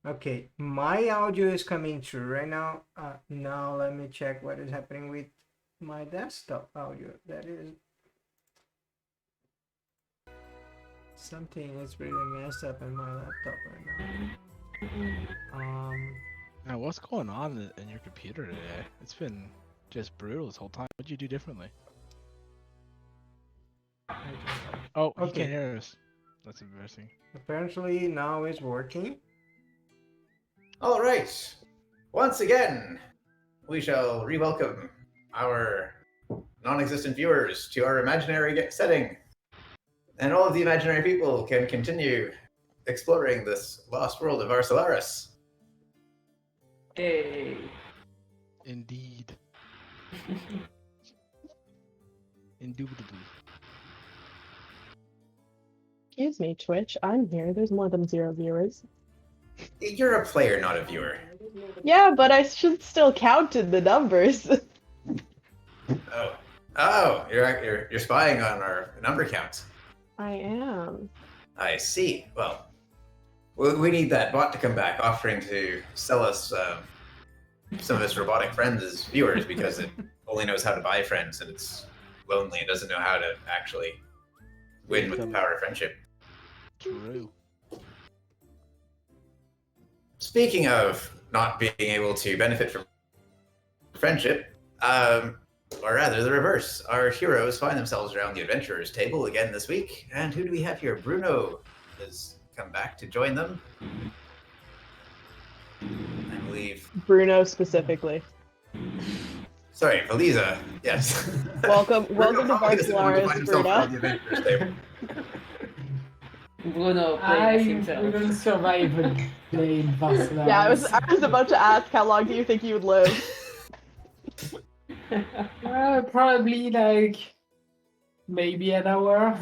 Okay, my audio is coming through right now. Now let me check what is happening with my desktop audio. That is something is really messed up in my laptop right now. Now, what's going on in your computer today? It's been just brutal this whole time. What'd you do differently? Oh, he can't Okay. hear us. That's embarrassing. Apparently now it's working. All right. Once again, we shall re-welcome our non-existent viewers to our imaginary setting. And all of the imaginary people can continue exploring this lost world of Varsolaris. Hey. Indeed. Indubitably. Excuse me, Twitch. I'm here. There's more than 0 viewers. You're a player, not a viewer. Yeah, but I should still count in the numbers. Oh, you're spying on our number counts. I am. I see. Well, we need that bot to come back, offering to sell us some of its robotic friends as viewers because it only knows how to buy friends and it's lonely and doesn't know how to actually win with the power of friendship. True. Speaking of not being able to benefit from friendship, or rather the reverse, our heroes find themselves around the adventurers table again this week. And who do we have here? Bruno has come back to join them. I believe. Bruno specifically. Sorry, Valiza. Yes. Welcome to probably doesn't want to Varsolaris, find himself around the Bruno. adventurers table. Bruno playing as I himself. wouldn't survive playing Varsolaris. Yeah, I was about to ask how long do you think you would live? Probably like maybe an hour.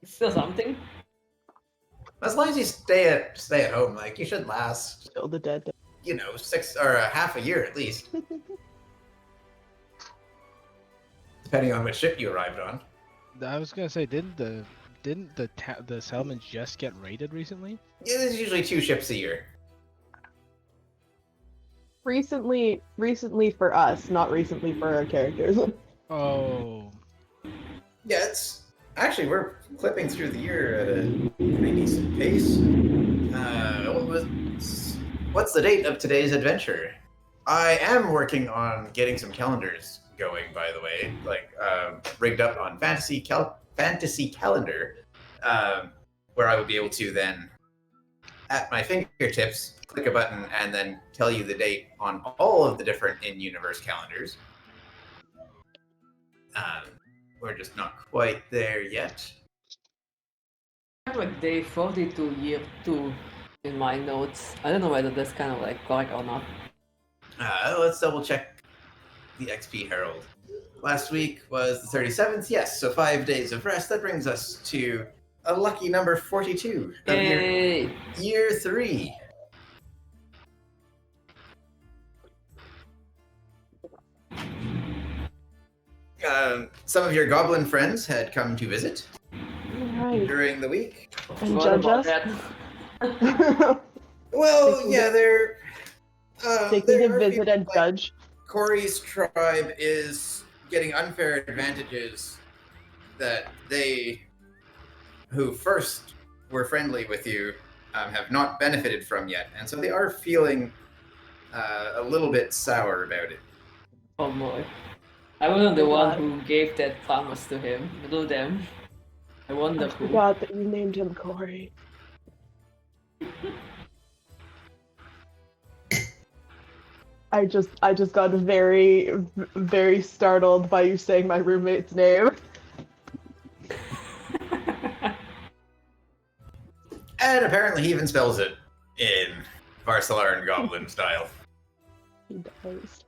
Still something. As long as you stay at home, like you should last, Still the dead. 6 or half a year at least, depending on which ship you arrived on. I was gonna say, didn't the settlements just get raided recently? Yeah, there's usually 2 ships a year. Recently for us, not recently for our characters. Oh. Yeah, it's actually we're clipping through the year at a pretty decent pace. What's the date of today's adventure? I am working on getting some calendars going, by the way, like rigged up on fantasy calendar, where I will be able to then, at my fingertips, click a button and then tell you the date on all of the different in-universe calendars. We're just not quite there yet. I have a day 42 year 2 in my notes. I don't know whether that's kind of like correct or not. Let's double check the XP Herald. Last week was the 37th, yes, so 5 days of rest. That brings us to a lucky number 42 of Yay! year 3. Some of your goblin friends had come to visit Right. during the week. And What judge about us? that? Well, yeah, they're Taking there a are visit people and like judge. Corey's tribe is getting unfair advantages that they, who first were friendly with you, have not benefited from yet, and so they are feeling a little bit sour about it. Oh boy. I wasn't the one God. who gave that promise to him. Blew them. I wonder I who. forgot that you named him Corey. I just got very, very startled by you saying my roommate's name. And apparently he even spells it in Varsolaran Goblin style. He does.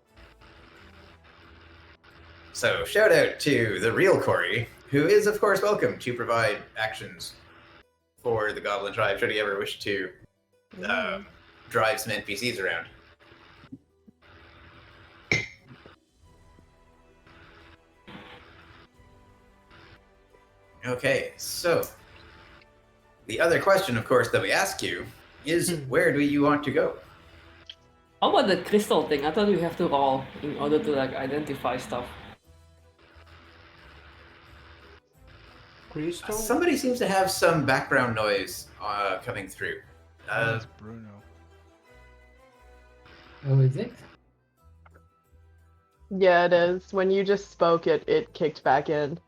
So shout out to the real Corey, who is of course welcome to provide actions for the Goblin tribe should he ever wish to drive some NPCs around. Okay, so The other question, of course, that we ask you is where do you want to go? How about the crystal thing? I thought you have to roll in order to like identify stuff. Crystal? Somebody seems to have some background noise coming through. That's Bruno. Oh, is it? Yeah, it is. When you just spoke, it kicked back in.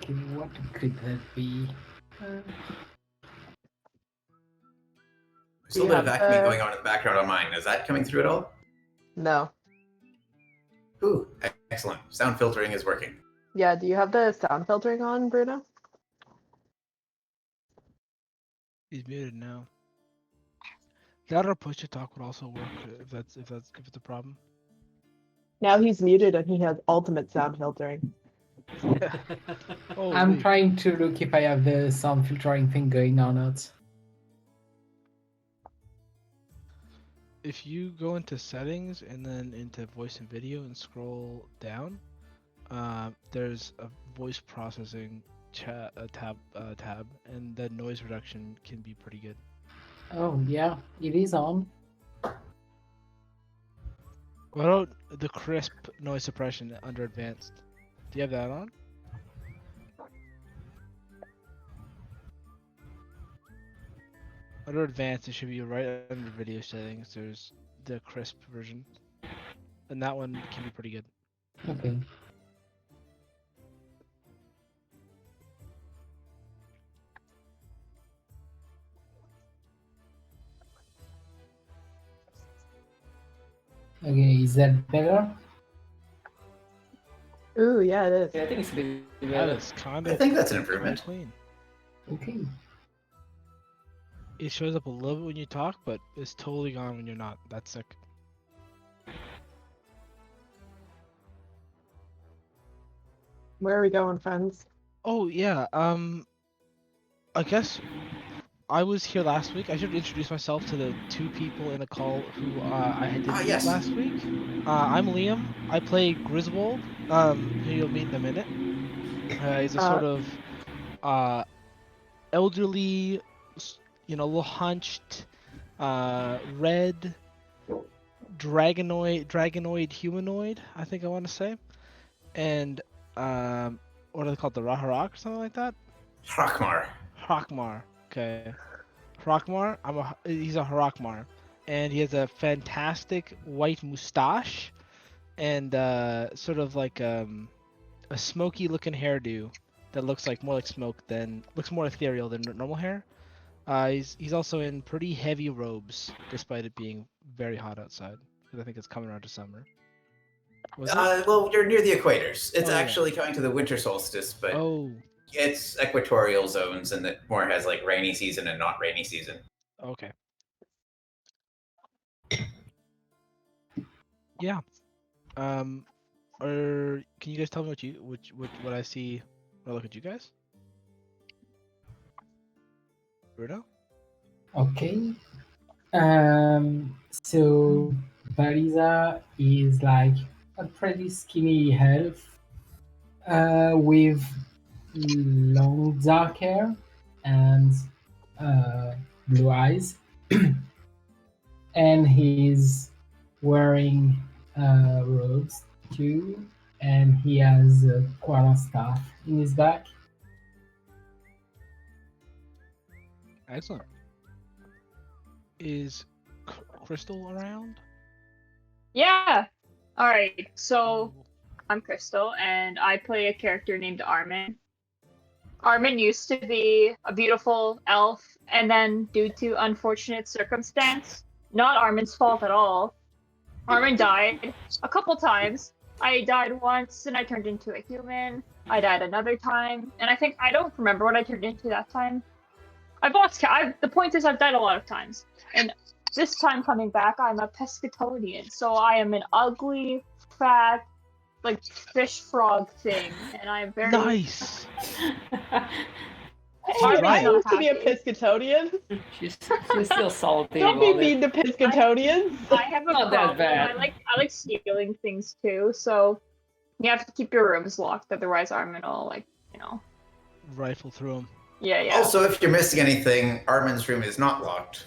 Okay, what could that be? There's a little bit of vacuuming going on in the background on mine. Is that coming through at all? No. Ooh, excellent. Sound filtering is working. Yeah, do you have the sound filtering on, Bruno? He's muted now. That or push to talk would also work if it's a problem. Now he's muted and he has ultimate sound filtering. Oh, I'm trying to look if I have the sound filtering thing going or not. If you go into settings and then into voice and video and scroll down, there's a voice processing tab, and the noise reduction can be pretty good. Oh, yeah, it is on. What about the crisp noise suppression under advanced? Do you have that on? Under advanced, it should be right under video settings. There's the crisp version, and that one can be pretty good. Okay. Okay, is that better? Ooh, yeah, it is. Yeah, I think it's a bit That better. is kind I of think that's an improvement. clean. Okay. It shows up a little bit when you talk, but it's totally gone when you're not. That's sick. Where are we going, friends? Oh yeah. I guess I was here last week. I should introduce myself to the two people in the call who I had to meet yes. last week. I'm Liam. I play Griswold. Who you'll meet in a minute. He's a sort of elderly, a little hunched, red dragonoid humanoid, I think I want to say. And what are they called? The Raharak or something like that? Hrakmar. Hrakmar. Okay. Hrakmar. He's a Hrakmar. And he has a fantastic white mustache and sort of like a smoky looking hairdo that looks more like smoke than looks more ethereal than normal hair. He's also in pretty heavy robes despite it being very hot outside because I think it's coming around to summer. Well, you're near the equators. It's Oh, yeah. actually coming to the winter solstice, but Oh, it's equatorial zones, and it more has like rainy season and not rainy season. okay. Yeah. Or can you guys tell me what I see when I look at you guys? Bruno? Okay. So Baliza is like a pretty skinny elf with long dark hair and blue eyes. And he's wearing robes too, and he has a quarterstaff in his back. Excellent. Is Crystal around? Yeah. All right. So I'm Crystal, and I play a character named Armin. Armin used to be a beautiful elf, and then due to unfortunate circumstance, not Armin's fault at all, Armin died a couple times. I died once, and I turned into a human. I died another time, and I don't remember what I turned into that time. The point is, I've died a lot of times, and this time coming back, I'm a pescatonian, so I am an ugly, fat, like fish frog thing, and I'm very Nice. Armin, I not used to be a happy. Piscatonian. She's still salty. Don't be about it. mean to Piscatonians. I have a Not that problem. bad. I like stealing things too, so you have to keep your rooms locked, otherwise Armin will Rifle through him. Yeah, yeah. Also, if you're missing anything, Armin's room is not locked.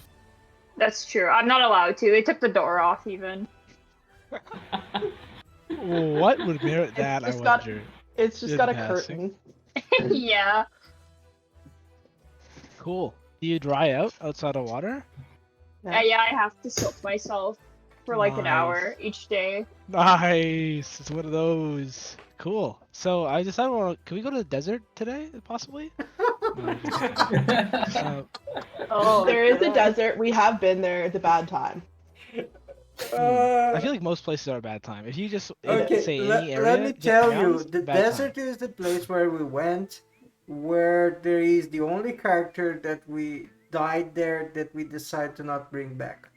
That's true. I'm not allowed to. They took the door off even. What would merit that? I just got- wonder. It's just In got a passing. curtain. Yeah. Cool. Do you dry out outside of water? Yeah, I have to soak myself for like an hour Nice. each day. Nice. It's one of those. Cool. So I decided, can we go to the desert today, possibly? No, I'm just kidding. Oh, There is a desert. We have been there. It's a bad time. I feel like most places are a bad time. If you just say any area, let me to tell be you, honest, the bad time. desert is the place where we went, where there is the only character that we died there that we decide to not bring back.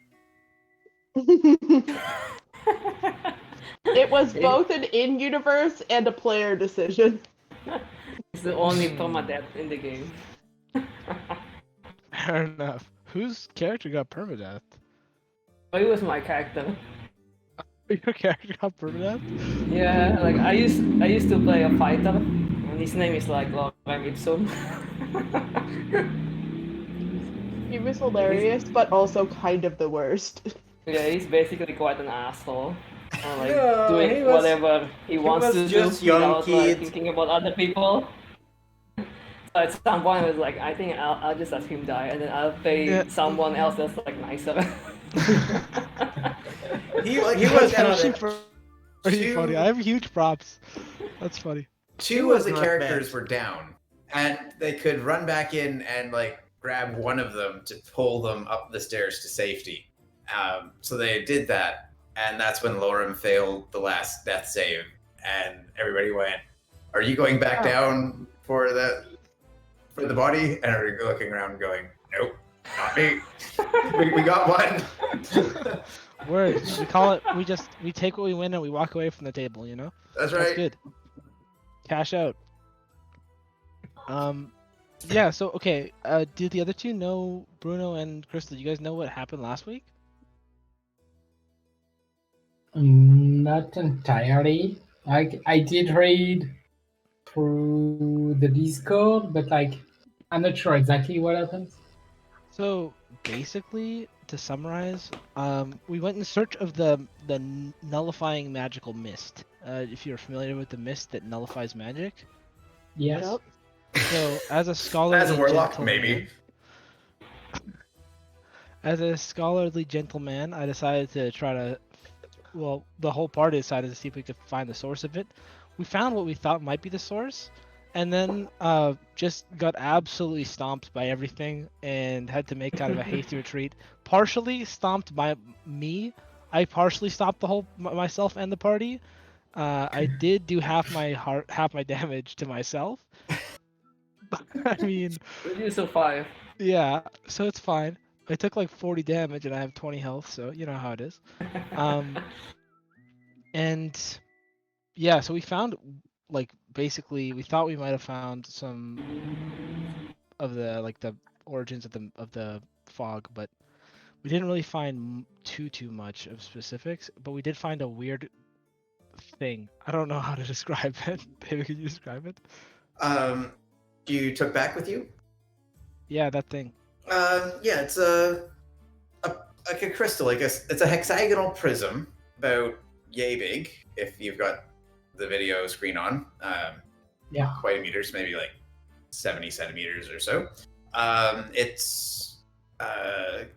It was both an in-universe and a player decision. It's the only permadeath in the game. Fair enough. Whose character got permadeath? But it was my character. Your character got permadeath? Yeah, like I used to play a fighter, and his name is like Lorem Ipsum. He was hilarious, but also kind of the worst. Yeah, he's basically quite an asshole. Like No, doing he was- whatever he wants was to just do young without like kid. thinking about other people. So at some point, I was like, I think I'll just let him die, and then I'll pay Yeah. someone else that's like nicer. He Like, was was not actually a- pretty Two- funny. I have huge props. That's funny. Two was of the not characters bad. were down, and they could run back in and like grab one of them to pull them up the stairs to safety. So they did that, and that's when Lorem failed the last death save, and everybody went, "Are you going back down for the body?" And everybody looking around, going, "Nope, not me. we got one." Words. We call it. We take what we win and we walk away from the table. You know. That's That's right. good. Cash out. Yeah. So okay. Did the other two know, Bruno and Crystal? You guys know what happened last week? Not entirely. Like I did read through the Discord, but like I'm not sure exactly what happened. So basically, to summarize, we went in search of the nullifying magical mist. If you're familiar with the mist that nullifies magic. Yes. Yep. So as a scholarly As a warlock, gentleman, maybe. As a scholarly gentleman, I decided to try to. Well, the whole party decided to see if we could find the source of it. We found what we thought might be the source, and then just got absolutely stomped by everything and had to make kind of a hasty retreat. Partially stomped by me. I partially stopped the whole myself and the party. I did do half my damage to myself. But, I mean, But you survive. yeah, so it's fine. I took like 40 damage and I have 20 health, so you know how it is. And yeah, so we found like basically we thought we might have found some of the like the origins of the fog, but we didn't really find too much of specifics. But we did find a weird thing. I don't know how to describe it. David, can you describe it? You took back with you? Yeah, that thing. Yeah, it's like a crystal. I guess it's a hexagonal prism, about yay big. If you've got the video screen on, Yeah. quite a meter, so maybe like 70 centimeters or so. It's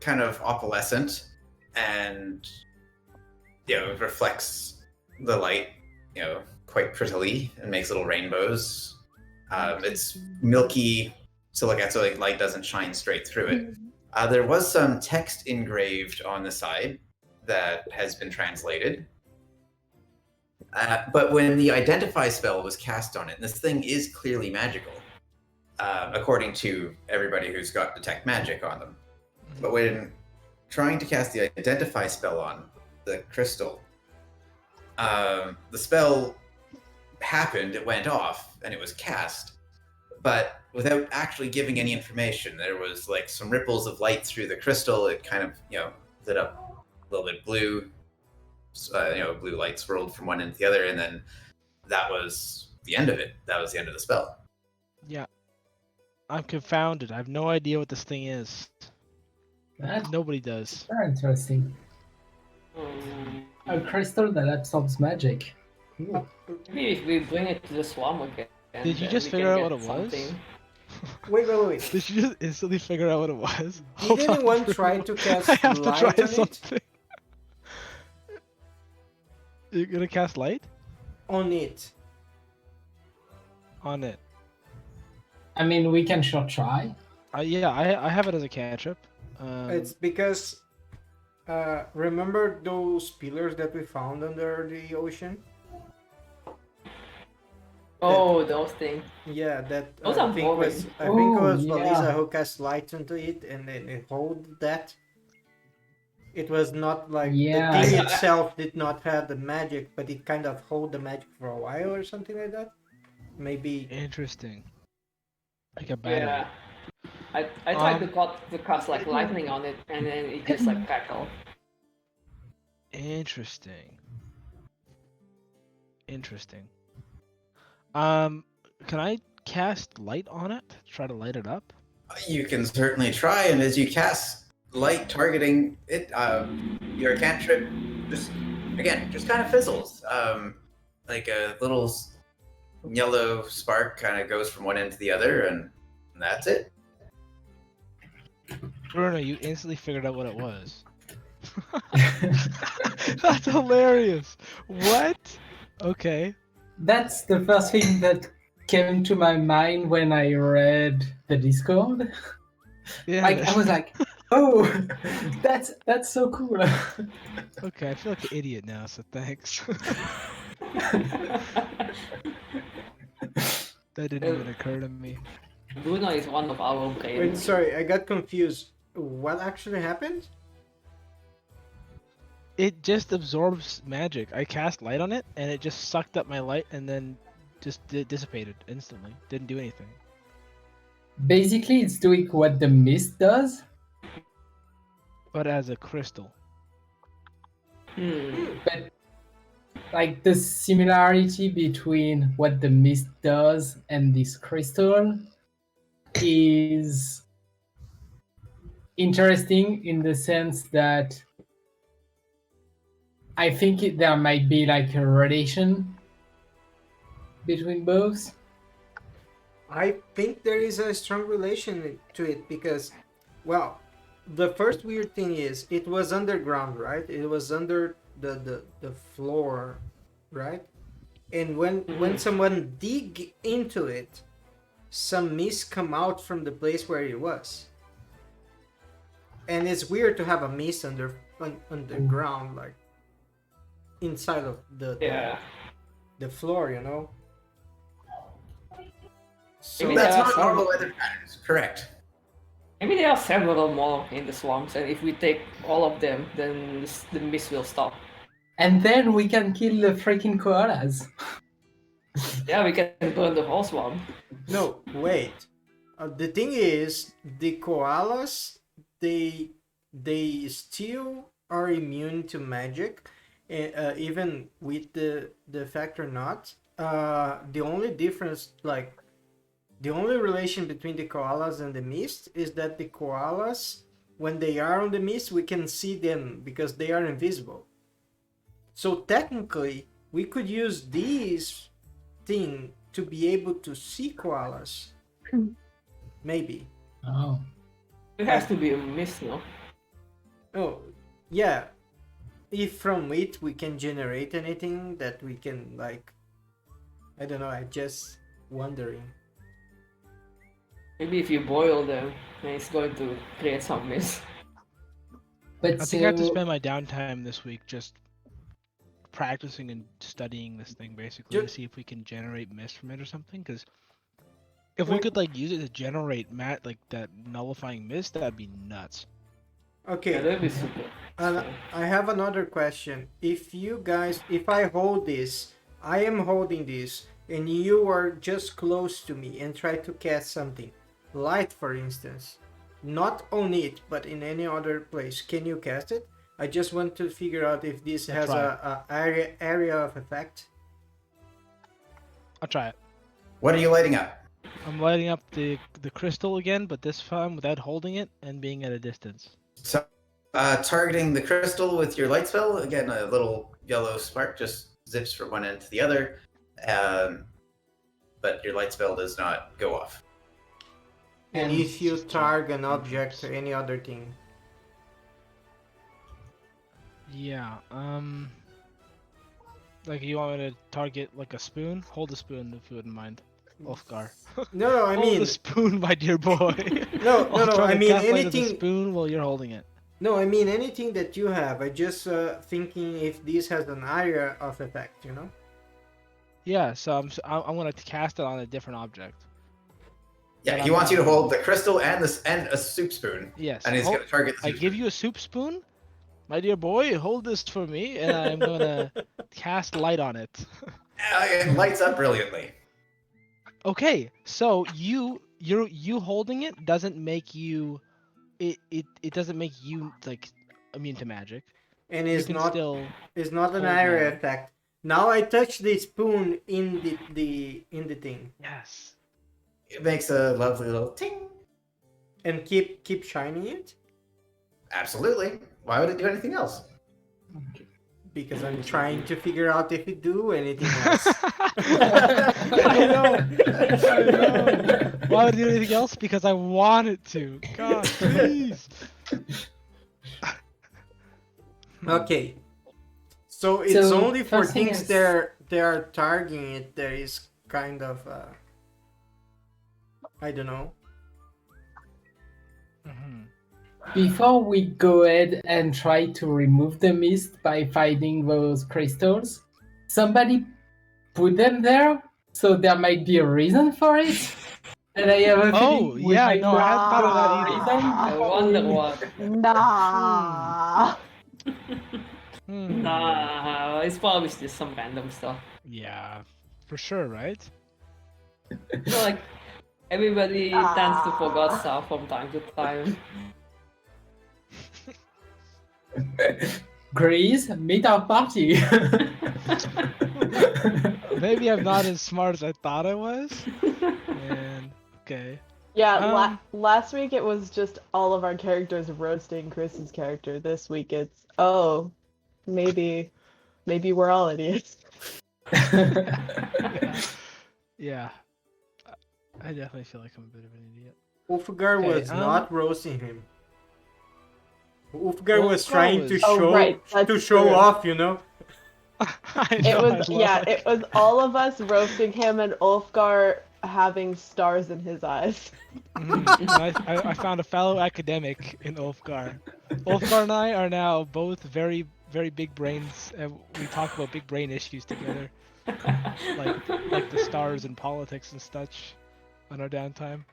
kind of opalescent, and it reflects the light, quite prettily, and makes little rainbows. It's milky to look at, so like light doesn't shine straight through it. There was some text engraved on the side that has been translated. But when the identify spell was cast on it, and this thing is clearly magical, according to everybody who's got detect magic on them. But when trying to cast the identify spell on the crystal, the spell happened, it went off, and it was cast. But without actually giving any information, there was like some ripples of light through the crystal. It kind of, lit up a little bit blue. Blue light swirled from one end to the other, and then that was the end of it. That was the end of the spell. Yeah. I'm confounded. I have no idea what this thing is. That's Nobody does. very interesting. Um, A crystal that absorbs magic. Cool. Maybe if we bring it to the swamp again, Did you then just we figure can out get what it something. was? Wait. Did you just instantly figure out what it was? Did Hold on anyone for a try moment. to I cast have to try light on it? something. You're gonna cast light On it. on it. I mean, we can sure try. Yeah, I have it as a cantrip. It's because remember those pillars that we found under the ocean? Oh, those things. Yeah, that Those I are think was boring. I think it Oh, was Valisa yeah. who cast light into it and then it hold that. It was not like Yeah, the thing I- itself did not have the magic, but it kind of hold the magic for a while or something like that. Maybe Interesting. Like a battery. Yeah. I tried to cast like lightning on it, and then it just like crackled. Interesting. Can I cast light on it? Try to light it up? You can certainly try, and as you cast light targeting it, your cantrip just kind of fizzles. Like a little yellow spark kind of goes from one end to the other, and that's it. Bruno, you instantly figured out what it was. That's hilarious. What? Okay. That's the first thing that came to my mind when I read the Discord. Yeah. Like I was like, oh, that's so cool. Okay, I feel like an idiot now, so thanks. That didn't even occur to me. Bruno is one of our wait, players. sorry, I got confused. What actually happened? It just absorbs magic. I cast light on it, and it just sucked up my light, and then just dissipated instantly. Didn't do anything. Basically, it's doing what the mist does, But as a crystal. but like the similarity between what the mist does and this crystal is interesting in the sense that I think there might be like a relation between both. I think there is a strong relation to it because, well, the first weird thing is it was underground, right? It was under the floor, right? And when someone dig into it, some mist come out from the place where it was. And it's weird to have a mist underground, like inside of Yeah. the floor, you know. So Maybe That's there are not some- normal weather patterns. Correct. Maybe there are several more in the swamps, and if we take all of them, then the mist will stop. And then we can kill the freaking koalas. Yeah, we can burn the whole swamp. no, wait. The thing is, the koalas they still are immune to magic, even with the fact or not. The only difference, like the only relation between the koalas and the mist, is that the koalas, when they are on the mist, we can see them because they are invisible. So technically, we could use these thing to be able to see koalas. Maybe. Oh. It has to be a mist, no? Oh, yeah. If from it we can generate anything that we can, like, I don't know, I just wondering. Maybe if you boil them, then it's going to create some mist. But I think I have to so- spend my downtime this week just practicing and studying this thing basically to see if we can generate mist from it or something. Because if we Well- could like use it to generate like that nullifying mist, that'd be nuts. Okay. Yeah, that'd be super. And I have another question. If you guys, if I hold this, I am holding this, and you are just close to me and try to cast something, light for instance, not on it, but in any other place, can you cast it? I just want to figure out if this I'll has try a area of effect. I'll try it. What are you lighting up? I'm lighting up the crystal again, but this time without holding it and being at a distance. So, targeting the crystal with your light spell, again, a little yellow spark just zips from one end to the other, but your light spell does not go off. And if you target an object or any other thing. Yeah. Like you want me to target like a spoon? Hold the spoon if you wouldn't mind. Ulfgar. No, I Hold mean, the spoon, my dear boy. no, I'll try I to mean cast light of the anything. spoon while you're holding it. No, I mean anything that you have. I just thinking if this has an area of effect, you know. Yeah, so I'm gonna cast it on a different object. Yeah, But he I'm wants you to not- hold the crystal and a soup spoon, Yes. and he's hold- going to target the I soup give spoon. you a soup spoon, my dear boy. Hold this for me, and I'm gonna cast light on it. It lights up brilliantly. Okay, so you holding it doesn't make you it doesn't make you like immune to magic. And You it's can not still it's not an hold area magic. effect. Now I touch the spoon in the thing Yes. It makes a lovely little ting. and keep shining it Absolutely. Why would it do anything else? because I'm trying to figure out if it do anything else. I know. Why would I do anything else? Because I want it to. God, please. Okay. So it's So, only for first thing things is- they are targeting it. There is kind of I don't know. Mhm. Before we go ahead and try to remove the mist by finding those crystals, somebody put them there, so there might be a reason for it. And I have a Oh, feeling we yeah, might no, I hadn't thought of that find either. a reason I before wonder we- what. Nah. Hmm. Nah, it's probably just some random stuff. Yeah, for sure, right? You know, like everybody tends to forget stuff from time to time. Grease, meet our party. Maybe I'm not as smart as I thought I was. And okay. Yeah, last week it was just all of our characters roasting Chris's character. This week it's maybe we're all idiots. Yeah. I definitely feel like I'm a bit of an idiot. Ulfgar Okay, was not roasting him. Ulfgar was Ulfgar trying to was- Oh, show right, that's to show true. off, you know. It was all of us roasting him and Ulfgar having stars in his eyes. I found a fellow academic in Ulfgar. Ulfgar and I are now both very, very big brains, and we talk about big brain issues together, like the stars in politics and such, on our downtime.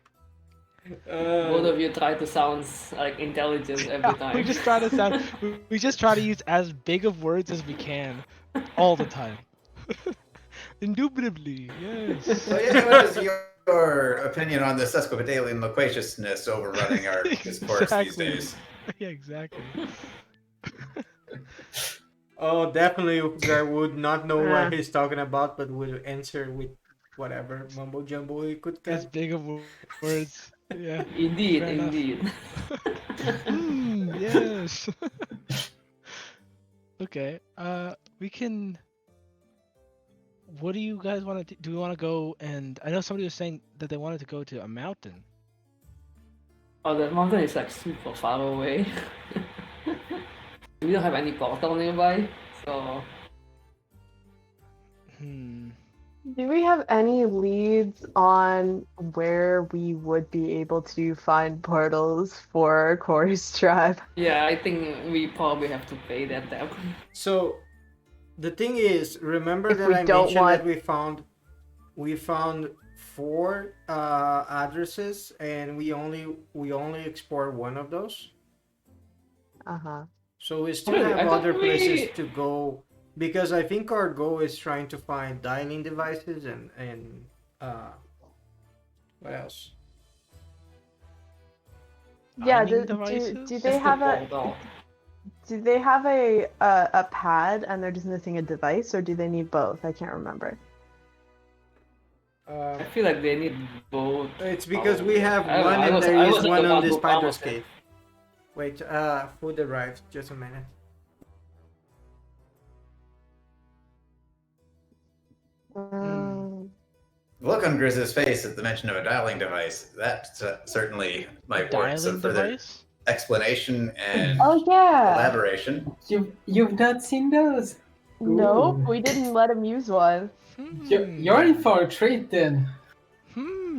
Both of you try to sound like intelligent every time. We just try to sound. We just try to use as big of words as we can, all the time. Indubitably, yes. So, yeah, what is your opinion on the sesquipedalian loquaciousness overrunning our discourse these Exactly. days? Yeah, exactly. Oh, definitely Ulfgar would not know what he's talking about, but would answer with whatever mumbo jumbo he could As get. big of words. Yeah. Indeed, Fair enough. indeed. Yes. Okay. We can. What do you guys want to do? We want to go and I know somebody was saying that they wanted to go to a mountain. Oh, that mountain is like super far away. We don't have any portal nearby, so Hmm. Do we have any leads on where we would be able to find portals for Corey's tribe? yeah, I think we probably have to pay that debt. So, the thing is, remember If that we I don't mentioned want- that we found 4 addresses, and we only explored one of those. Uh-huh. So we still Really? have I thought other places we- to go because I think our goal is trying to find dialing devices and what else? Yeah, Dining do devices? they Just have the a portal. do they have a pad and they're just missing a device, or do they need both? I can't remember. Uh, I feel like they need both. it's because we probably. have I don't know, one I and was there I is wasn't one the on one the who spider's promised it. cave. Wait, food arrived. Just a minute. Mm, Look on Grizz's face at the mention of a dialing device. That certainly might warrant some Dialing further device? explanation and Oh yeah. elaboration. You've not seen those? Nope, Ooh. we didn't let him use one. You're in for a treat then.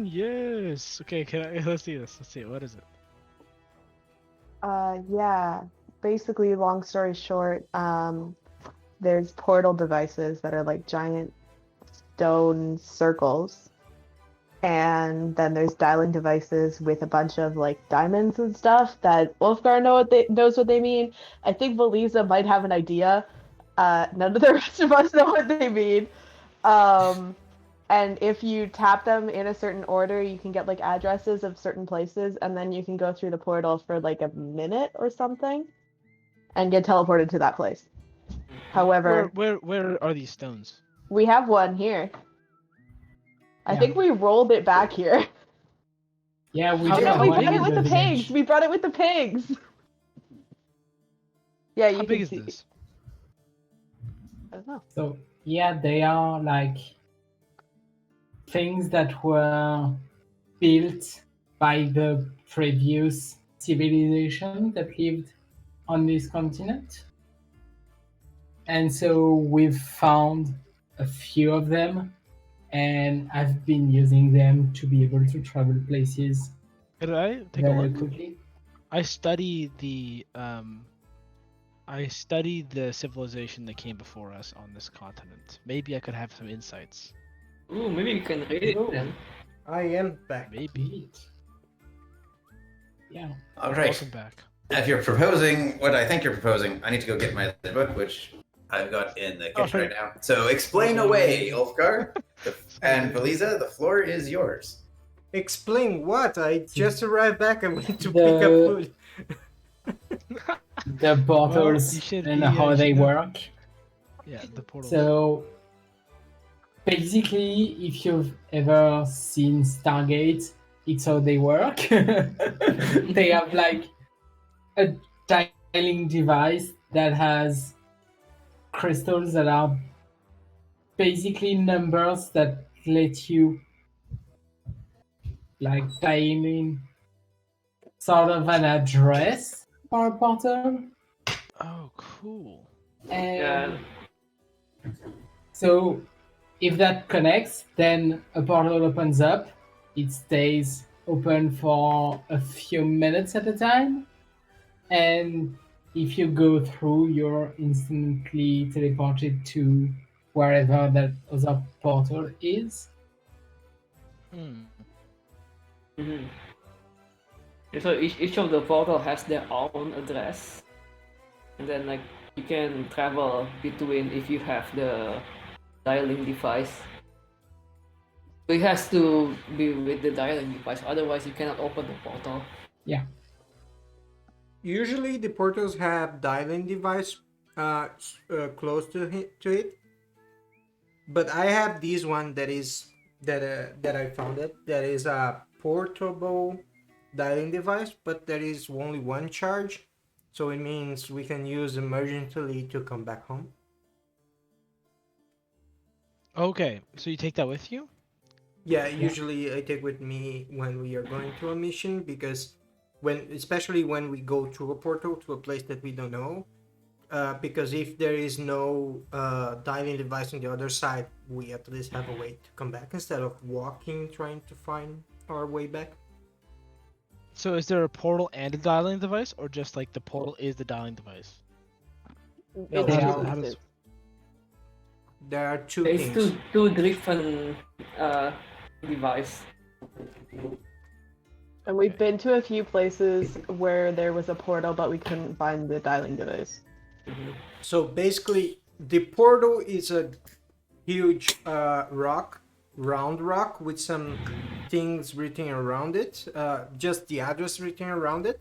Yes. Okay, let's see this. Let's see it. What is it? Yeah. Basically, long story short, there's portal devices that are like giant stone circles. And then there's dialing devices with a bunch of like diamonds and stuff that Wolfgar knows what they mean. I think Valiza might have an idea. None of the rest of us know what they mean. And if you tap them in a certain order, you can get like addresses of certain places, and then you can go through the portal for like a minute or something and get teleported to that place. However, Where are these stones? we have one here. I Yeah. think we rolled it back here. Yeah, we How Oh do no, have we one brought it in with the the pigs. village. We brought it with the pigs. Yeah, How you big can is see. this? I don't know. So yeah, they are like things that were built by the previous civilization that lived on this continent. And so we've found a few of them, and I've been using them to be able to travel places Could I take a very look? quickly. I studied the civilization that came before us on this continent. Maybe I could have some insights. Ooh, maybe we can read it Oh. then. I am back. Maybe. Neat. Yeah. All right. Welcome back. If you're proposing what I think you're proposing, I need to go get my other book, which I've got in the kitchen right now. So explain away, Ulfgar. And Valiza, the floor is yours. Explain what? I just arrived back. I went to The- pick up food. The portals you should- and you, how they should know. work. Yeah, the portal. So basically, if you've ever seen Stargate, it's how they work. They have like a dialing device that has crystals that are basically numbers that let you like dial in sort of an address for a portal. Oh, cool. And Yeah. so if that connects, then a portal opens up. It stays open for a few minutes at a time. And if you go through, you're instantly teleported to wherever that other portal is. Mm-hmm. So each of the portal has their own address, and then like you can travel between if you have the dialing device. So it has to be with the dialing device, otherwise you cannot open the portal. Yeah. Usually the portals have dialing device close to it, but I have this one that I found it. That is a portable dialing device, but there is only one charge, so it means we can use emergently to come back home. Okay, so you take that with you? Yeah, usually I take with me when we are going to a mission, because especially when we go through a portal to a place that we don't know, because if there is no dialing device on the other side, we at least have a way to come back instead of walking trying to find our way back. So is there a portal and a dialing device, or just like the portal is the dialing device? No, It's how two does- pieces. There are two It's things. two different device. And we've been to a few places where there was a portal, but we couldn't find the dialing device. Mhm. So basically, the portal is a huge round rock with some things written around it, just the address written around it.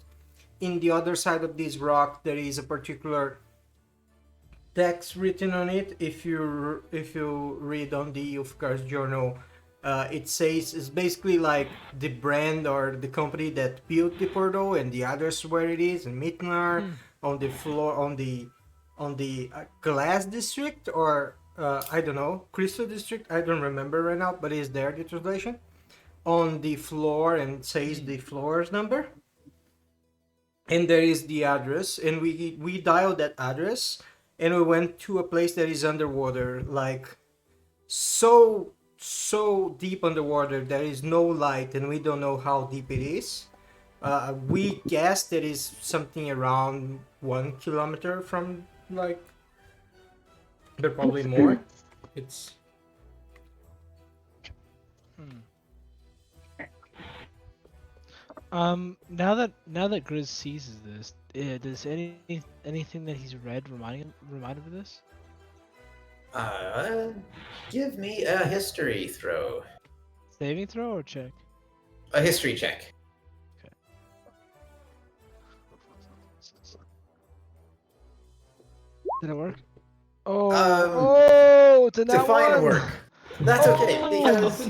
In the other side of this rock, there is a particular text written on it. If you read on the Ulfgar's journal, it says it's basically like the brand or the company that built the portal and the address where it is in Mitnar on the floor on the glass district or I don't know, crystal district. I don't remember right now, but it's there the translation on the floor and says the floor's number. And there is the address, and we dialed that address, and we went to a place that is underwater, like so deep underwater. There is no light, and we don't know how deep it is. We guessed it is something around 1 kilometer from like, but probably more. It's Now that Grizz sees this, does anything that he's read remind him of this? Give me a history throw. Saving throw or check? A history check. Did it work? Oh, it's a nat Define one! work. That's okay Oh! because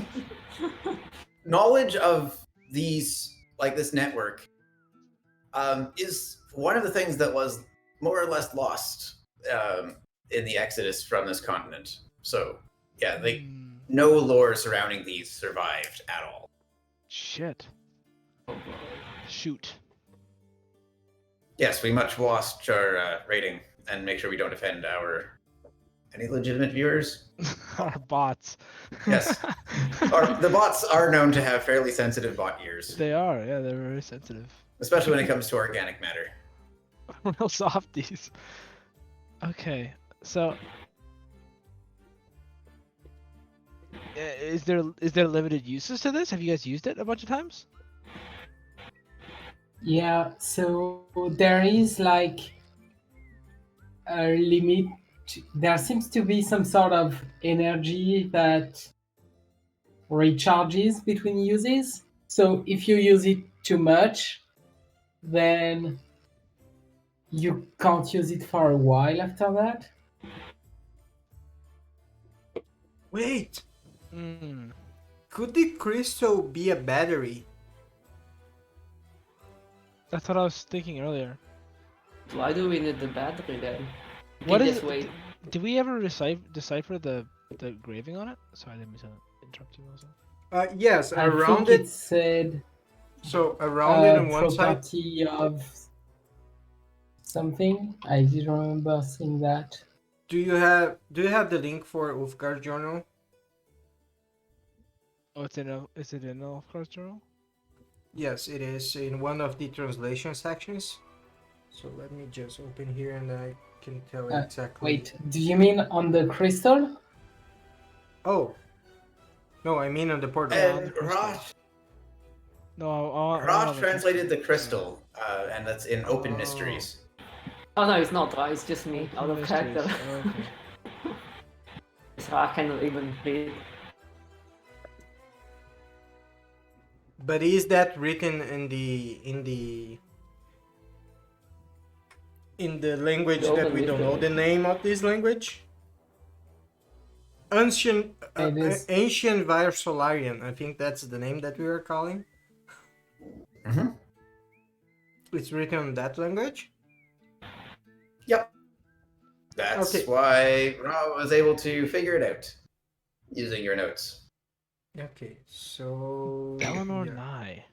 knowledge of these, like this network, is one of the things that was more or less lost in the exodus from this continent. So, yeah, no lore surrounding these survived at all. Shit. Shoot. Yes, we much lost our rating, and make sure we don't offend any legitimate viewers. Our bots. Yes. The bots are known to have fairly sensitive bot ears, They are, yeah, they're very sensitive. especially when it comes to organic matter. Real softies. Okay, so is there limited uses to this? Have you guys used it a bunch of times? Yeah, so there is like a limit. There seems to be some sort of energy that recharges between uses. So if you use it too much, then you can't use it for a while after that. wait. Hmm. Could the crystal be a battery? That's what I was thinking earlier. Why do we need the battery then? You What can is just wait. Did we ever decipher the graving on it? Sorry, I didn't mean to interrupt you, also. Yes, I around think it. it said So around it on one side. property of something. I didn't remember seeing that. Do you have the link for Ulfgar's journal? Oh, is it in the Elfcross journal? Yes, it is in one of the translation sections. So let me just open here and I can tell you exactly. Wait, do you mean on the crystal? Oh. No, I mean on the portal. And Rosh translated the crystal, and that's in Open Oh. Mysteries. Oh no, it's not. It's just me out of Mysteries. character. Oh, okay. So I cannot even read. But is that written in the language The that open we don't know mystery. the name of this language? Ancient It is. Ancient Varsolarian. I think that's the name that we were calling. Mm-hmm. It's written in that language. Yep. That's Okay. why Ra was able to figure it out using your notes. Okay, so Eleanor yeah. Nye.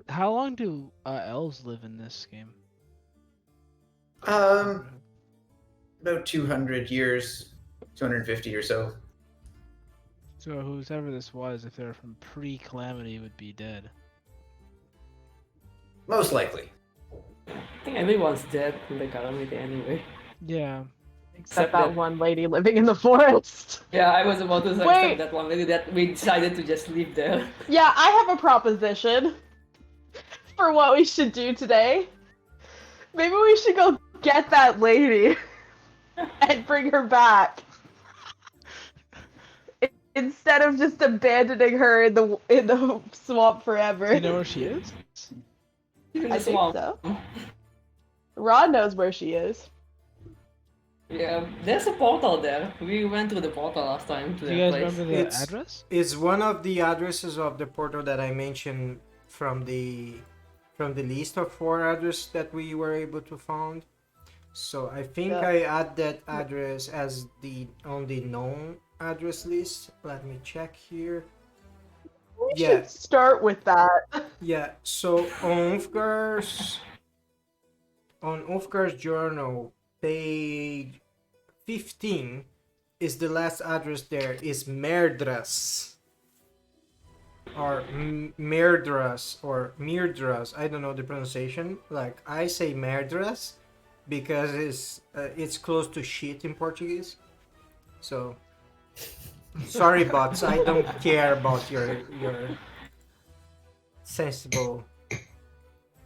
How long do elves live in this game? About 200 years, 250 or so. So whoever this was, if they're from pre-calamity, would be dead. Most likely. I think everyone's dead in the calamity anyway. Yeah. Except that one lady living in the forest. Yeah, I was about to say Wait. except that one lady that we decided to just leave there. Yeah, I have a proposition for what we should do today. Maybe we should go get that lady and bring her back. Instead of just abandoning her in the swamp forever. Do you know where she is? Even I the think swamp. so. Rod knows where she is. Yeah, there's a portal there. We went through the portal last time to Do you that guys place. remember the It's- address? It's one of the addresses of the portal that I mentioned from the list of 4 addresses that we were able to find. So I think Yeah. I add that address as the on the known address list. Let me check here. We Yeah. should start with that. Yeah, so on Ulfgar's journal, page 15 is the last address there is Merdras. Or Merdras or Mirdras. I don't know the pronunciation. Like I say Merdras because it's close to shit in Portuguese. So sorry bots, I don't care about your sensible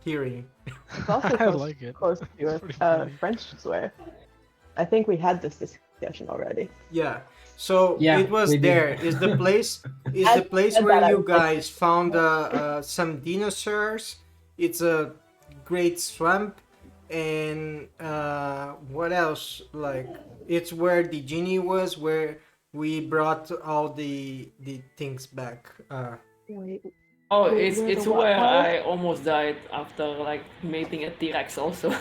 hearing. It's also I close, like it. close to Pretty a funny. French swear. I think we had this discussion already. Yeah. So Yeah, it was we did. there. Is the place As where that, I you was like- guys found some dinosaurs. It's a great swamp, and what else? Like it's where the genie was, where we brought all the things back. Wait, Oh, Wait, it's where it's the what where was? I almost died after like mating a T-Rex also.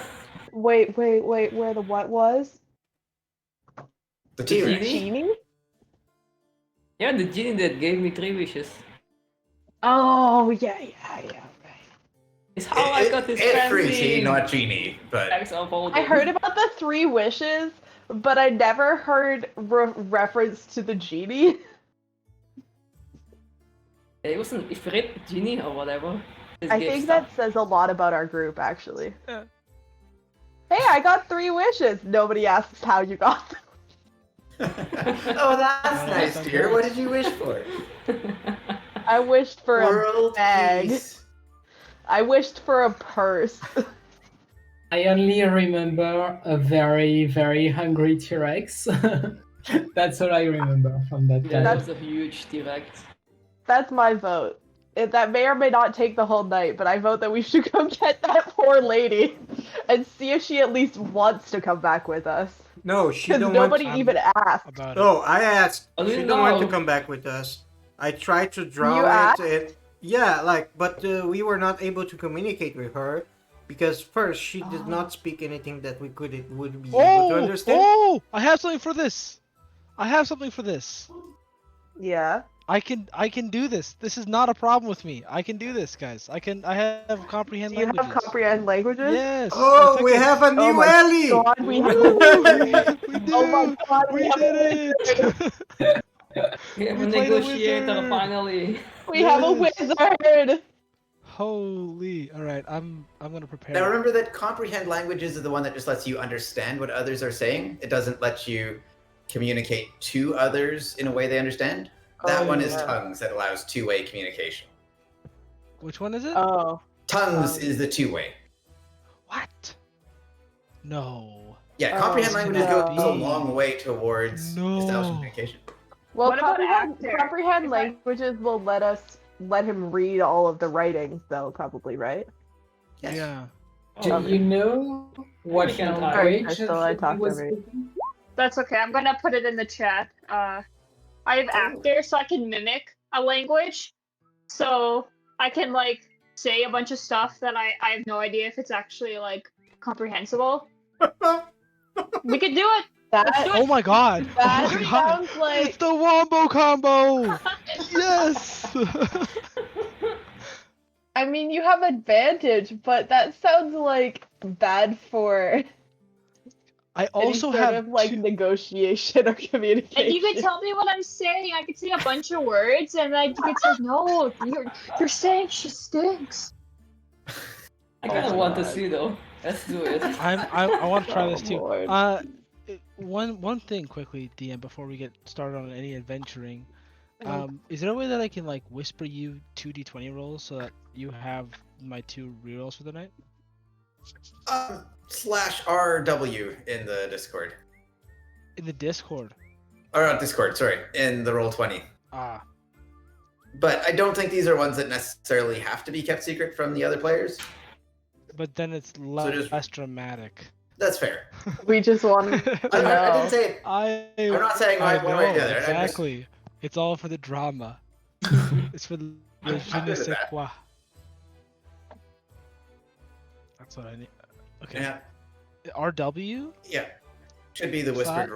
wait, where the what was? The The T-Rex. genie? Genie? Yeah, the genie that gave me 3 wishes. Oh, yeah, right. It's how I got this It's fancy Fruity, not Genie, but Rex of I heard about the 3 wishes, but I never heard reference to the genie. It was an Ifrit genie or whatever. Just I gave think stuff. that says a lot about our group, actually. Yeah. Hey, I got 3 wishes. Nobody asks how you got them. oh, that's nice, dear. What did you wish for? I wished for a World bag. peace. I wished for a purse. I only remember a very, very hungry T-Rex. That's all I remember from that Yeah, time. that was a huge T-Rex. That's my vote. That may or may not take the whole night, but I vote that we should go get that poor lady and see if she at least wants to come back with us. No, she Because don't nobody want. even asked. About it. Oh, I asked. I She didn't don't want to know. come back with us. I tried to draw You it. asked? Yeah, but we were not able to communicate with her because first she did not speak anything that we would be able to understand. Oh! I have something for this. Yeah. I can do this. This is not a problem with me. I can do this, guys. I have comprehend Do you languages. have comprehend languages? Yes. I Oh, took we it. have a new my Ellie. God, we have Woo! a We do. Oh my God, We have a did it. We have We a played a negotiator wizard. finally. We have a Yes. wizard. Holy! All right, I'm gonna prepare. Now remember that comprehend languages is the one that just lets you understand what others are saying. It doesn't let you communicate to others in a way they understand. That Oh, one is yeah. tongues that allows two-way communication. Which one is it? Oh. Tongues is the two-way. What? No. Yeah, Oh, comprehend languages no. goes a long way towards No. establishing communication. Well, What about comprehend, actor? comprehend If I- languages will let him read all of the writings, though, probably, right? Yes. Yeah. Do Oh, you know what We can language Sorry, Crystal, I he talked was over you. speaking? That's okay. I'm gonna put it in the chat. I have actor, so I can mimic a language. So I can like say a bunch of stuff that I have no idea if it's actually like comprehensible. We could do it. Let's That do Oh my God! that Oh my God! sounds like It's the wombo combo. Yes. I mean, you have advantage, but that sounds like bad for I also any sort have of like two- negotiation or communication. And you could tell me what I'm saying. I could say a bunch of words, and like you could say, "No, you're saying she stinks." I kind of my want to God. see though. Let's do it. I want to try this Oh, too. Lord. One thing quickly, DM, before we get started on any adventuring. Mhm. Is there a way that I can like whisper you 2d20 rolls so that you have my 2 rerolls for the night? /RW in the Discord. In the Discord. Or not Discord, sorry, in the Roll20. Ah. But I don't think these are ones that necessarily have to be kept secret from the other players. but then it's less dramatic. That's fair. We just want I to didn't know. say it. I'm not saying I one way or the know, other. I'm just- exactly. It's all for the drama. It's for the I'm je ne good with sais that. quoi. That's what I need. Okay. Yeah. RW? Yeah. Should be the whispered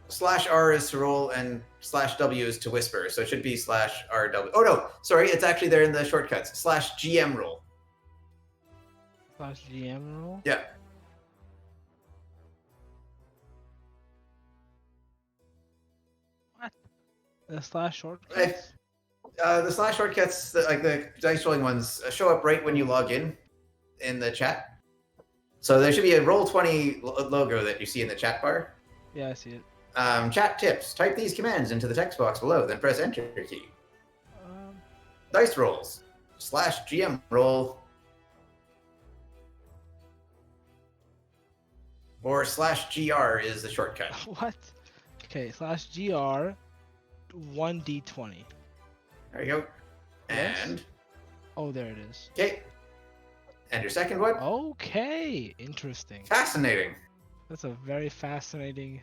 Slash- rule. /R is to roll and /W is to whisper, so it should be /RW. Oh no, sorry, it's actually there in the shortcuts. /GM roll. /GM roll? Yeah. What? The slash shortcuts? The / shortcuts, like the dice rolling ones, show up right when you log in the chat. So there should be a Roll20 logo that you see in the chat bar. Yeah, I see it. Chat tips. Type these commands into the text box below, then press enter key. Um, Dice rolls. /GM roll. Or /GR is the shortcut. what? Okay, /GR 1d20. There you go. Yes. And, Oh, there it is. okay. And your second one? Okay, interesting. Fascinating. That's a very fascinating.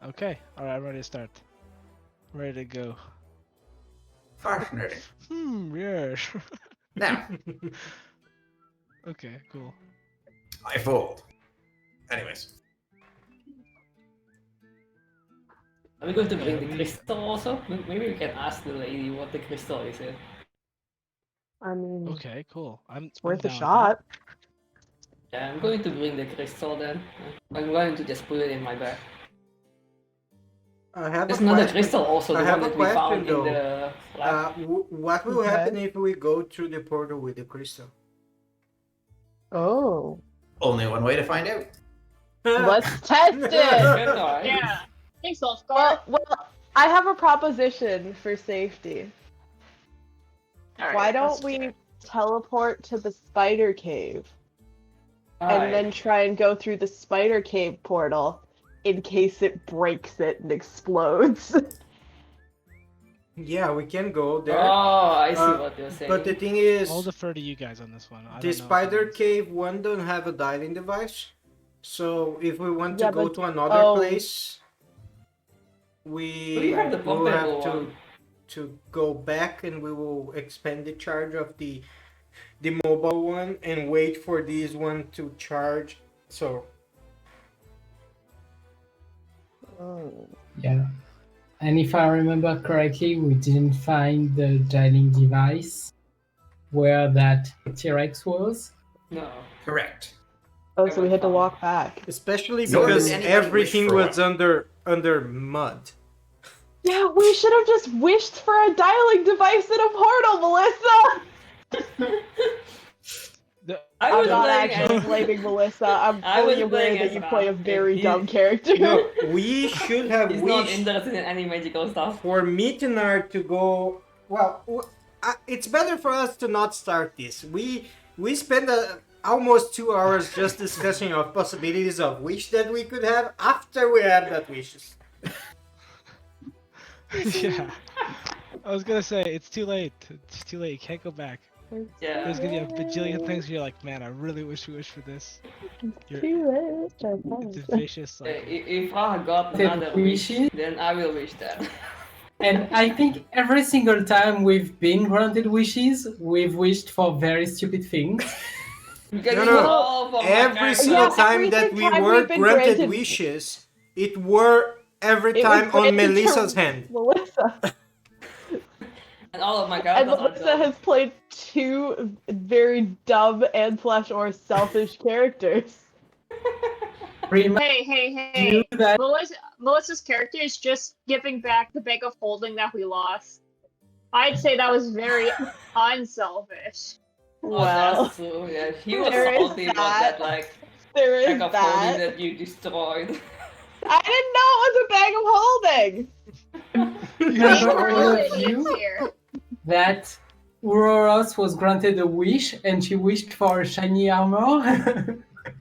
Okay, alright, I'm ready to start. Ready to go. Fascinating. Yes. Now, Okay, cool. I fold. Anyways. Are we going to bring the crystal also? Maybe we can ask the lady what the crystal is in. I mean, Okay, cool. I'm worth a down with shot. Yeah, I'm going to bring the crystal then. I'm going to just put it in my bag. I have There's a another question. crystal also, the I have one a that we found question, in the lab. What will Okay. happen if we go through the portal with the crystal? Oh, Only one way to find out. let's test it. Good, alright. Yeah. Thanks, Wolfgar. Well, I have a proposition for safety. Alright, Why don't let's we check. teleport to the spider cave Alright. and then try and go through the spider cave portal in case it breaks it and explodes? Yeah, we can go there. Oh, I see Uh, what you're saying. But the thing is, I'll defer to you guys on this one. I the don't know if spider it's- cave one don't have a dialing device. So if we want to Yeah, go but- to another oh. place, We have the will portable have one. to go back and we will expand the charge of the mobile one and wait for this one to charge. So Oh. Yeah. And if I remember correctly, we didn't find the dialing device where that T-Rex was. No. Correct. Oh, so we had to walk back. especially Nor because did anybody wish everything for was one. under mud. Yeah, we should have just wished for a dialing device in a portal, Melissa! I I'm was not playing actually as- blaming Melissa. I'm I fully was aware playing that as you Ralph, play a and very he- dumb character. No, we should have He's not wished interested in any magical stuff. for Mitinar to go. Well, it's better for us to not start this. We spent almost 2 hours just discussing of possibilities of wish that we could have after we have that wishes. Yeah. I was gonna say it's too late. It's too late. You can't go back. Yeah. There's gonna be a bajillion things where you're like, man, I really wish we wish for this. It's a vicious cycle. If I got The another wish, wishes? then I will wish that. And I think every single time we've been granted wishes, we've wished for very stupid things. Because No, it no. was all for my Every character. single Yeah, time every that we time were we've been granted granted- wishes, it were every It was time on granted to Melissa's hand. Melissa. And all of my And characters are Melissa dumb. has played 2 very dumb and / or selfish characters. Remind Hey, hey, hey. you that Melissa's character is just giving back the bag of holding that we lost. I'd say that was very unselfish. Oh, Well, that's true. Yeah, he was there is salty about that. that, like there is bag of holding that. that you destroyed. I didn't know it was a bag of holding. remember all Really of you here. that Uroros was granted a wish and she wished for a shiny armor.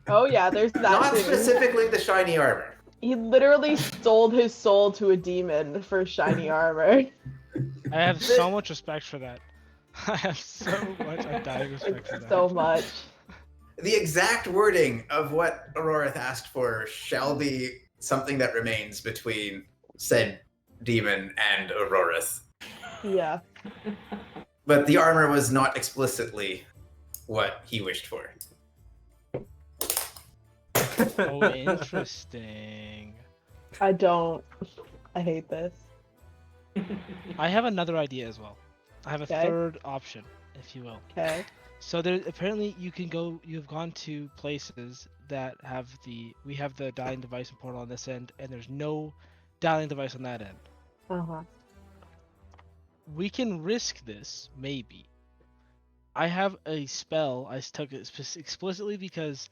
Oh yeah, there's that Not too. specifically the shiny armor. He literally sold his soul to a demon for shiny armor. I have so much respect for that. I have so much undying respect for that. So much. The exact wording of what Aurorith asked for shall be something that remains between said demon and Aurorith. Yeah. But the armor was not explicitly what he wished for. Oh, interesting. I hate this. I have another idea as well. I have a Okay. third option, if you will. Okay. So there apparently you've gone to places that have we have the dialing device and portal on this end, and there's no dialing device on that end. Uh-huh. We can risk this, maybe. I have a spell. I took it explicitly because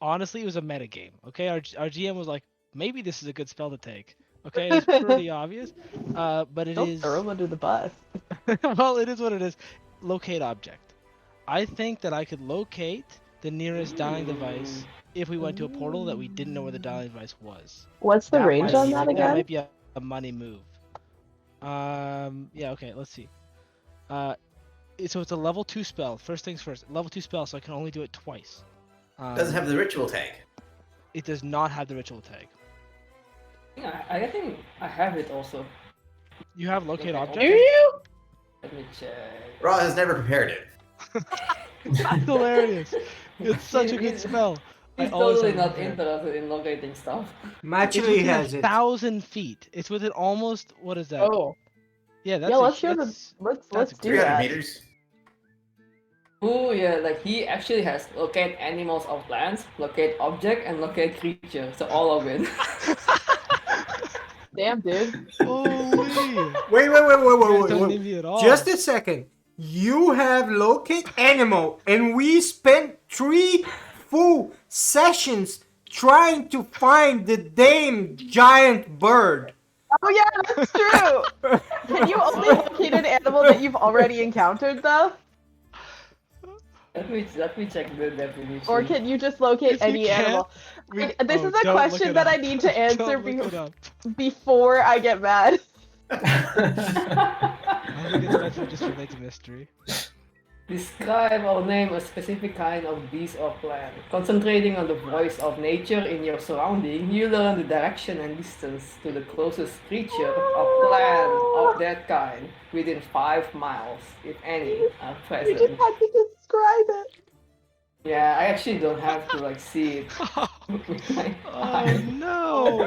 honestly it was a meta game. Okay, our GM was like, maybe this is a good spell to take. Okay, it's pretty obvious. But it Don't is throw him under the bus. well, it is what it is. Locate object. I think that I could locate the nearest dialing device if we went to a portal that we didn't know where the dialing device was. What's the That range might on be- that That again? might be a money move. Yeah, okay, let's see. So it's a level 2 spell. First things first, level 2 spell, so I can only do it twice. Doesn't have the ritual tag. It does not have the ritual tag. Yeah, I think I have it also. You have locate Okay, object? Do you? Let me check. Ra has never prepared it. That's hilarious. It's such a good spell. He's I always totally have it not prepared. interested in locating stuff. It's Actually within has it. 1,000 feet. It's within almost, what is that? Oh. Yeah, that's Yeah, a- let's hear that's- let's do 300 that. meters. Oh yeah, like he actually has locate animals or plants, locate object, and locate creature. So all of it. Damn, dude. Holy! Wait, You guys wait. don't need me at all. Just a second. You have locate animal, and we spent 3 full sessions trying to find the damn giant bird. Oh yeah, that's true. Can you only locate an animal that you've already encountered though? Let me check the definition. Or can you just locate If you any can't, animal? we- This oh, is a don't look question it that I up. need to answer Don't look it up. before I get mad. I think it's better just relate to mystery. Describe or name a specific kind of beast or plant. Concentrating on the voice of nature in your surrounding, you learn the direction and distance to the closest creature or plant of that kind within 5 miles, if any, are You present. just had to describe it. Yeah, I actually don't have to like see it with my Oh eyes. no!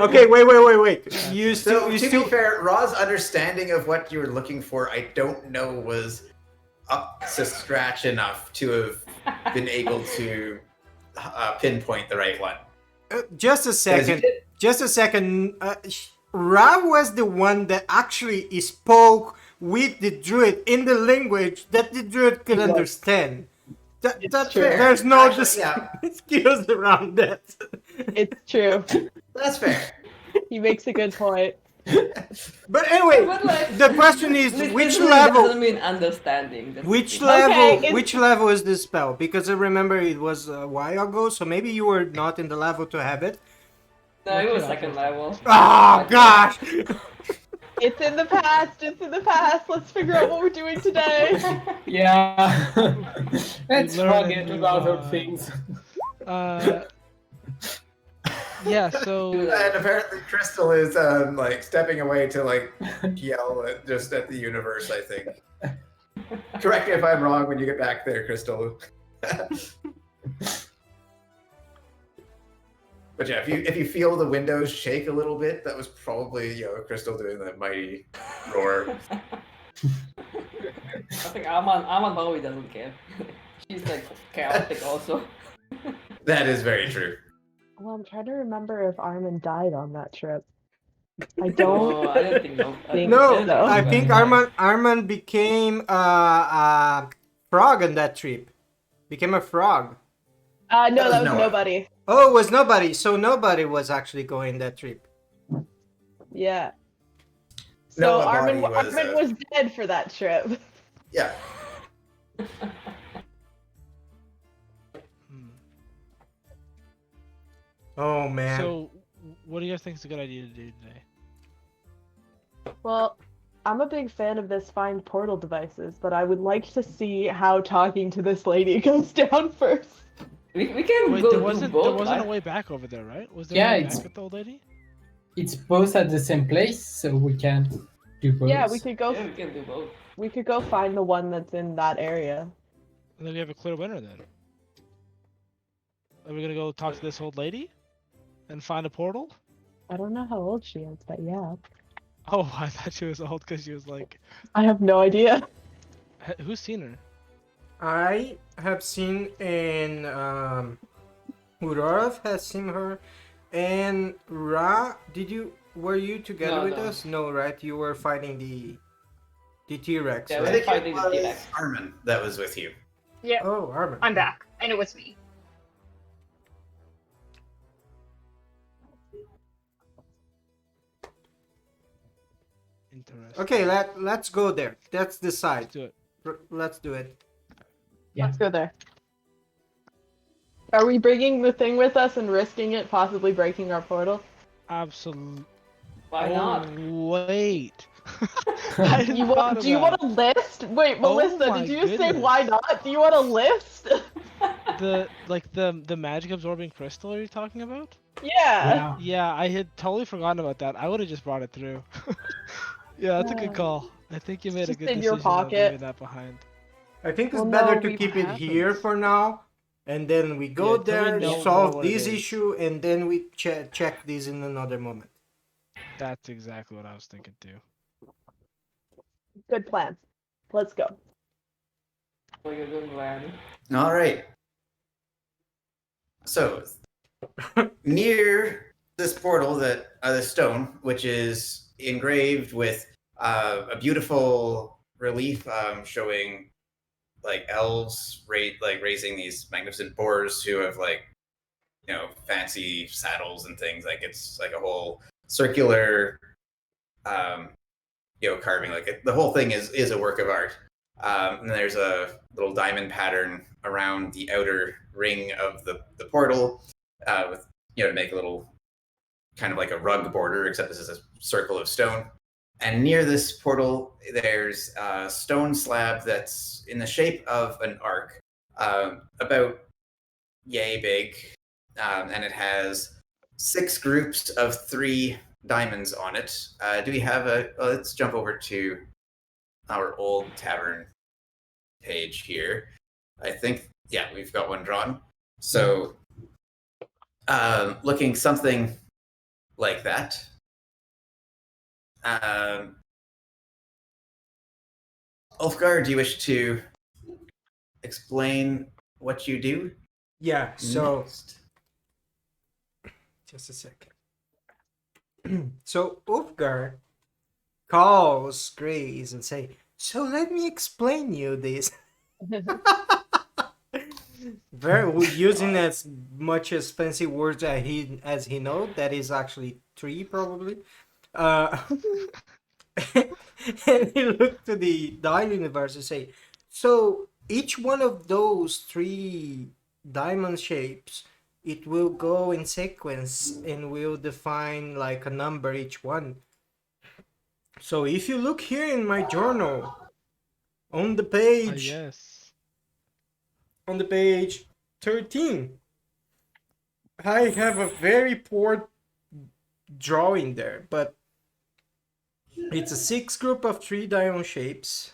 Okay, wait. You So, still, to be fair, Ra's understanding of what you were looking for, I don't know, was up to scratch enough to have been able to pinpoint the right one. just a 'Cause second. you did- Just a second. Rav was the one that actually spoke with the druid in the language that the druid could understand. That's true. There's no Actually, yeah. skills around that. It's true. That's fair. He makes a good point. But anyway, But, like, the question is literally which doesn't level? mean understanding. That's the Which thing. level? it's- Which level is this spell? Because I remember it was a while ago, so maybe you were not in the level to have it. No, it was second level. Oh gosh! It's in the past. It's in the past. Let's figure out what we're doing today. Yeah. Let's learn and forget move about other on. things. Yeah. So And apparently, Crystal is like stepping away to like yell just at the universe. I think. Correct me if I'm wrong when you get back there, Crystal. But yeah, if you feel the windows shake a little bit, that was probably Crystal doing that mighty roar. I think Aman probably doesn't care. She's like chaotic also. That is very true. Well, I'm trying to remember if Armin died on that trip. I No, don't. I don't think so. think No, so. I think Arman became a frog on that trip. Became a frog. No, That was that was Noah. nobody. Oh, it was nobody. So nobody was actually going that trip. Yeah. So Noah Armin, Body was, Armin was dead for that trip. Yeah. hmm. Oh man. So what do you guys think is a good idea to do today? Well, I'm a big fan of this find portal devices, but I would like to see how talking to this lady goes down first. We can Wait, go there do wasn't both. a way back over there, right? Was there Yeah, a way it's- back with the old lady? It's both at the same place, so we can do both. Yeah, we could go. Yeah, we can do both. We could go find the one that's in that area. And then we have a clear winner then. Are we gonna go talk to this old lady? And find a portal? I don't know how old she is, but yeah. Oh, I thought she was old because she was like... I have no idea. Who's seen her? I have seen and Urarov has seen her, and Ra. Were you together No, with no. us? No, right? You were fighting the T-Rex, Yeah, I right? think it fighting the was T-Rex. Armin that was with you. Yeah, Oh, Armin. I'm back, and it was me. Interesting. Okay, let's go there. Let's decide. Let's do it. Let's do it. Yeah. Let's go there. Are we bringing the thing with us and risking it possibly breaking our portal? Absolutely. Why not? Wait. I hadn't Do thought you of want a list? Wait, Oh Melissa, my did you say goodness. why not? Do you want a list? the magic absorbing crystal are you talking about? Yeah. Yeah. Yeah, I had totally forgotten about that. I would have just brought it through. Yeah, that's a good call. I think you made a Just good in your decision of pocket. leaving that behind. I think it's Well, better no, to we keep it haven't. here for now, and then we go Yeah, till we there, know solve what it this is. issue, and then we check this in another moment. That's exactly what I was thinking too. Good plan. Let's go. Like a good plan. All right. So, near this portal, the stone, which is engraved with a beautiful relief showing like elves raising these magnificent boars who have fancy saddles and things. Like it's like a whole circular carving. Like the whole thing is a work of art. And there's a little diamond pattern around the outer ring of the portal, with to make a little kind of like a rug border, except this is a circle of stone. And near this portal, there's a stone slab that's in the shape of an arc, about yay big, and it has 6 groups of 3 diamonds on it. Do we have let's jump over to our old tavern page here. I think, yeah, we've got one drawn. So, looking something like that. Ulfgar, do you wish to explain what you do? Yeah, so next? just a second. So Ulfgar calls Grace and say, "So let me explain you this." Very using as much as fancy words as he knows. That is actually 3 probably. And he looked to the dial universe and say, "So each one of those 3 diamond shapes, it will go in sequence and will define like a number each one. So if you look here in my journal, on the page, Yes. on the page 13, I have a very poor drawing there, but it's a 6 group of 3 diamond shapes,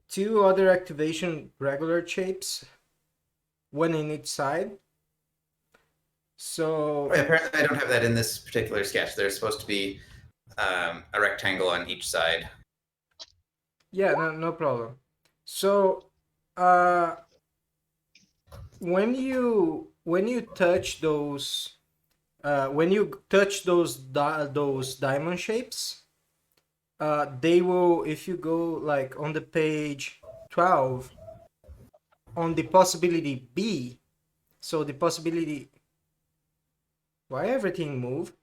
2 other activation regular shapes, 1 in each side. So Apparently, I don't have that in this particular sketch. There's supposed to be a rectangle on each side. yeah, no problem. So when you touch those those diamond shapes, they will, if you go like on the page 12 on the possibility B, so the possibility, why everything move?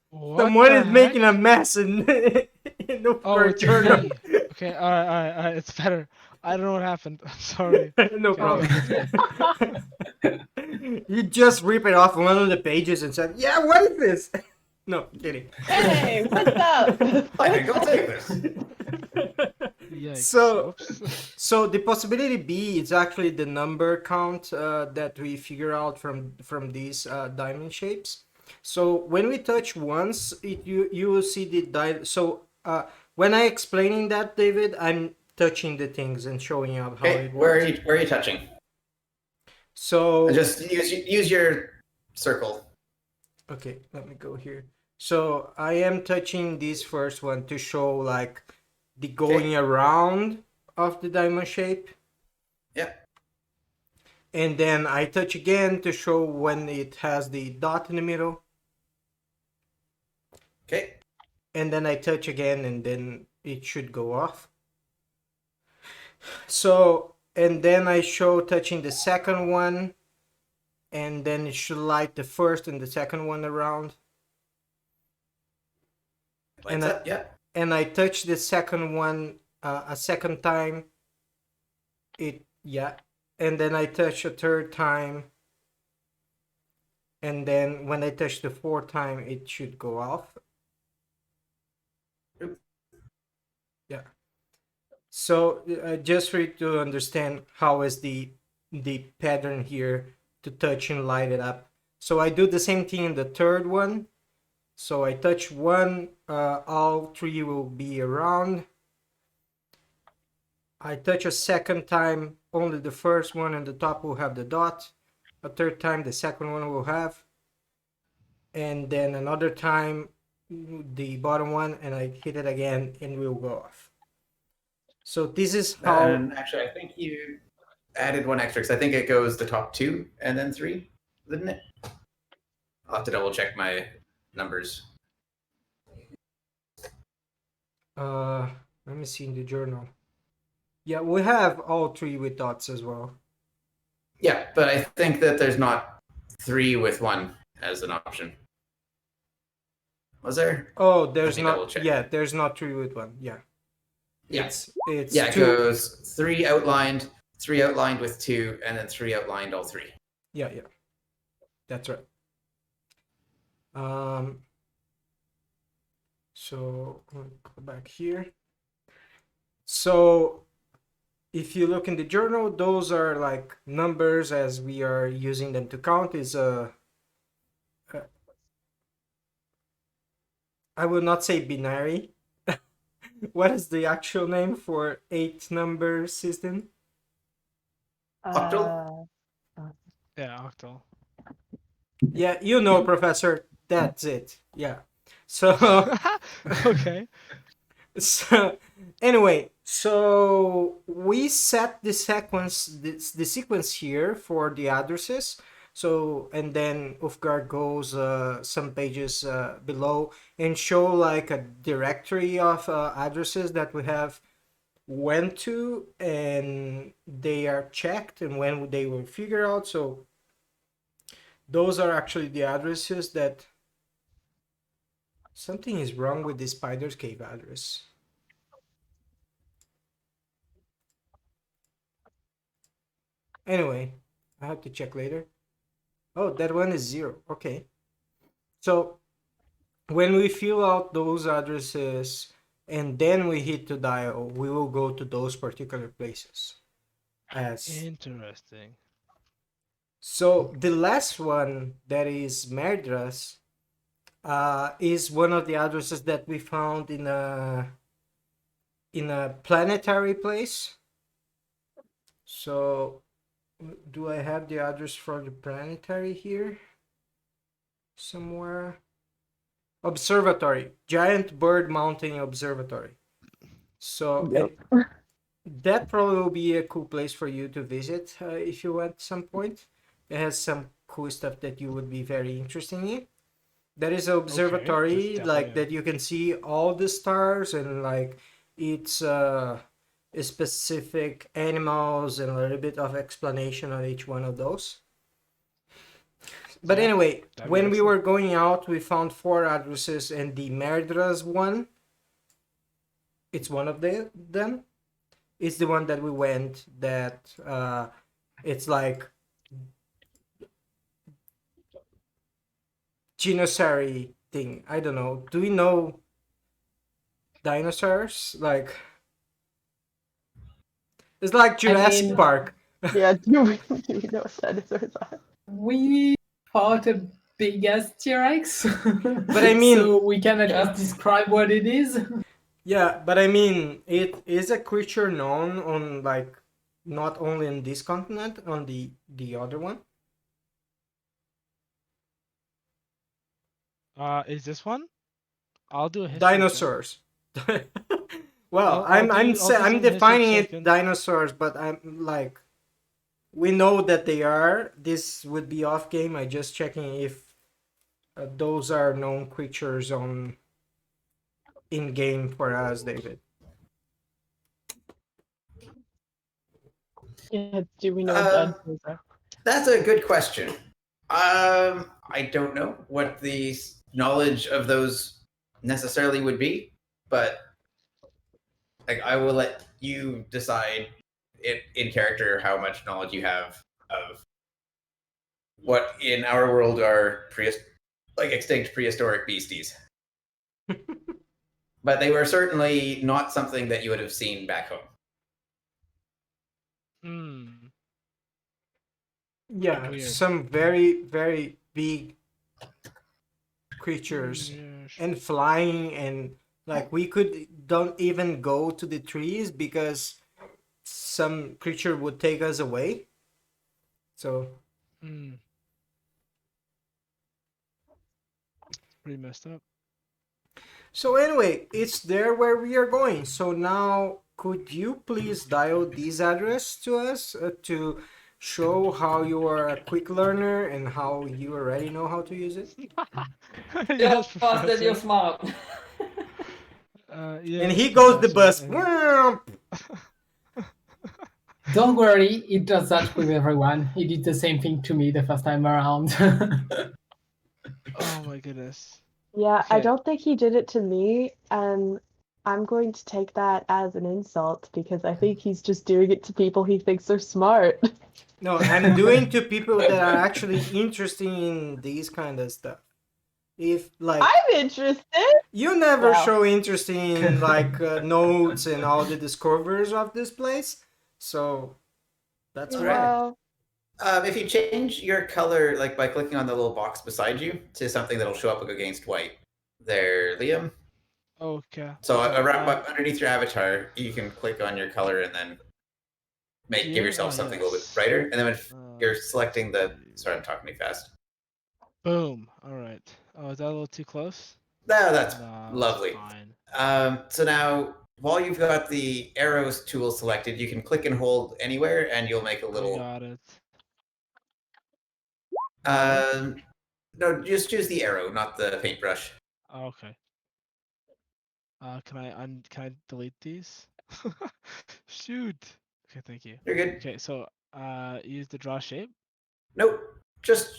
What Someone the is heck? making a mess in the Oh, first it's journal. me. Okay, alright, it's better. I don't know what happened. I'm sorry. No Okay. problem. You just rip it off one of the pages and said, "Yeah, what is this?" No, kidding. Hey, what's up? I think I'll take this. Yikes. So- Whoops. So the possibility B is actually the number count that we figure out from these diamond shapes. So when we touch once, you will see the so when I explaining that, David, I'm touching the things and showing out how Okay, it where works. are you touching? So Just use your circle. okay, let me go here. So I am touching this first one to show like the going around of the diamond shape. Yep. And then I touch again to show when it has the dot in the middle. Okay. And then I touch again and then it should go off. So, and then I show touching the second one. And then it should light the first and the second one around. Lights up. Yep. And I touch the second one a second time. And then I touch a third time. And then when I touch the fourth time, it should go off. Yeah. So just for you to understand how is the pattern here to touch and light it up. So I do the same thing in the third one. So I touch one, all three will be around. I touch a second time, only the first one and the top will have the dot. A third time, the second one will have. And then another time, the bottom one, and I hit it again and we'll go off. So this is how... And actually, I think you added one extra, because I think it goes the top two and then three, didn't it? I'll have to double check my numbers. Let me see in the journal. Yeah, we have all three with dots as well. Yeah, but I think that there's not three with one as an option. Was there? Oh, there's Let me double not. check. Yeah, there's not three with one. Yeah. Yeah. It's Yeah, it two. goes three outlined with two, and then three outlined all three. Yeah, that's right. So I'll go back here. So if you look in the journal, those are like numbers as we are using them to count. Is I will not say binary. What is the actual name for 8-number system? Octal? Yeah, octal. Yeah, you know, Professor. That's it. Yeah. So Okay. so anyway, so we set the sequence here for the addresses. So and then Ufgard goes some pages below and show like a directory of addresses that we have went to, and they are checked and when they were figured out. So those are actually the addresses that... Something is wrong with the Spider's Cave address. Anyway, I have to check later. Oh, that one is 0. Okay. So when we fill out those addresses and then we hit to dial, we will go to those particular places. Interesting. So the last one, that is Merdras, is one of the addresses that we found in a planetary place. So do I have the address for the planetary here somewhere? Observatory, Giant Bird Mountain Observatory. So that probably will be a cool place for you to visit if you went some point. It has some cool stuff that you would be very interested in. There is an observatory like that you can see all the stars and like it's specific animals and a little bit of explanation on each one of those. But anyway, when we were going out, we found 4 addresses, and the Merdras one, it's one of them. It's the one that we went that it's like Genosary thing. I don't know. Do we know dinosaurs? Like, it's like Jurassic mean- Park. Yeah, do we know what dinosaurs are? We fought a big ass T-Rex, But I mean- so we cannot just describe what it is. Yeah, but I mean, it is a creature known on like not only in this continent, on the other one. Is this one? I'll do a history check. Dinosaurs. Well, I'll do I'm some history defining it checking. dinosaurs, but I'm like, we know that they are. This would be off game. I just checking if those are known creatures on in game for us, David. Yeah, do we know what Um, dinosaurs are? That's a good question. I don't know what the knowledge of those necessarily would be, but like I will let you decide it in character how much knowledge you have of what in our world are like extinct prehistoric beasties. But they were certainly not something that you would have seen back home. Hmm. Yeah, Weird. some very very big creatures Yes. and flying, and like we don't even go to the trees because some creature would take us away. So Hmm. Pretty messed up. so anyway, it's there where we are going. So now could you please dial this address to us to show how you are a quick learner and how you already know how to use it? You're Yes, fast and you're Professor. smart. And Yes, he goes the Professor, bus. and- Don't worry, it does that with everyone. He did the same thing to me the first time around. Oh my goodness. Yeah, I Okay. don't think he did it to me, and I'm going to take that as an insult because I think he's just doing it to people he thinks are smart. No, I'm doing to people that are actually interested in these kind of stuff. If like I'm interested. you never Wow. show interest in like notes and all the discoveries of this place, so that's Right. why. Well, If you change your color, like by clicking on the little box beside you, to something that'll show up against white, there, Liam. Okay. So Okay, around underneath your avatar, you can click on your color and then give here? yourself Oh, something a little bit yes. brighter. And then when you're Let's selecting the, see. sorry, I'm talking too fast. Boom. All right. Oh, is that a little too close? No, that's No, lovely. It's fine. So now, while you've got the arrows tool selected, you can click and hold anywhere, and you'll make a I little. got it. No, just choose the arrow, not the paintbrush. Oh, okay. Can I delete these? Shoot. Okay, thank you. You're good. Okay, so use the draw shape. Nope. Just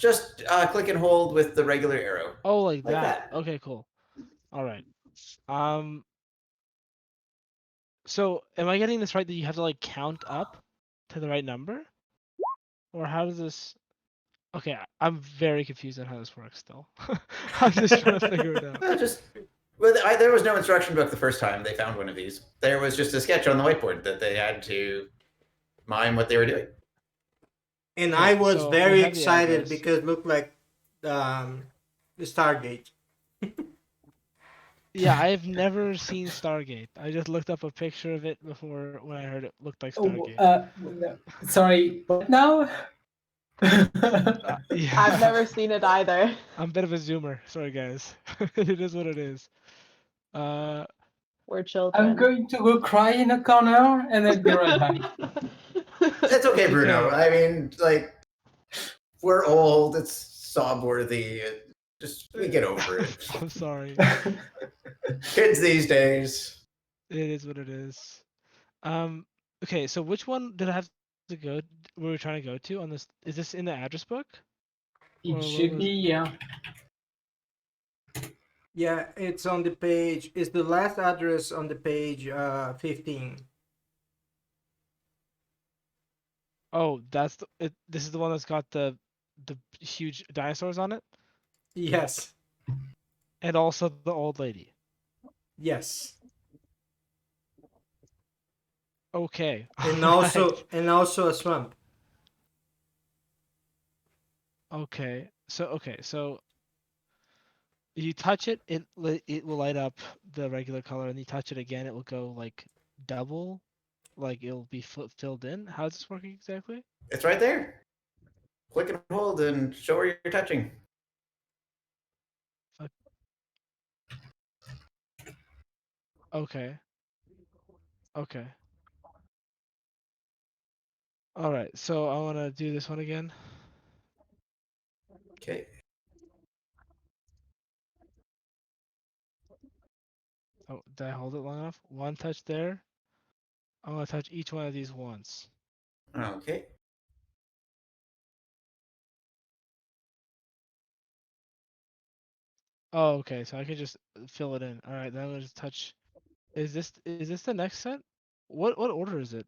click and hold with the regular arrow. Oh, like Like that. that. Okay, cool. All right. So am I getting this right that you have to like count up to the right number? Or how does this Okay, I'm very confused on how this works still. I'm just trying to figure it out. There was no instruction book the first time they found one of these. There was just a sketch on the whiteboard that they had to mime what they were doing. And Okay, I was so we very have the excited address. because it looked like the Stargate. Yeah, I've never seen Stargate. I just looked up a picture of it before when I heard it looked like Stargate. Sorry, what now? Yeah. I've never seen it either. I'm a bit of a zoomer. Sorry, guys. It is what it is. We're children. I'm going to go cry in a corner and I'll be right back. It's okay, Bruno. Okay. I mean, like, we're old. It's sob worthy. We get over it. I'm sorry. Kids these days. It is what it is. Okay, so which one did I have to go? Were we trying to go to on this? Is this in the address book? It Or should what be, yeah. Yeah, it's on the page. It's the last address on the page 15. Oh, that's it. This is the one that's got the huge dinosaurs on it. Yes. And also the old lady. Yes. Okay. And alright. also a swamp. Okay. So you touch it, it will light up the regular color, and you touch it again, it will go like double, like it'll be filled in. How's this working exactly? It's right there. Click and hold and show where you're touching. Okay. Okay. All right. So I want to do this one again. Okay. Oh, did I hold it long enough? One touch there. I'm gonna touch each one of these once. Okay. Oh, okay. So I can just fill it in. All right. Then I'm gonna just touch. Is this the next set? What order is it?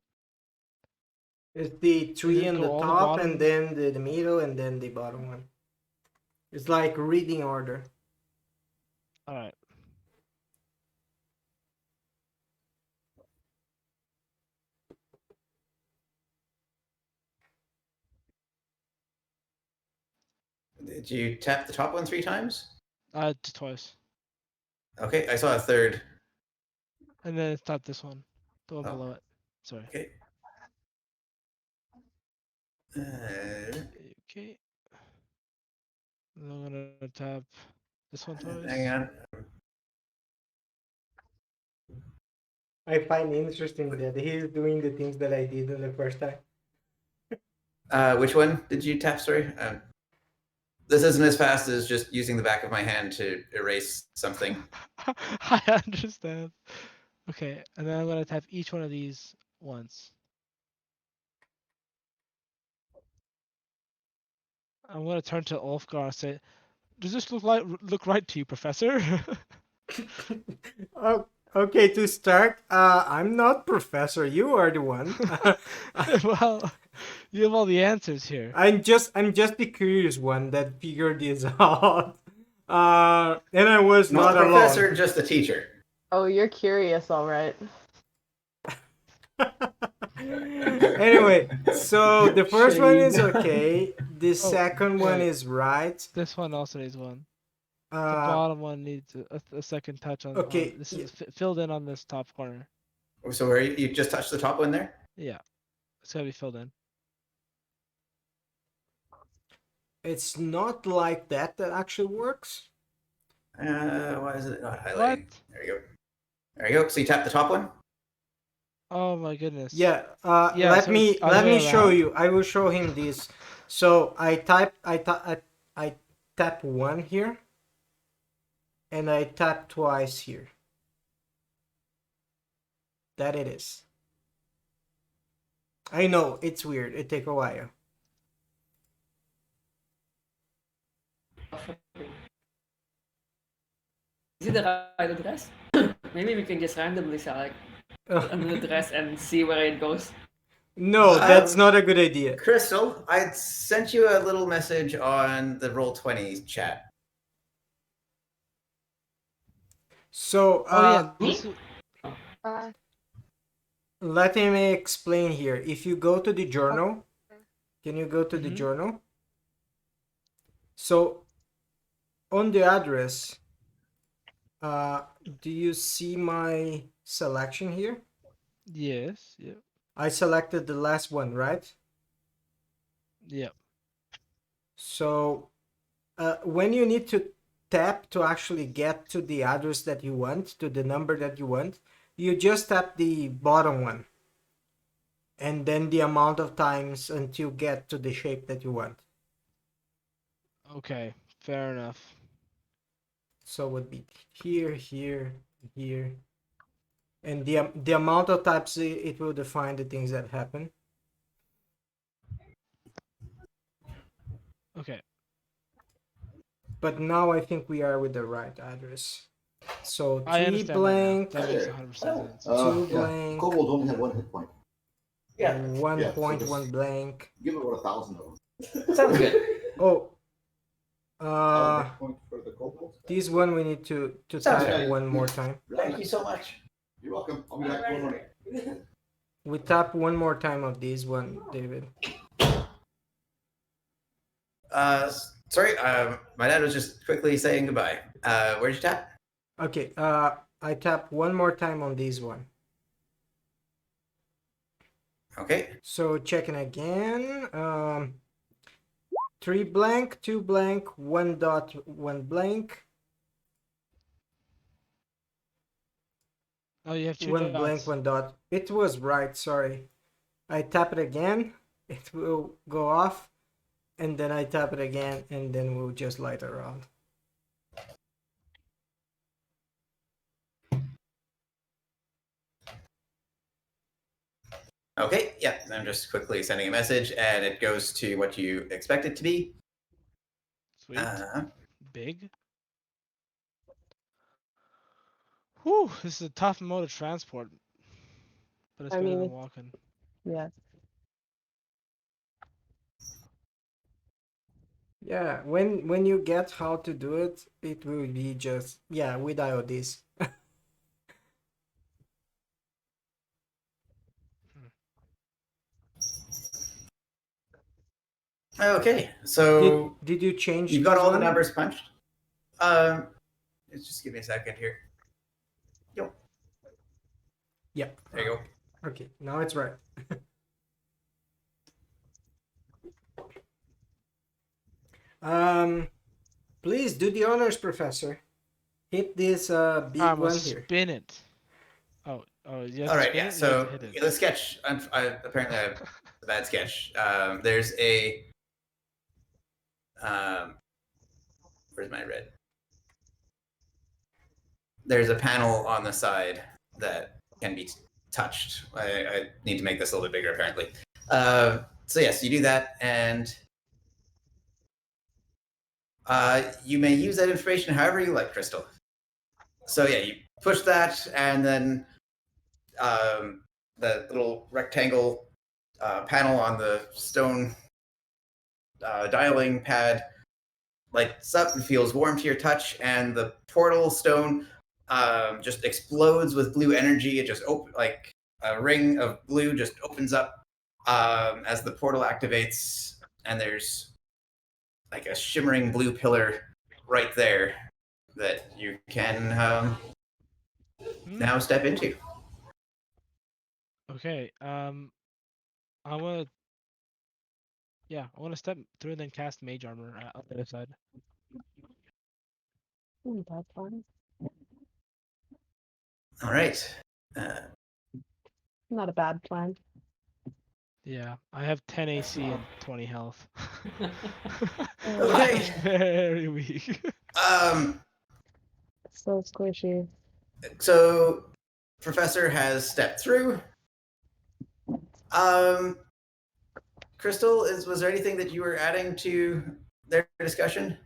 It's the Does tree it on go the all the top, and bottom? then the middle, and then the bottom one. It's like reading order. All right. Did you tap the top one 3 times? Just twice. Okay, I saw a third. And then it's not this one. The one Oh. below it. Sorry. Okay. Okay. And I'm gonna tap this one Hang twice. on. I find interesting that he's doing the things that I did in the first time. Which one did you tap? Sorry. This isn't as fast as just using the back of my hand to erase something. I understand. Okay, and then I'm gonna tap each one of these once. I'm gonna turn to Ulfgar and say, "Does this look right to you, Professor?" Oh, okay, to start, I'm not professor. You are the one. Well, you have all the answers here. I'm just the curious one that figured this out. And I was Not not the professor, alone. just the teacher. Oh, you're curious, all right. Anyway, so the first one is Shade. okay. The second one wait. is right. This one also needs one. The Uh, bottom one needs a second touch on. okay, This is filled in on this top corner. So where you just touched the top one there? Yeah, it's gotta be filled in. it's not like that actually works. Why is it not highlighting? What? There you go. There you go. So you tap the top one. Oh my goodness. Yeah. Yeah, Let so me it's other way show around? you. I will show him this. So I tap one here, and I tap twice here. That it is. I know it's weird. It take a while. Is it the right address? Maybe we can just randomly select an address and see where it goes. No, that's not a good idea. Crystal, I sent you a little message on the Roll20 chat. So Oh yeah. This is, let me explain here. If you go to the journal, can you go to the Mhm. journal? So on the address, do you see my selection here? yes. Yep. I selected the last one, right? Yep. So when you need to tap to actually get to the address that you want, to the number that you want, you just tap the bottom one. And then the amount of times until you get to the shape that you want. Okay. Fair enough. So it would be here, here, here. And the amount of types it will define the things that happen. Okay. But now I think we are with the right address. So I 3 understand blank, that now. That makes 100% sense. 2 blank, Kobolds only have one hit point. Yeah. and 1 Yeah, so point, just- 1 blank. Give it about 1,000 of them. Sounds good. Oh, This one we need to Sounds tap good. one more time. Thank you so much. You're welcome. I'll be back tomorrow morning. We tap one more time of this one, David. Sorry, my dad was just quickly saying goodbye. Where'd you tap? Okay, I tap one more time on this one. Okay. So checking again. 3 blank, 2 blank, 1 dot, 1 blank, Oh, you have 2 1 dots. blank, 1 dot. It was right, sorry. I tap it again, it will go off, and then I tap it again, and then we'll just light around. Okay, yeah, I'm just quickly sending a message, and it goes to what you expect it to be. Sweet. Uh, Big. Whew, this is a tough mode of transport. But it's I better mean, than walking. Yeah. Yeah, when you get how to do it, it will be just, yeah, we dial this. okay, so Did you change you've got this all the one? numbers punched. Just give me a second here. Yo, Yeah. there you go. Okay, now it's right. Please do the honors, Professor. Hit this big I'm one gonna here. spin it. Oh, you have All to right, spin yeah. it? You have So to hit it. the sketch. Apparently, I have a bad sketch. There's a. Where's my red? There's a panel on the side that can be touched. I need to make this a little bit bigger, apparently. So yes, you do that, and you may use that information however you like, Crystal. So yeah, you push that, and then the little rectangle panel on the stone dialing pad lights up and feels warm to your touch, and the portal stone just explodes with blue energy. It just like a ring of blue just opens up as the portal activates, and there's like a shimmering blue pillar right there that you can now step into. Okay. I wanna. Yeah, I wanna step through and then cast Mage Armor on the other side. That's fine. All right. Not a bad plan. Yeah, I have 10 AC and 20 health. Okay. Very weak. So squishy. So Professor has stepped through. Crystal, was there anything that you were adding to their discussion?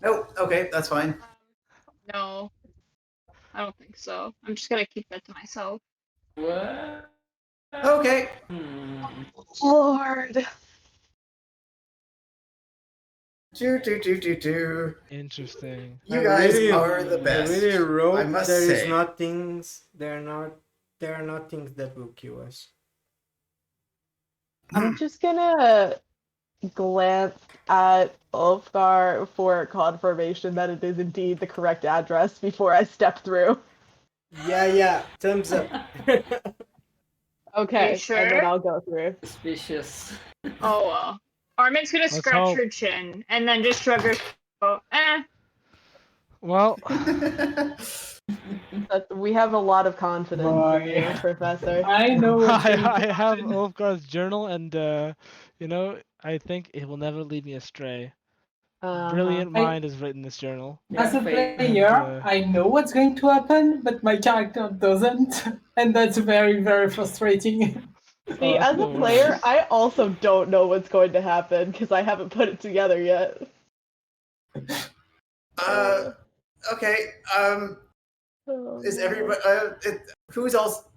Nope. Okay, that's fine. No, I don't think so. I'm just gonna keep that to myself. What? Okay. Lord. Do. Interesting. You guys really- are the I best. really wrote I must there is say. not things. There are not things that will kill us. I'm just gonna glance at Ulfgar for confirmation that it is indeed the correct address before I step through. Yeah. Thumbs up. Okay, sure? and then I'll go through. Suspicious. Oh well. Armin's gonna Let's scratch hope. her chin and then just shrug her. Oh, Well, But we have a lot of confidence in you, Boy. Professor. I know what's going to I have happen. Ulfgar's journal, and I think it will never lead me astray. Brilliant I- mind has written this journal. As a Yeah, player, I know what's going to happen, but my character doesn't, and that's very, very frustrating. See, Of as a course. player, I also don't know what's going to happen because I haven't put it together yet. Okay. Oh, Is no. everybody? Who's all?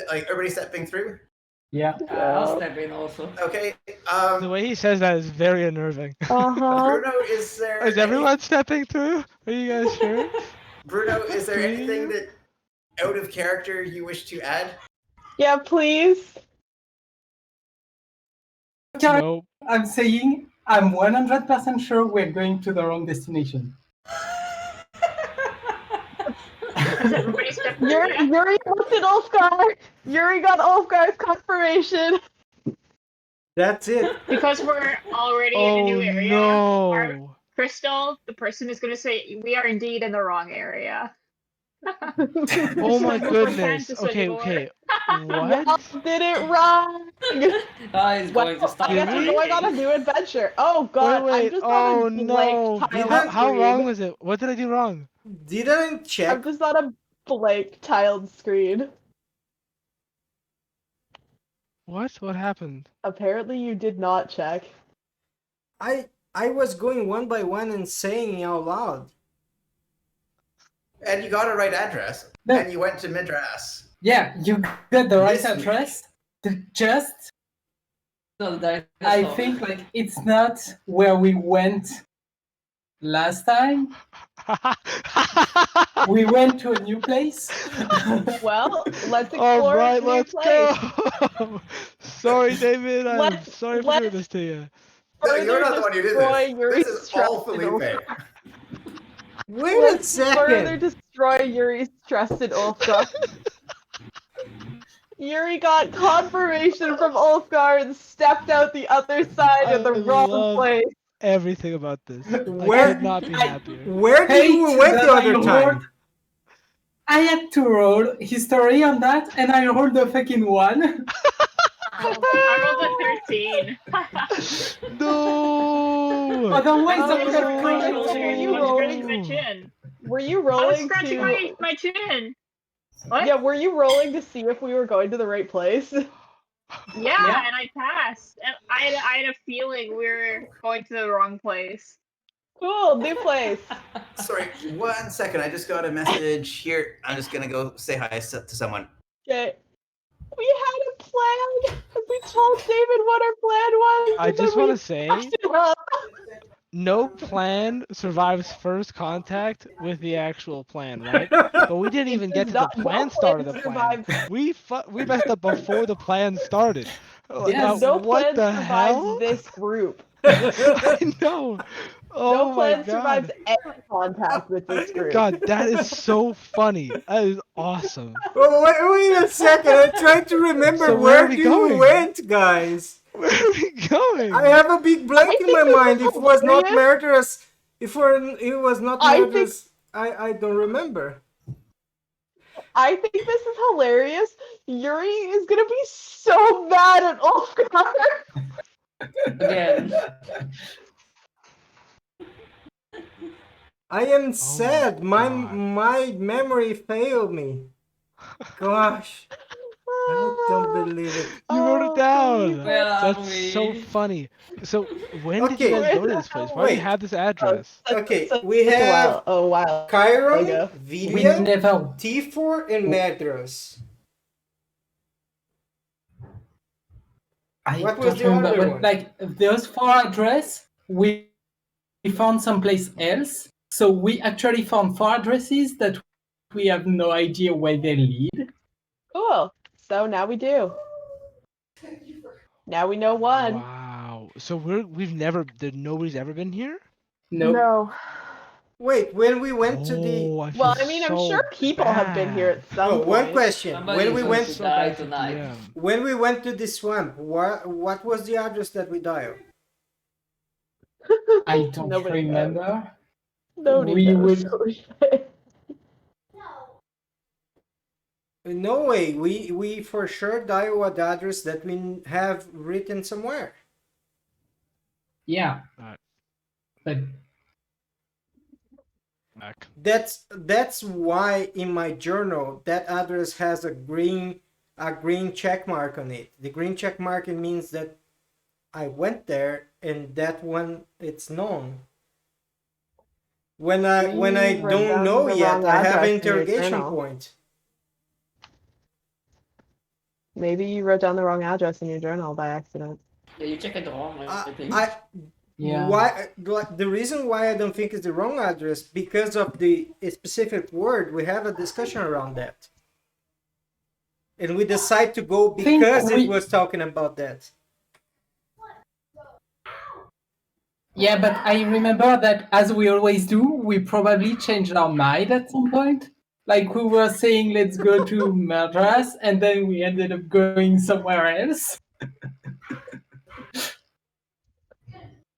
Like everybody stepping through? Yeah. I'll step in also. Okay. The way he says that is very unnerving. Uh-huh. Bruno, is there Is everyone stepping through? Are you guys sure? Bruno, is there Three? anything that out of character you wish to add? Yeah, please. Nope. I'm saying I'm 100% sure we're going to the wrong destination. Has everybody stepped through Yuri, yet? Yuri looked at Ulfgar. Yuri got Ulfgar's confirmation. That's it. Because we're already in a Oh new area. no. Crystal, the person is going to say we are indeed in the wrong area. Oh my Remember goodness. Fantasy Okay, anymore. okay. Y'all What? did it wrong. He's going to Well, start I guess we're Yuri? going on a new adventure. Oh god, Wait, I'm wait. just Oh on a blank no. tiled How screen. wrong was it? What did I do wrong? Didn't check. I'm just on a blank tiled screen. What? What happened? Apparently you did not check. I was going one by one and saying out loud. And you got a right address. No. And you went to Midras. Yeah, you got the right This week. address. Just, No, that- I that's all. think like it's not where we went last time. We went to a new place. Well, let's All explore right, a new let's place. go. Sorry, David. I'm Let's- sorry for doing let's- this to you. No, you're Further not the one who did destroy this. Yuri's This is all trust in Felipe. Ulfgar. Wait a Let's further second. destroy Yuri's trust in Ulfgar. Yuri got confirmation from Ulfgar and stepped out the other side of the I wrong love place. Everything about this. I Where- could not be happier. Where did Hate you went that the I other rolled- time? I had to roll history on that, and I rolled the fucking one. I rolled a 13. No. Otherwise, Oh, I would have no. called Were it. you I was rolling? scratching my chin. Were you I was rolling scratching to? my chin. What? Yeah, were you rolling to see if we were going to the right place? Yeah, Yeah. and I passed. And I had a feeling we were going to the wrong place. Cool, new place. Sorry, 1 second. I just got a message here. I'm just gonna go say hi to someone. Okay. We had a plan. We told David what our plan was. I and then just we want to say, fucked it up. no plan survives first contact with the actual plan, right? But we didn't even get to the Not- plan no start of the plan plan. We messed up before the plan started. Yes. No What plan the survives hell? this group. I know. Oh No my plan god. survives any contact with this group. God, that is so funny. That is awesome. Oh, wait a second. I'm trying to remember So where where are we you going? went, guys. Where are we going? I have a big blank in my think this mind. is If it was not hilarious. murderous, it was not I think- murderous. I don't remember. I think this is hilarious. Yuri is gonna be so mad at Ulfgar. Again. I am sad. My God. my memory failed me. Gosh, I don't believe it. You wrote it down. Where are That's we? so funny. So when did you Okay. guys go to this place? Why do you Wait. have this address? Okay, Such we a have while. Chiron, ago. We Vilia, never. T4, and Madras. I What was don't the remember, other but one? like those 4 addresses, we found someplace else. So we actually found 4 addresses that we have no idea where they lead. Cool. So now we do. Now we know one. Wow. So nobody's ever been here? No. Wait, when we went to the Oh, I Well, feel I mean, I'm so sure people have been here bad. at some oh, point. one question. Somebody When we is went going to die bad for tonight. DM. when we went to the swamp, what was the address that we dialed? I don't Nobody remember. Nobody We knows. No way. We for sure dial an address that we have written somewhere. Yeah. Alright. But Back. That's why in my journal that address has a green check mark on it. The green check mark, it means that I went there and that one it's known. When I You've written don't down know the yet, wrong I have an address in your interrogation journal. point. Maybe you wrote down the wrong address in your journal by accident. Yeah, you check it wrong, I think. Yeah. Why? The reason why I don't think it's the wrong address because of the specific word. We have a discussion around that, and we decide to go because it was talking about that. Yeah, but I remember that as we always do, we probably changed our mind at some point. Like we were saying, let's go to Madras, and then we ended up going somewhere else.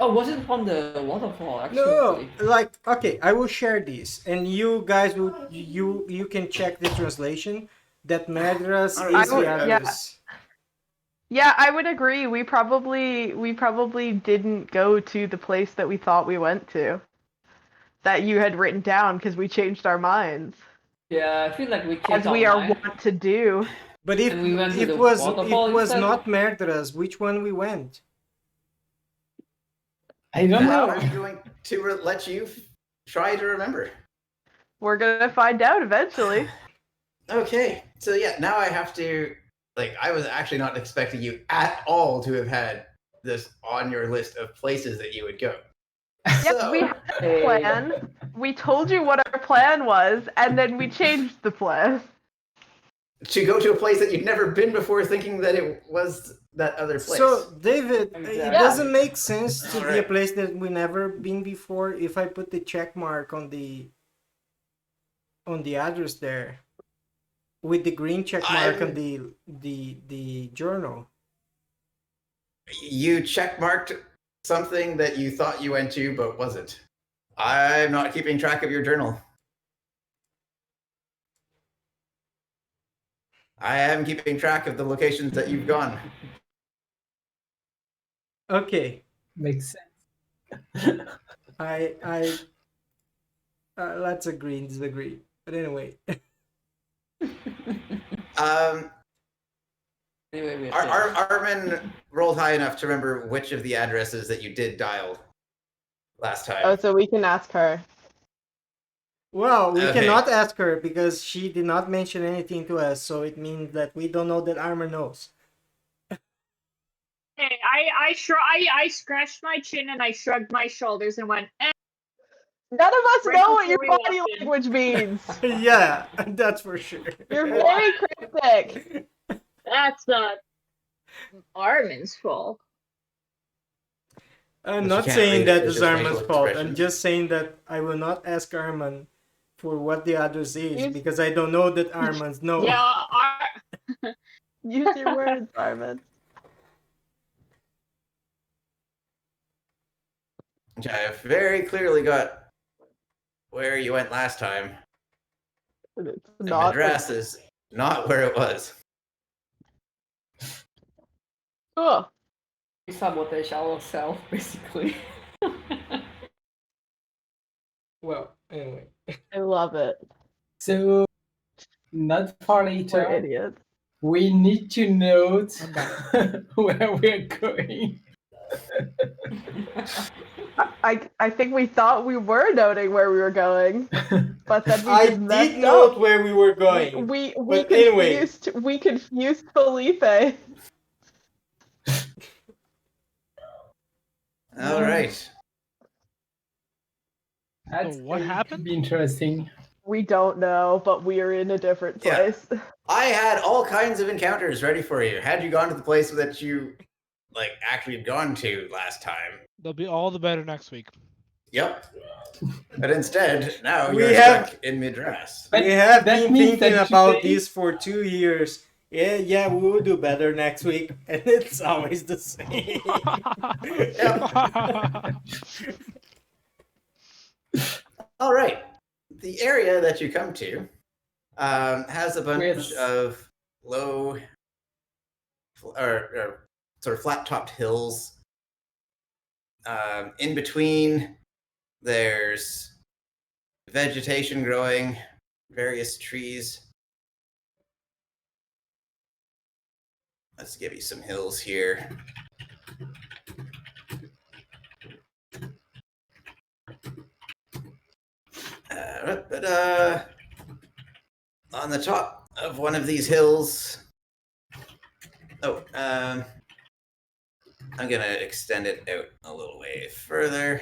Oh, was it from the waterfall actually? No, like okay, I will share this, and you guys will you can check the translation. That Madras Alright, is the yeah. address. Yeah, I would agree. We probably didn't go to the place that we thought we went to. That you had written down because we changed our minds. Yeah, I feel like we changed As we our are mind. wont to do. But if And we went to it the was waterfall not instead? Madras, which one we went? I don't know. I'm going to let you try to remember. We're gonna find out eventually. Okay, so yeah, now I have to. Like, I was actually not expecting you at all to have had this on your list of places that you would go. Yeah, we had a plan. We told you what our plan was, and then we changed the plan. To go to a place that you'd never been before, thinking that it was that other place. So David, it Exactly. doesn't make sense to be a Alright. place that we never been before if I put the check mark on the address there with the green check mark on the journal. You checkmarked something that you thought you went to, but wasn't. I'm not keeping track of your journal. I am keeping track of the locations that you've gone. Okay, Makes sense. I let's agree and disagree. But anyway, Anyway, Armin rolled high enough to remember which of the addresses that you did dial last time. Oh, so we can ask her. well, we Okay. cannot ask her because she did not mention anything to us, so it means that we don't know that Armor knows. Hey, I scratched my chin and I shrugged my shoulders and went, eh. None of us Right know what your before we body walked in. language means. Yeah, that's for sure. You're very cryptic. That's not Armin's fault. I'm But not you can't saying read it, that it's is just Arman's facial fault. I'm expressions. just saying that I will not ask Arman for what the address is Use- because I don't know that Arman's know. Yeah, Use your words, Armin. Okay, I've very clearly got where you went last time. It's The not. address is not where it was. Cool. we sabotage ourselves basically. Well, anyway. I love it. So, not far We're later, idiots. we need to note I'm back. where we're going. I think we thought we were noting where we were going, but then we I just did messed note up. where we were going. We But anyway. confused Felipe. All right. That's So what going to happened? Be interesting. We don't know, but we are in a different Yeah. place. I had all kinds of encounters ready for you. Had you gone to the place that you like actually had gone to last time. They'll be all the better next week. Yep. But instead, now We you're have- stuck in Madras. But we have that been means thinking that about today- this for 2 years. Yeah, we will do better next week, and it's always the same. All right. The area that you come to has a bunch Yes. of low or sort of flat-topped hills. In between, there's vegetation growing, various trees. Let's give you some hills here. On the top of one of these hills I'm gonna extend it out a little way further.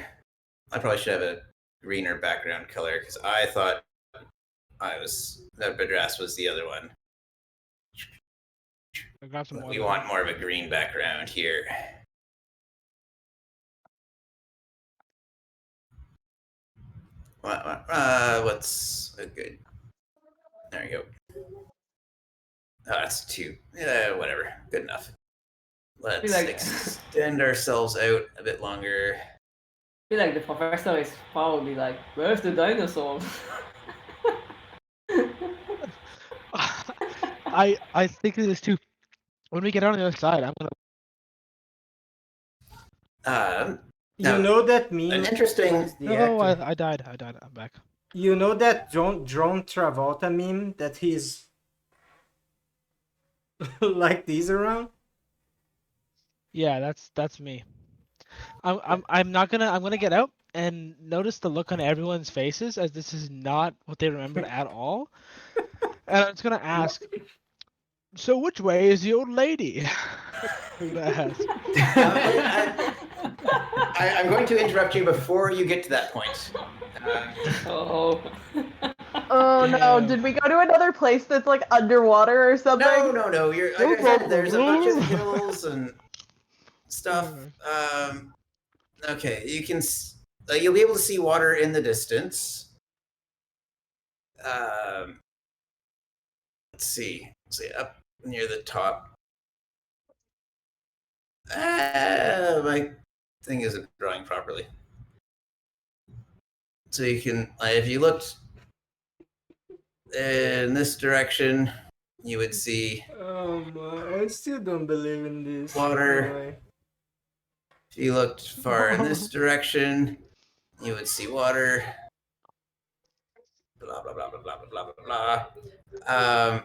I probably should have a greener background color because I thought that Bedras was the other one. I got some But water. we want more of a green background here. What's a good? There we go. Oh, that's two. Yeah, whatever. Good enough. Let's like- extend ourselves out a bit longer. I feel like the professor is probably like, where's the dinosaur? I think it is too. When we get on the other side, I'm gonna. You Now, know that meme? an interesting- What is the No, actor? I died. I'm back. You know that John Travolta meme that he's like these around? Yeah, that's me. I'm gonna get out and notice the look on everyone's faces as this is not what they remembered at all. And I'm just gonna ask, so which way is the old lady? I'm gonna ask. I'm going to interrupt you before you get to that point. Oh. Oh no, Damn. did we go to another place that's like underwater or something? No. You're like I said, there's a bunch of hills and stuff. Okay, you can. You'll be able to see water in the distance. Let's see. Up near the top. My thing isn't drawing properly. So you can, if you looked in this direction, you would see I still don't believe in this. Water. Anyway. if you looked far in this direction, you would see water. Blah blah blah blah blah blah blah blah.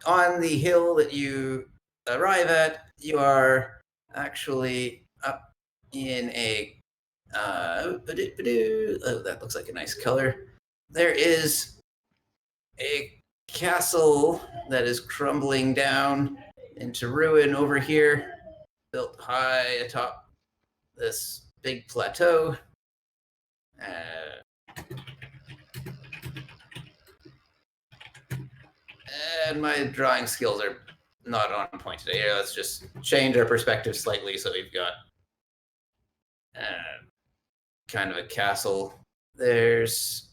On the hill that you arrive at, you are actually up in a oh, that looks like a nice color. There is a castle that is crumbling down into ruin over here, built high atop this big plateau. And my drawing skills are not on point today. Here, let's just change our perspective slightly so we've got kind of a castle. There's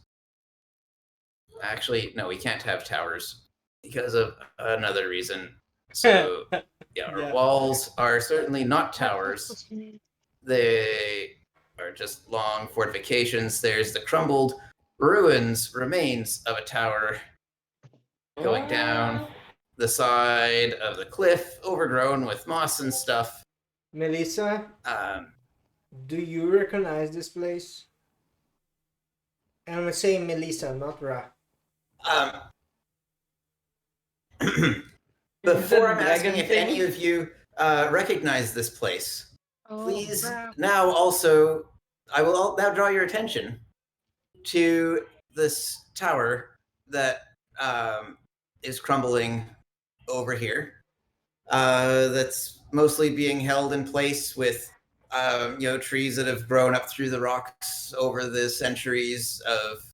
actually no, we can't have towers because of another reason. So yeah, our Yeah. walls are certainly not towers. They are just long fortifications. There's the crumbled remains of a tower going down the side of the cliff, overgrown with moss and stuff. Melissa, do you recognize this place? And I'm gonna say Melissa, not Ra. Before I'm dragon asking if thing? any of you recognize this place, Oh, please crap. now also, I will now draw your attention to this tower that is crumbling over here. That's mostly being held in place with trees that have grown up through the rocks over the centuries of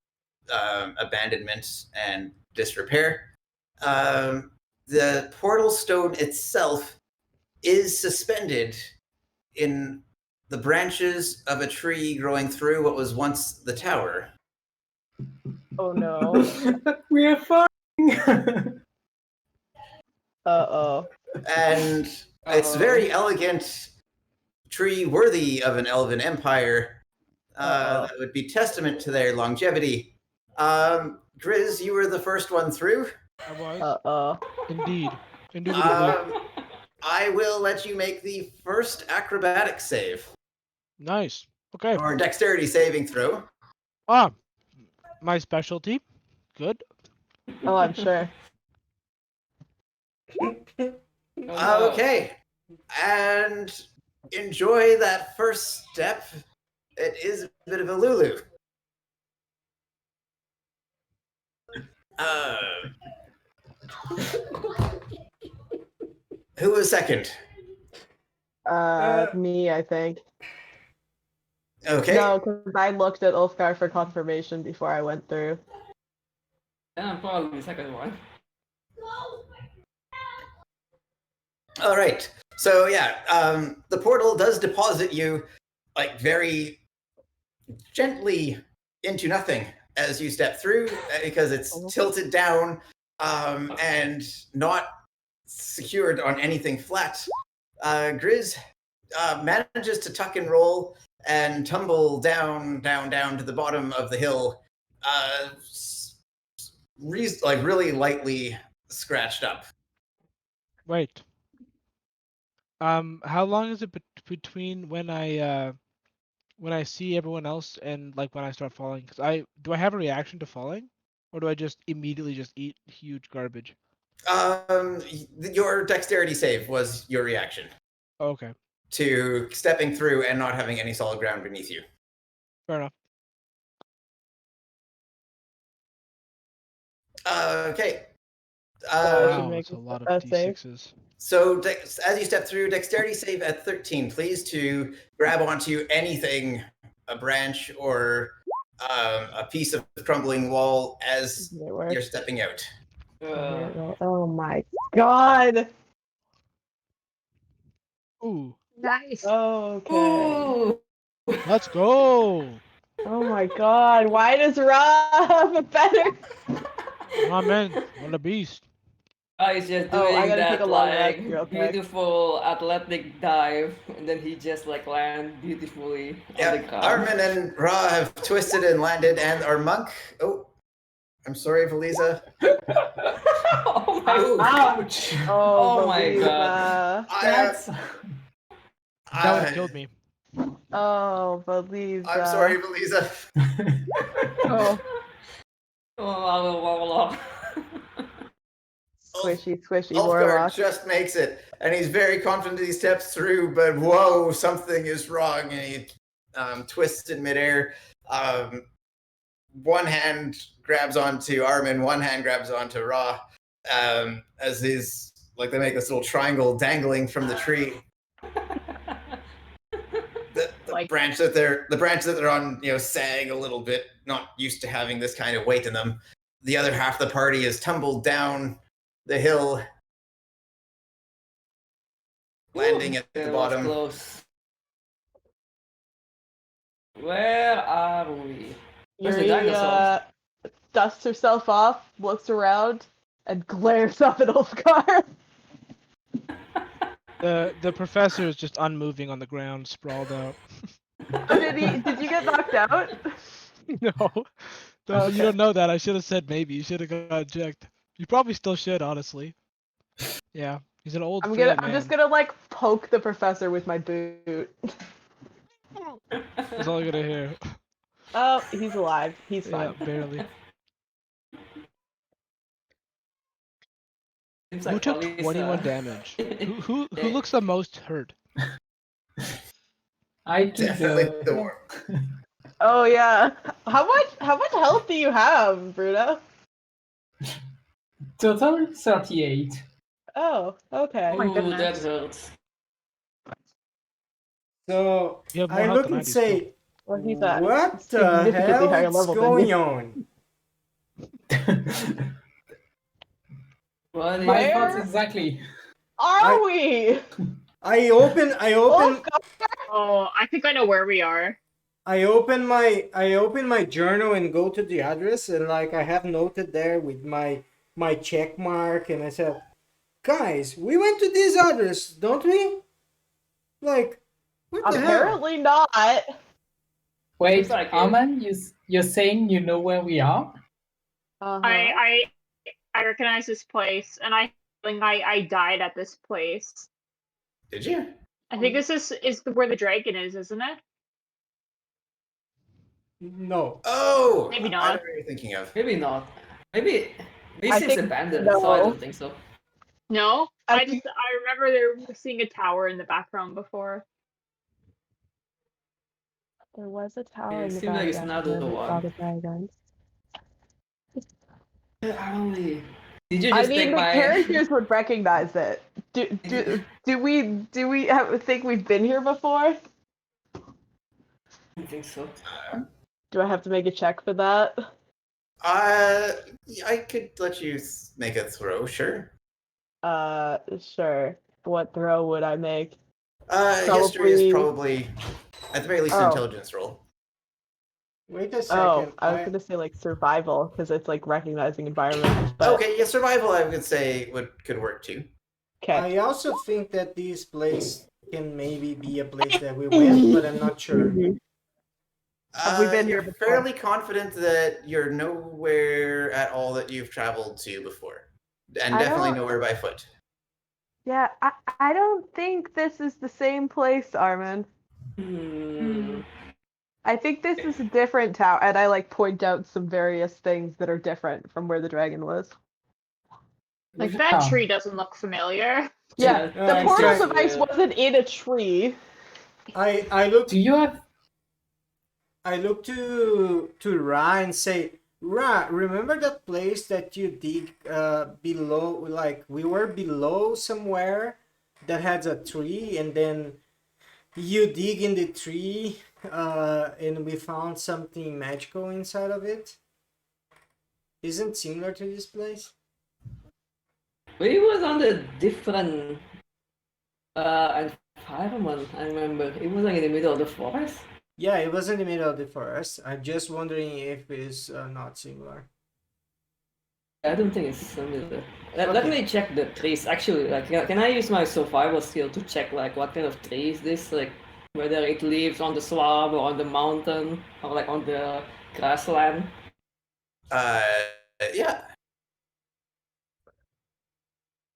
abandonment and disrepair. The portal stone itself is suspended in the branches of a tree growing through what was once the tower. Oh no. We are fine. Uh-oh. And it's very elegant tree worthy of an elven empire. That would be testament to their longevity. Grizz, you were the first one through. I was. Uh-oh. Indeed. Indubitably. I will let you make the first acrobatic save Nice. Okay. or dexterity saving throw. My specialty. Good. Oh, I'm sure. Okay. And enjoy that first step. It is a bit of a Lulu. Who was second? Me, I think. Okay. No, because I looked at Ulfgar for confirmation before I went through. Yeah, probably the second one. All right. So yeah, the portal does deposit you like very gently into nothing as you step through because it's tilted down and not secured on anything flat. Grizz manages to tuck and roll and tumble down to the bottom of the hill, like really lightly scratched up. Wait. How long is it between when I see everyone else and like when I start falling? Because do I have a reaction to falling, or do I just immediately just eat huge garbage? Your dexterity save was your reaction Oh, okay, to stepping through and not having any solid ground beneath you. fair enough. Okay. Wow, that's a lot of save. d6s. So as you step through, dexterity save at 13, please, to grab onto anything, a branch or a piece of crumbling wall as you're stepping out. Oh my god! Ooh, Nice. Okay. Ooh. let's go! Oh my god, why does Ra have a better? Oh man, what a beast! He's just Oh, I doing gotta that take a long rest like real quick. beautiful athletic dive, and then he just like land beautifully on the Yeah, ground. Armin and Ra have twisted and landed, and our monk. Oh, I'm sorry, Valiza. Oh my Ouch! Oh my Valiza. God. That's That would have killed me. Oh, Valiza. I'm sorry, Valiza. Oh, Oh, squishy, squishy Ulfgar warlock. just makes it, and he's very confident he steps through, but whoa, something is wrong, and he twists in midair. One hand grabs onto Armin, one hand grabs onto Ra, as these, like, they make this little triangle dangling from the tree. The branch that they're on, sag a little bit, not used to having this kind of weight in them. The other half of the party is tumbled down the hill, landing at the bottom. Close. Where are we? Where's the Yuri dinosaurs? dusts herself off, looks around, and glares up at Ulfgar. The professor is just unmoving on the ground, sprawled out. Did you get knocked out? No, Okay. you don't know that. I should have said maybe. You should have got checked. You probably still should, honestly. Yeah, he's an old frail man. I'm just gonna like poke the professor with my boot. That's all you're gonna hear. Oh, he's alive. He's fine. Yeah, barely. Seems Who like took Alisa. 21 damage? Who looks the most hurt? I took Definitely the the. war. Oh yeah. How much health do you have, Bruno? Total 38. Oh, okay. my Ooh, that goodness. hurts. So You have more I health look than I and do say, Well, he's at what the significantly hell higher is level than going you. on? What My is- thoughts exactly. Are we? I open Oh, I think I know where we are. I open my journal and go to the address, and like I have noted there with my check mark, and I said, guys, we went to this address, don't we? Like, what the hell? Apparently not. Wait, Seems like it. Arman, you're saying you know where we are? Uh-huh. I recognize this place, and I think I died at this place. Did you? I think this is where the dragon is, isn't it? No. Oh, Maybe I not. know what you're thinking of. Maybe not. Maybe I seems think abandoned, no. so I don't think so. No, I I remember there seeing a tower in the background before. There was a tower It in the seems like it's background. not the and we one. saw the dragons. Where are we? Did you I just mean, take the my? characters would recognize it. Do we think we've been here before? I think so. Do I have to make a check for that? I could let you make a throw, sure. Sure. What throw would I make? History is Probably- probably, at the very least, an Oh. intelligence roll. Wait a Oh, second. I was gonna say like survival because it's like recognizing environment. But Okay, yeah, survival I would say could work too. okay. I also think that this place can maybe be a place that we went, but I'm not sure. Have we been here You're before? fairly confident that you're nowhere at all that you've traveled to before, and I definitely don't- nowhere by foot. Yeah, I don't think this is the same place, Armin. I think this is a different town, and I like point out some various things that are different from where the dragon was. Like Yeah. that tree doesn't look familiar. Yeah, the it's portal right. device wasn't in a tree. I look Do you have? to Ra and say, Ra, remember that place that you dig below, like we were below somewhere that has a tree, and then you dig in the tree and we found something magical inside of it? Isn't similar to this place? We was on a different environment. I remember it was like in the middle of the forest. Yeah, it was in the middle of the forest. I'm just wondering if it's not similar. I don't think it's similar. Let Okay. me check the trees. Actually, like, can I use my survival skill to check like what kind of tree is this? Like, whether it lives on the swamp or on the mountain or like on the grassland. Yeah.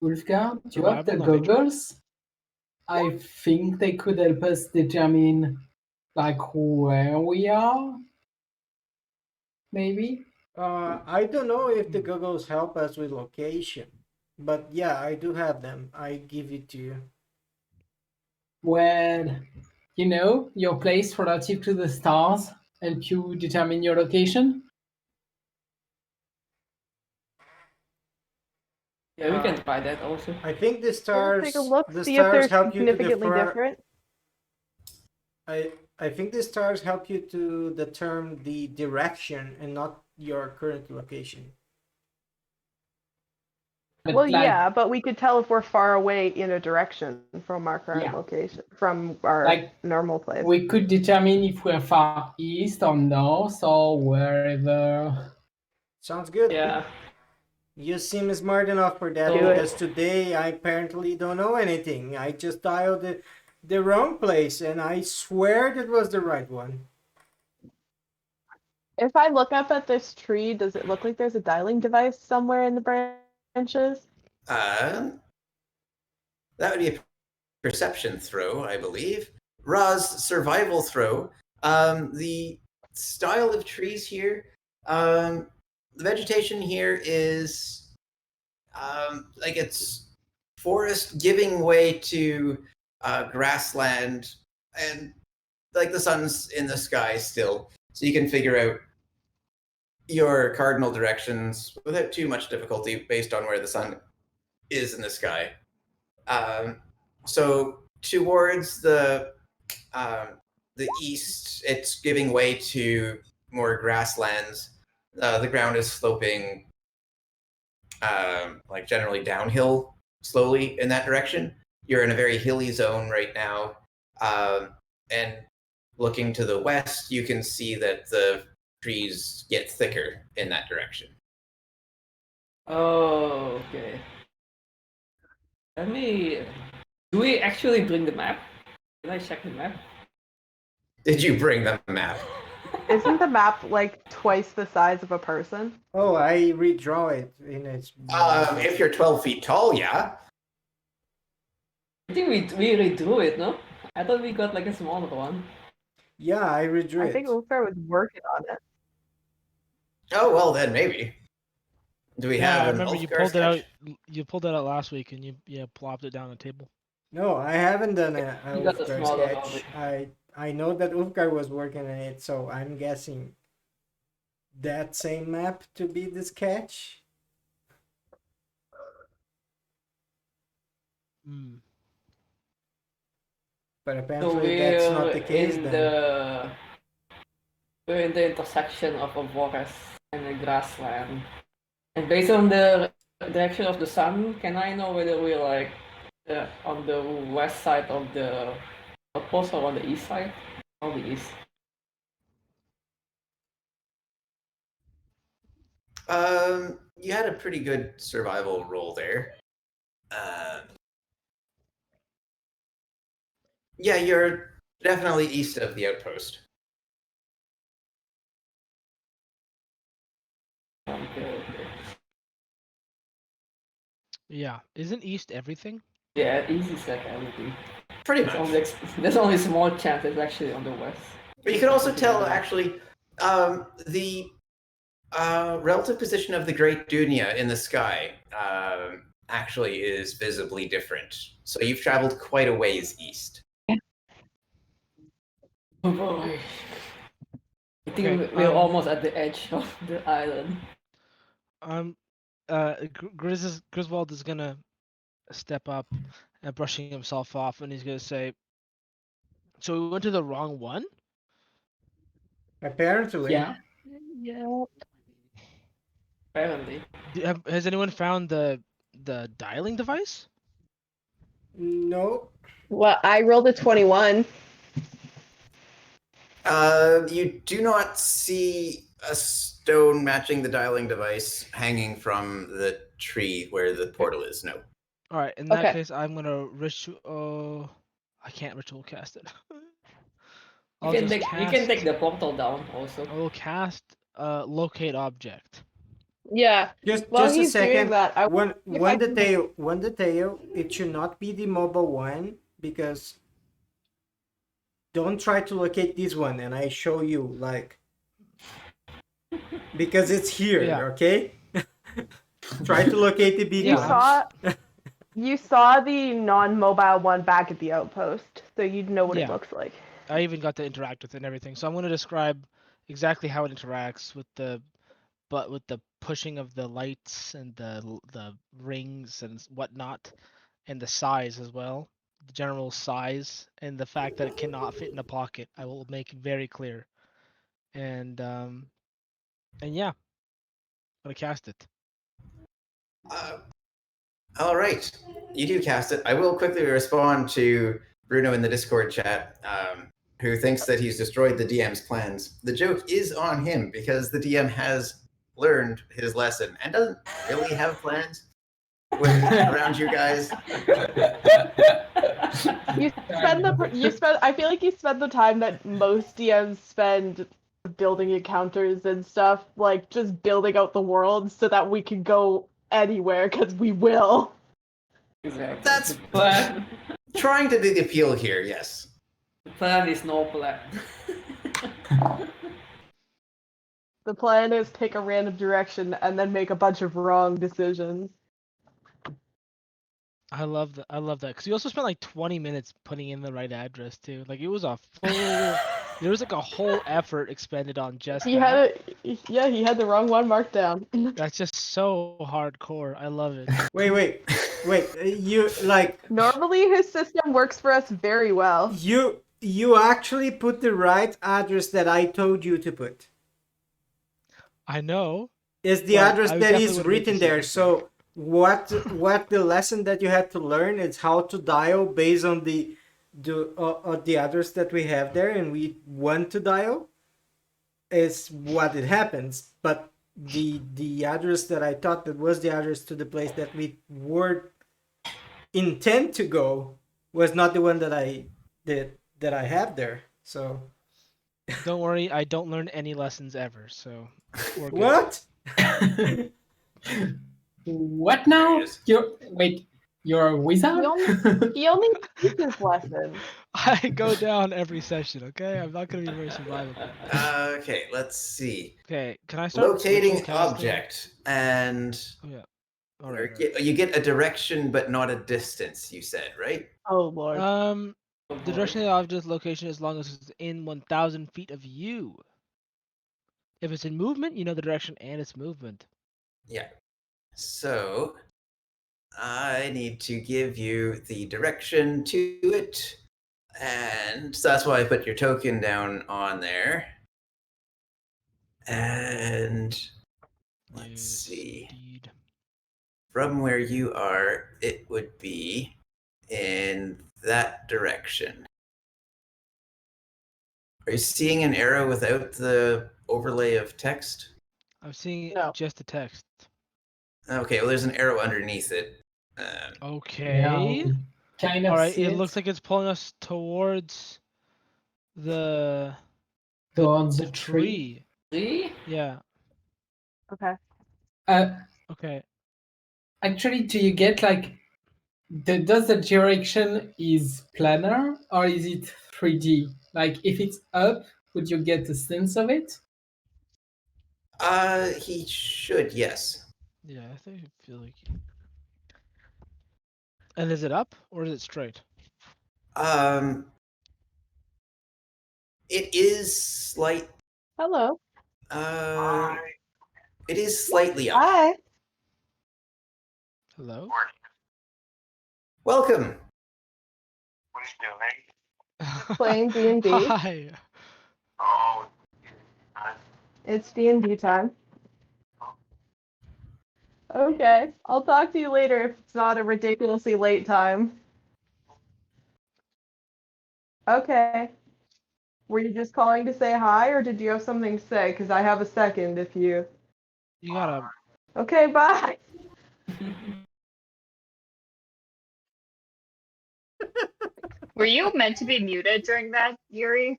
Wolfgang, do you have the Survival, not nature. goggles? I think they could help us determine like where we are. Maybe. I don't know if the goggles help us with location, but yeah, I do have them. I give it to you. Well, you know, your place relative to the stars help you determine your location. Yeah, we can try that also. I think the We'll stars, take a look, the see if they're stars help you to significantly defer. different. I think the stars help you to determine the direction and not your current location. But Well, like, yeah, but we could tell if we're far away in a direction from our current Yeah. location, from our Like, normal place. we could determine if we're far east or north or wherever. Sounds good. Yeah. You seem smart enough for that Do it. because today I apparently don't know anything. I just dialed the wrong place and I swear that was the right one. If I look up at this tree, does it look like there's a dialing device somewhere in the branches? That would be a perception throw, I believe. Ra's survival throw. The style of trees here, the vegetation here is like it's forest giving way to grassland, and like the sun's in the sky still, so you can figure out your cardinal directions without too much difficulty based on where the sun is in the sky. So towards the east, it's giving way to more grasslands. The ground is sloping, like generally downhill slowly in that direction. You're in a very hilly zone right now, and looking to the west, you can see that the trees get thicker in that direction. Oh, okay. Let me. Do we actually bring the map? Can I check the map? Did you bring the map? Isn't the map like twice the size of a person? Oh, I redraw it in its. If you're 12 feet tall, yeah. I think we redrew it, no? I thought we got like a smaller one. Yeah, I redrew I it. think Ulfar was working on it. Oh well, then maybe. Do we Yeah, I have an remember you Ulfgar pulled it out. sketch? You pulled it out last week, and you plopped it down on the table. No, I haven't done a You got the Ulfgar smaller sketch. copy. I know that Ulfgar was working on it, so I'm guessing that same map to be the sketch. Mm. But So apparently that's not the case then. we're in the intersection of a forest and a grassland. And based on the direction of the sun, can I know whether we're like on the west side of the outpost or on the east side? On the east. You had a pretty good survival roll there. Yeah, you're definitely east of the outpost. Okay. Yeah. Isn't east everything? Yeah, east is like everything. Pretty There's much. only, there's only a small chance it's actually on the west. But you can also tell, actually, the relative position of the Great Dunia in the sky actually is visibly different. So you've traveled quite a ways east. Oh boy. I think Okay, we're almost at the edge of the island. Griswold is gonna step up and brushing himself off, and he's gonna say, "So we went to the wrong one." Apparently. Yeah. Yeah. Apparently. Has anyone found the dialing device? No. Well, I rolled a 21. You do not see a stone matching the dialing device hanging from the tree where the portal is. No. All right. In that Okay. case, I'm gonna ritual. Oh, I can't ritual cast it. You I'll can just take cast. you can take the portal down also. I will cast locate object. Yeah. Just While a he's doing second. that, I One if I can- detail. It should not be the mobile one because don't try to locate this one and I show you like because it's here, Yeah. okay? Try to locate the big you Yeah, one. you saw the non-mobile one back at the outpost, so you'd know what it Yeah. looks like. I even got to interact with it and everything. So I'm gonna describe exactly how it interacts with the pushing of the lights and the rings and whatnot, and the size as well, the general size, and the fact that it cannot fit in a pocket. I will make very clear. And yeah, I'm gonna cast it. All right, you do cast it. I will quickly respond to Bruno in the Discord chat, who thinks that he's destroyed the DM's plans. The joke is on him because the DM has learned his lesson and doesn't really have plans around you guys. I feel like you spend the time that most DMs spend building encounters and stuff, like just building out the world so that we can go anywhere because we will. Exactly. That's the plan. trying to do the appeal here, yes. The plan is no plan. The plan is pick a random direction and then make a bunch of wrong decisions. I love that. I love that because you also spent like 20 minutes putting in the right address too. Like it was a full. There was like a whole effort expended on just He that. he had the wrong one marked down. That's just so hardcore. I love it. Wait. You like Normally his system works for us very well. you actually put the right address that I told you to put. I know. Is the Well, address I that definitely is would've made written the there. same So what the lesson that you had to learn is how to dial based on the address that we have there and we want to dial is what it happens. But the address that I thought that was the address to the place that we were intent to go was not the one that I have there. So Don't worry, I don't learn any lessons ever, so we're good. what? What now? You're a wizard? He only teaches lessons. I go down every session, okay? I'm not gonna be very survivable. Okay, let's see. Okay, can I start Locating ritual casting? object, and Oh yeah. All right. you get a direction but not a distance. You said, right? Oh lord. The direction of the object location as long as it's in 1,000 feet of you. If it's in movement, you know the direction and its movement. Yeah. So, I need to give you the direction to it. And so that's why I put your token down on there. And let's Yes, see. indeed. From where you are, it would be in that direction. Are you seeing an arrow without the overlay of text? I'm seeing No. just the text. Okay, well, there's an arrow underneath it. Yeah, Okay. we kind of All right. see It it looks like it's pulling us towards the towards the the tree. tree. See? Yeah. Okay. Uh, Okay. actually, do you get like does the direction is planar or is it 3D? Like if it's up, would you get a sense of it? He should, yes. Yeah, I think I feel like. And is it up or is it straight? Um, it is slight. Hello. It is slightly up. Hi. Hello. Welcome. Playing D&D. Hi. It's D&D time. Okay. I'll talk to you later if it's not a ridiculously late time. Okay. Were you just calling to say hi, or did you have something to say? Because I have a second if you... You gotta. Okay, bye! Were you meant to be muted during that, Yuri?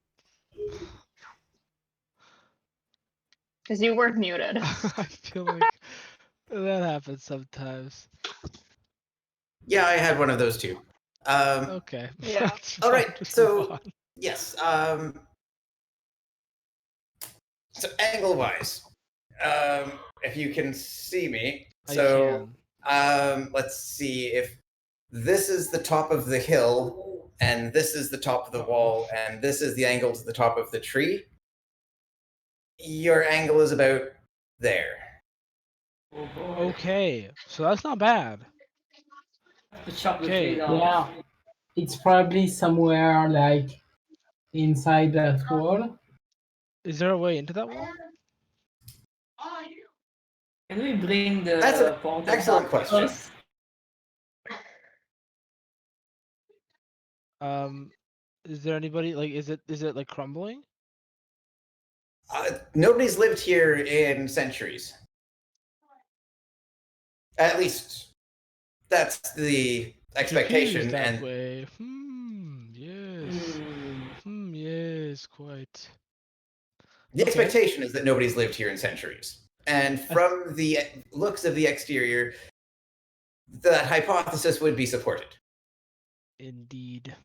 Because you weren't muted. I feel like that happens sometimes. Yeah, I had one of those too. Okay. Yeah. All right, Just move so on. yes. So angle-wise, if you can see me, I so can. let's see if this is the top of the hill, and this is the top of the wall, and this is the angle to the top of the tree. Your angle is about there. Okay, so that's not bad. To chop the Okay. tree down. Yeah, it's probably somewhere like inside that wall. Is there a way into that wall? Can we bring the That's an portal excellent back question. us? Is there anybody like? Is it like crumbling? Nobody's lived here in centuries. At least that's the It expectation. appears that And way. Yes. Yes, quite. the Okay. expectation is that nobody's lived here in centuries. And from the looks of the exterior, that hypothesis would be supported. Indeed.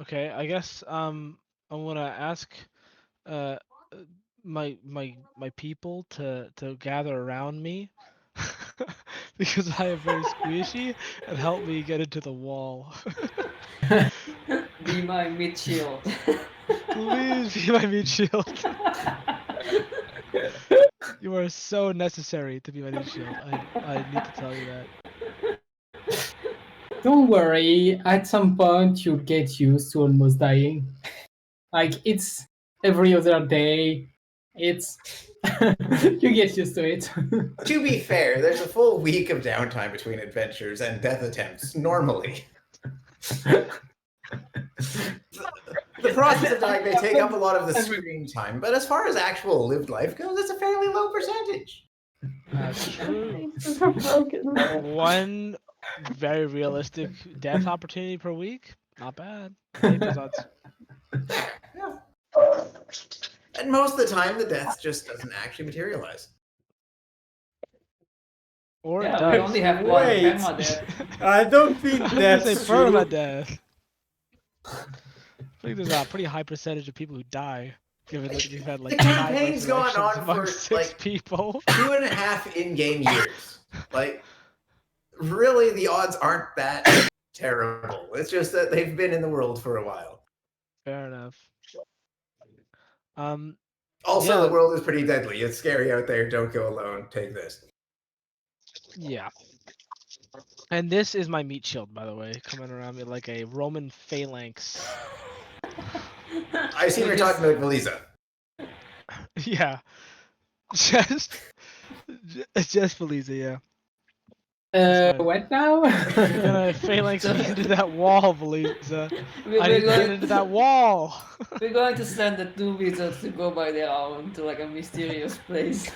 Okay, I guess I'm gonna ask uh my people to gather around me because I am very squishy and help me get into the wall. Be my mid shield. Please be my meat shield. You are so necessary to be my meat shield. I need to tell you that. Don't worry, at some point you'll get used to almost dying. Like it's every other day. It's you get used to it. To be fair, there's a full week of downtime between adventures and death attempts, normally. The process of dying may take up a lot of the screen time, but as far as actual lived life goes, it's a fairly low percentage. That's true. This is a broken man. One very realistic death opportunity per week. Not bad. I like those odds. Yeah. And most of the time, the death just doesn't actually materialize. Or Yeah, it we does. only have one Wait. grandma there. I don't think I was gonna say that's true. permadeath. I think there's a pretty high percentage of people who die, given that we've had like The 5 campaign's gone resurrections on among for, 6 like, people. 2.5 in-game years. Like, really, the odds aren't that terrible. It's just that they've been in the world for a while. Fair enough. Also, Yeah. the world is pretty deadly. It's scary out there. Don't go alone. Take this. Yeah. And this is my meat shield, by the way, coming around me like a Roman phalanx. I assume you're talking about Melisa. Yeah, just just Feliza, yeah. That's What now? You're gonna phalanx me into that wall, Feliza. I need to get into that wall. We're going to send the two wizards to go by their own to like a mysterious place.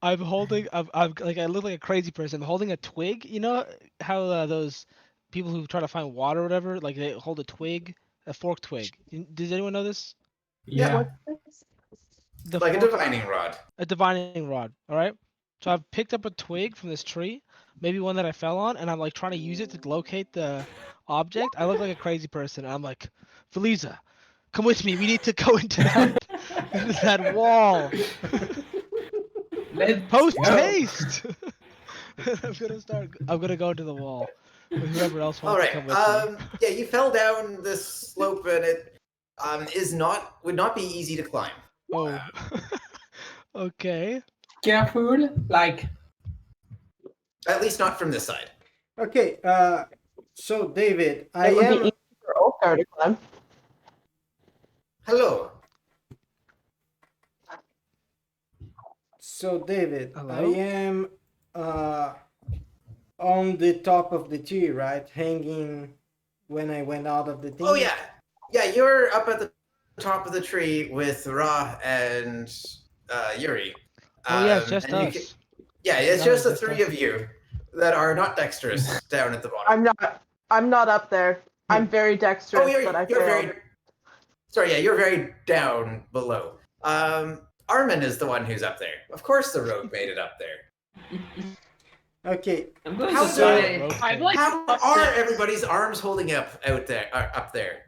I'm holding. I'm like I look like a crazy person. I'm holding a twig. You know how those people who try to find water or whatever, like they hold a twig, a forked twig. Does anyone know this? Yeah. What's this? The Like a forked- divining rod. a divining rod. All right. So I've picked up a twig from this tree, maybe one that I fell on, and I'm like trying to use it to locate the object. I look like a crazy person. I'm like, Feliza, come with me. We need to go into that wall. Let's Post go. haste. I'm gonna go into the wall with whoever else All wants to right. come with me. Yeah, you fell down this slope, and it would not be easy to climb. Oh. Okay. Careful, like At least not from this side. Okay, so David, I It would be am. easy for Ulfgar to climb. Hello. So David, I Hello? am on the top of the tree, right? Hanging when I went out of the thing. Oh yeah, yeah. You're up at the top of the tree with Ra and Yuri. Oh yeah, it's just and you us. yeah, it's No, just the just three us. of you that are not dexterous down at the bottom. I'm not up there. I'm very dexterous, Oh, but I you're failed. very. Sorry, yeah, you're very down below. Armin is the one who's up there. Of course, the rogue made it up there. Okay, I'm going How to so? try. Okay. I'm like How up are there. everybody's arms holding up out there? Up there?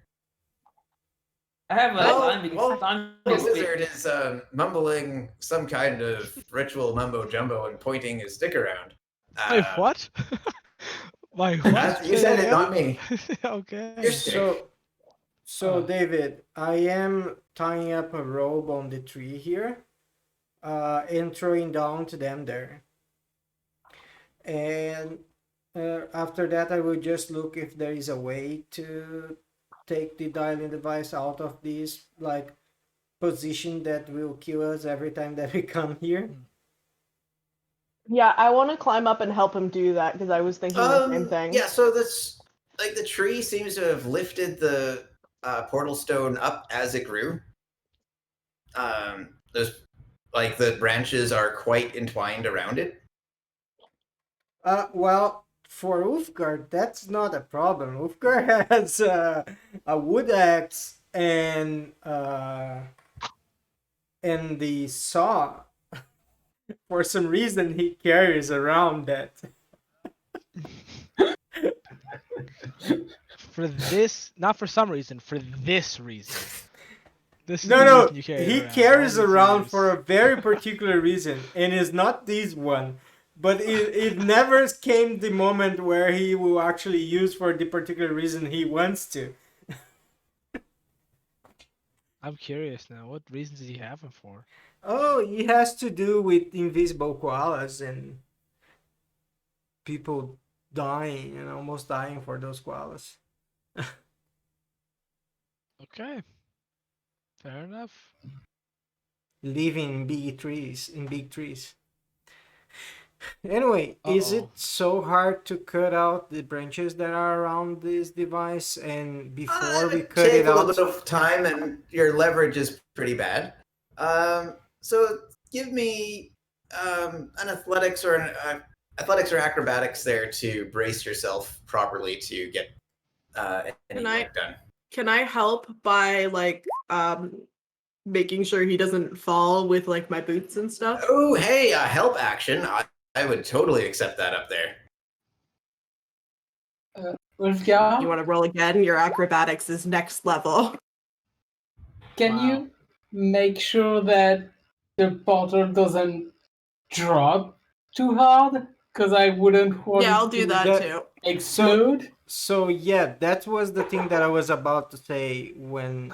I have a Well, climbing The speed. wizard is mumbling some kind of ritual mumbo jumbo and pointing his stick around. Wait, what? My what? You said it, not me. Okay. Your stick. so David, I am tying up a rope on the tree here, and throwing down to them there. And after that, I will just look if there is a way to take the dialing device out of this like position that will kill us every time that we come here. Yeah, I want to climb up and help him do that because I was thinking the same thing. Yeah, so this like the tree seems to have lifted the portal stone up as it grew. There's like the branches are quite entwined around it. Well, for Ulfgar, that's not a problem. Ulfgar has a wood axe and the saw. For some reason, he carries around that. For this, not for some reason, for this reason. This is No, the no, reason you carry it he around. carries All these around years. for a very particular reason, and it's not this one. But it never came the moment where he will actually use for the particular reason he wants to. I'm curious now. What reasons does he have him for? Oh, it has to do with invisible koalas and people dying and almost dying for those koalas. Okay. Fair enough. Living in big trees. Anyway, is it Uh-oh. so hard to cut out the branches that are around this device? And before we It cut take it a little out, bit of time, and your leverage is pretty bad. So give me an athletics or acrobatics there to brace yourself properly to get any Can I- work done. Can I help by like making sure he doesn't fall with like my boots and stuff? Oh, hey, help action! I would totally accept that up there. Ulfgar, You want to roll again? Your acrobatics is next level. can Wow. you make sure that the portal doesn't drop too hard? Because I wouldn't want Yeah, I'll it do to that that- too. explode. so yeah, that was the thing that I was about to say when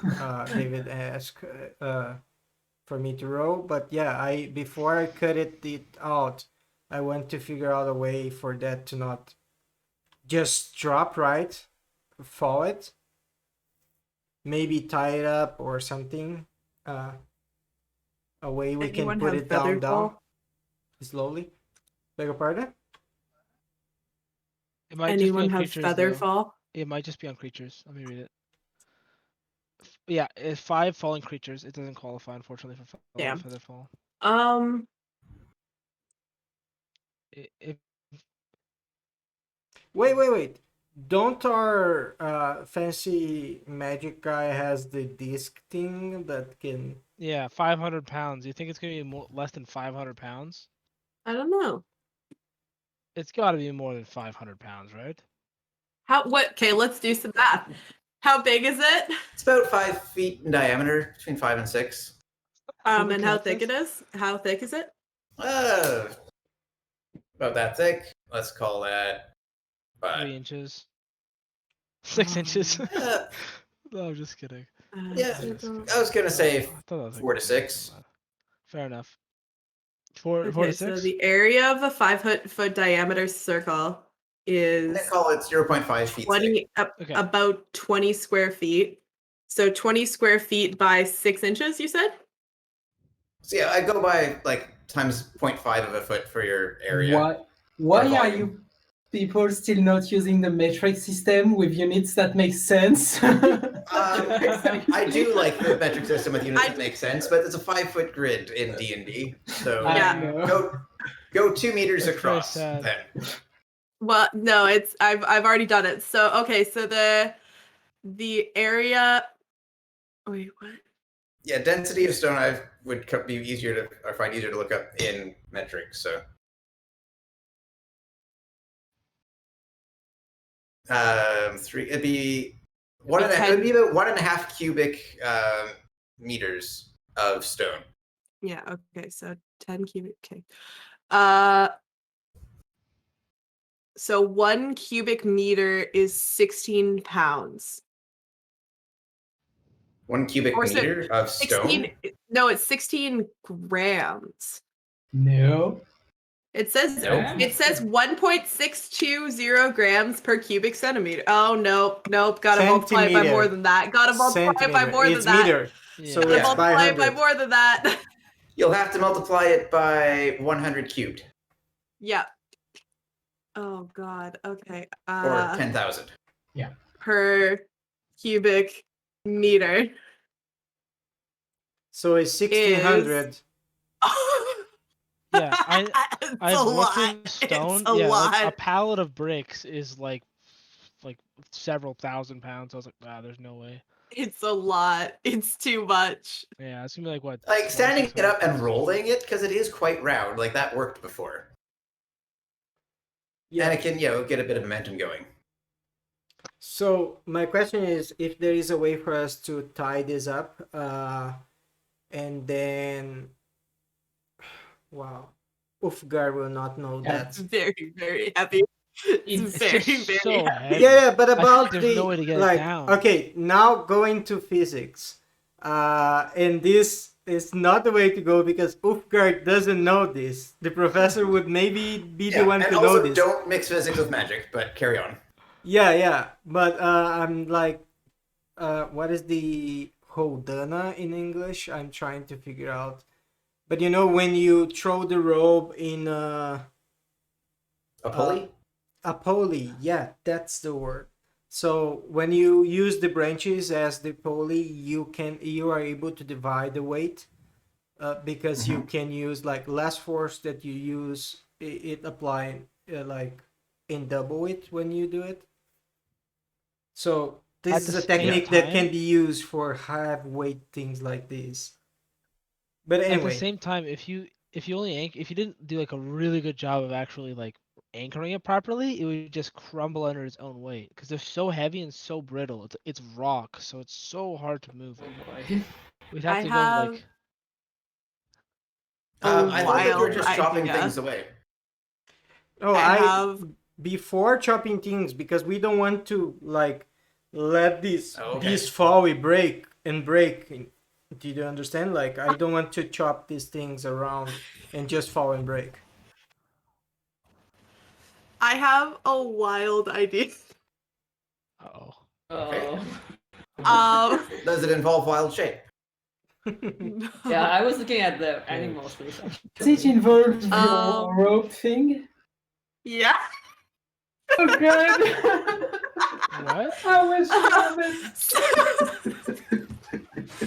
David asked for me to roll. But yeah, before I cut it out, I want to figure out a way for that to not just drop, right? Fall it. Maybe tie it up or something. A way we can Anyone put have it down Featherfall? slowly. Beg your pardon? It might just be Anyone on have creatures though. Featherfall? It might just be on creatures. Let me read it. Yeah, it's 5 falling creatures. It doesn't qualify, unfortunately, for Damn. Featherfall. If Wait. Don't our fancy magic guy has the disc thing that can... yeah, 500 pounds. You think it's gonna be less than 500 pounds? I don't know. It's got to be more than 500 pounds, right? Okay, let's do some math. How big is it? It's about 5 feet in diameter, between 5 and 6. And how thick it is? How thick is it? About that thick. Let's call that 3 inches. 6 inches. uh, No, I'm just kidding. yeah, I was gonna say 4 to 6. Fair enough. 4 Okay, to so 6. the area of a 5-foot diameter circle is Let's call it 0.5 feet thick. Okay. about 20 square feet. So 20 square feet by 6 inches, you said? So yeah, I go by like times 0.5 of a foot for your area. Why are volume. you people still not using the metric system with units that make sense? I do like the metric system with units that make sense, but it's a 5-foot grid in D&D, so Yeah. go 2 meters That's very across. sad. Then. Well, no, it's I've already done it. So okay, so the area. Wait, what? Yeah, density of stone I would be easier to or find easier to look up in metric. So, it'd be one and a, it would be about 1.5 cubic meters of stone. Yeah. Okay. So 10 cubic. Okay. So 1 cubic meter is 16 pounds. 1 cubic meter of stone? No, it's 16 grams. No. It says Nope. it says 1.620 grams per cubic centimeter. Oh nope. Gotta multiply it by more than that. Gotta multiply it by more than that. Meter. Yeah. So Gotta it's by multiply it by 100. more than that. You'll have to multiply it by 100 cubed. Yeah. Oh god. Okay. Or 10,000. Yeah. Per cubic meter. So it's 1600. Yeah, I've looked lot. in stone. It's a yeah, lot. like a pallet of bricks is like several thousand pounds. I was like, wow, there's no way. It's a lot. It's too much. Yeah, it's gonna be like what? Like standing it 2600 up and pounds. rolling it, because it is quite round. Like that worked before. Yeah. And it can, get a bit of momentum going. So my question is, if there is a way for us to tie this up, and then, wow, Ulfgar will not know that. It's very, very heavy. It's very, just very so heavy. heavy. Yeah, but I feel about like there's no way to get it down. okay, now going to physics, and this is not the way to go because Ulfgar doesn't know this. The professor would maybe be the one and to also know this. don't mix physics with magic, but carry on. Yeah, but I'm like, what is the hodana in English? I'm trying to figure out. But when you throw the rope in A pulley? a pulley, yeah, that's the word. So when you use the branches as the pulley, you are able to divide the weight, because you can use like less force that you use it apply like in double it when you do it. So this is a technique that can be used for high weight things like this. But anyway, at the same time, if you didn't do like a really good job of actually like anchoring it properly, it would just crumble under its own weight because they're so heavy and so brittle. It's rock, so it's so hard to move it. We'd have to go like. I thought that you were just chopping things away. Oh, I have before chopping things because we don't want to like let this fall break. Do you understand? Like I don't want to chop these things around and just fall and break. I have a wild idea. Uh-oh. Okay. Um, Does it involve wild shape? Yeah, I was looking at the animals. Does it involve your rope thing? Yeah. Oh god! What? I was sure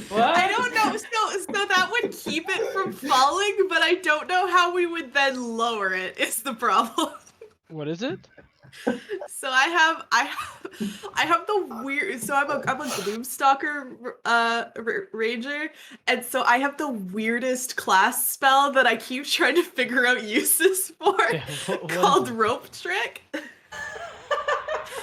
What? I don't know. So that would keep it from falling, but I don't know how we would then lower it. Is the problem? What is it? So I have the weird. So I'm a Gloomstalker ranger, and so I have the weirdest class spell that I keep trying to figure out uses for, what called is it? Rope Trick.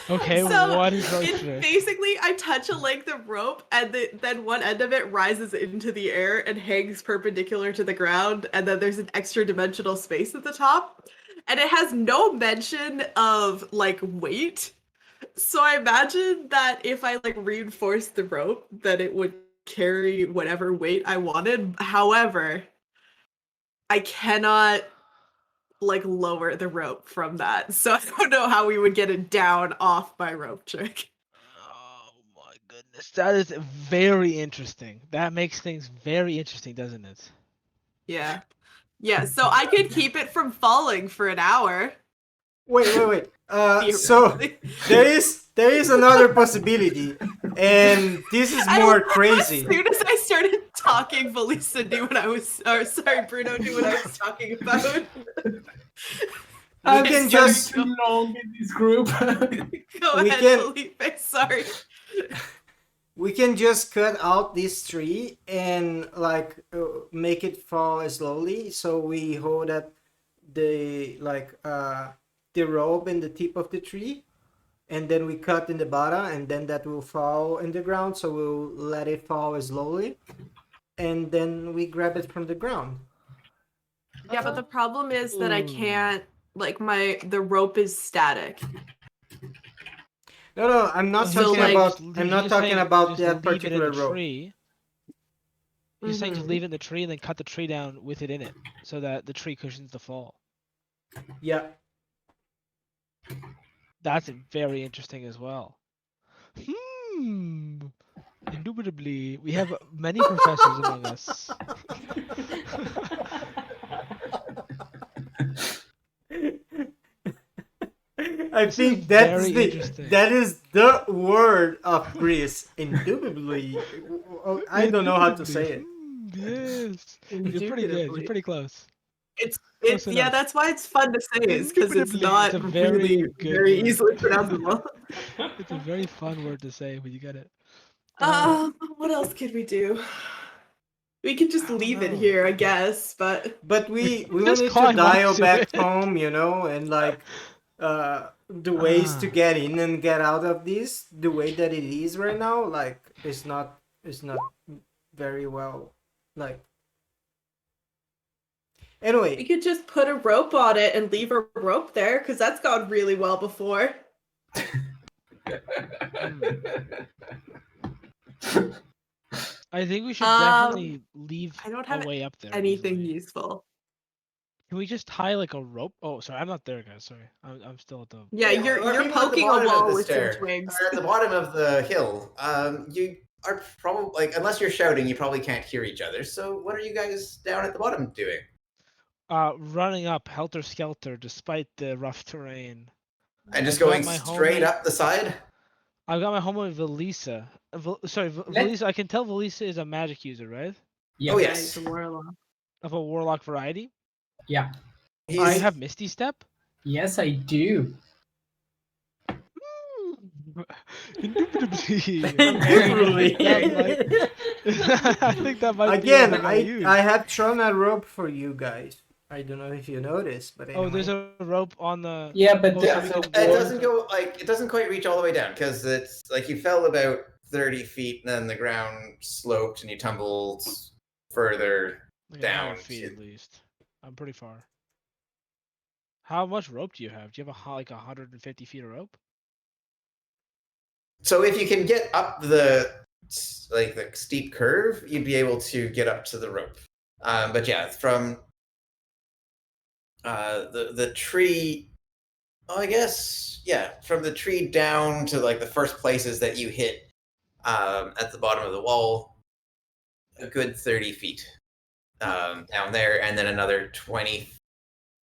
Okay, So what is rope it's trick? basically I touch a length of rope, and then one end of it rises into the air and hangs perpendicular to the ground, and then there's an extra dimensional space at the top, and it has no mention of like weight. So I imagine that if I like reinforced the rope, that it would carry whatever weight I wanted. However, I cannot like lower the rope from that. So I don't know how we would get it down off my rope trick. Oh my goodness, that is very interesting. That makes things very interesting, doesn't it? Yeah. Yeah, so I could keep it from falling for an hour. Wait. So there is another possibility, and this is more crazy. As soon as I started talking, Felisa knew what I was. Or sorry, Bruno knew what I was talking about. I'm can so just- too long in this group. Go We ahead, can- Felipe. Sorry. We can just cut out this tree and like make it fall slowly. So we hold up the the rope in the tip of the tree, and then we cut in the bottom, and then that will fall in the ground. So we'll let it fall slowly, and then we grab it from the ground. Yeah, but the problem is that I can't. Like the rope is static. No, I'm not So, talking like, about. You're I'm not saying talking about just that leave it in particular the rope. tree. You're saying just Mhm. leave it in the tree and then cut the tree down with it in it, so that the tree cushions the fall. Yeah. That's very interesting as well. Indubitably, we have many professors among us. I This is think very interesting. that is the word of Greece. Indubitably. I don't know how to say it. Yes, you're pretty good. You're pretty close. It's Close yeah, enough. that's why it's fun to say, is because it's Indubitably, not it's a very really good very word. easily pronounceable. It's a very fun word to say when you get it. What else could we do? We could just I don't leave it know. here, I guess, but But we Just wanted to climb dial onto back it. home, and like the ways to get in and get out of this, the way that it is right now, like it's not very well, like. we Anyway, could just put a rope on it and leave a rope there, because that's gone really well before. I think we should definitely leave I don't a have way up there. anything easily. useful. Can we just tie like a rope? Oh, sorry, I'm not there, guys. Sorry, I'm still at the. Yeah, Or you're people at the poking a bottom of wall the with some stair, twigs. or at the bottom of the hill. You are probably like, unless you're shouting, you probably can't hear each other. So what are you guys down at the bottom doing? Running up helter skelter despite the rough terrain. And just I've got going my straight homemade- up the side? I've got my homemade Velisa. Velisa. I can tell Velisa is a magic user, right? Yeah. Oh Yeah, yes. he's a warlock. Of a warlock variety. Yeah. Do you He's have Misty Step? Yes, I do. Indubitably. Indubitably. I think that might again, be what I'm gonna use. I have thrown a rope for you guys. I don't know if you noticed, but anyway. Oh, there's a rope on the. Yeah, but Oh, the- so we so can- it doesn't go like it doesn't quite reach all the way down because it's like you fell about 30 feet and then the ground sloped and you tumbled further Like 100 down. feet at least. I'm pretty far. How much rope do you have? Do you have like 150 feet of rope? So if you can get up the steep curve, you'd be able to get up to the rope. But yeah, from the tree Oh, I guess, yeah, from the tree down to like the first places that you hit at the bottom of the wall, a good 30 feet down there, and then another 20,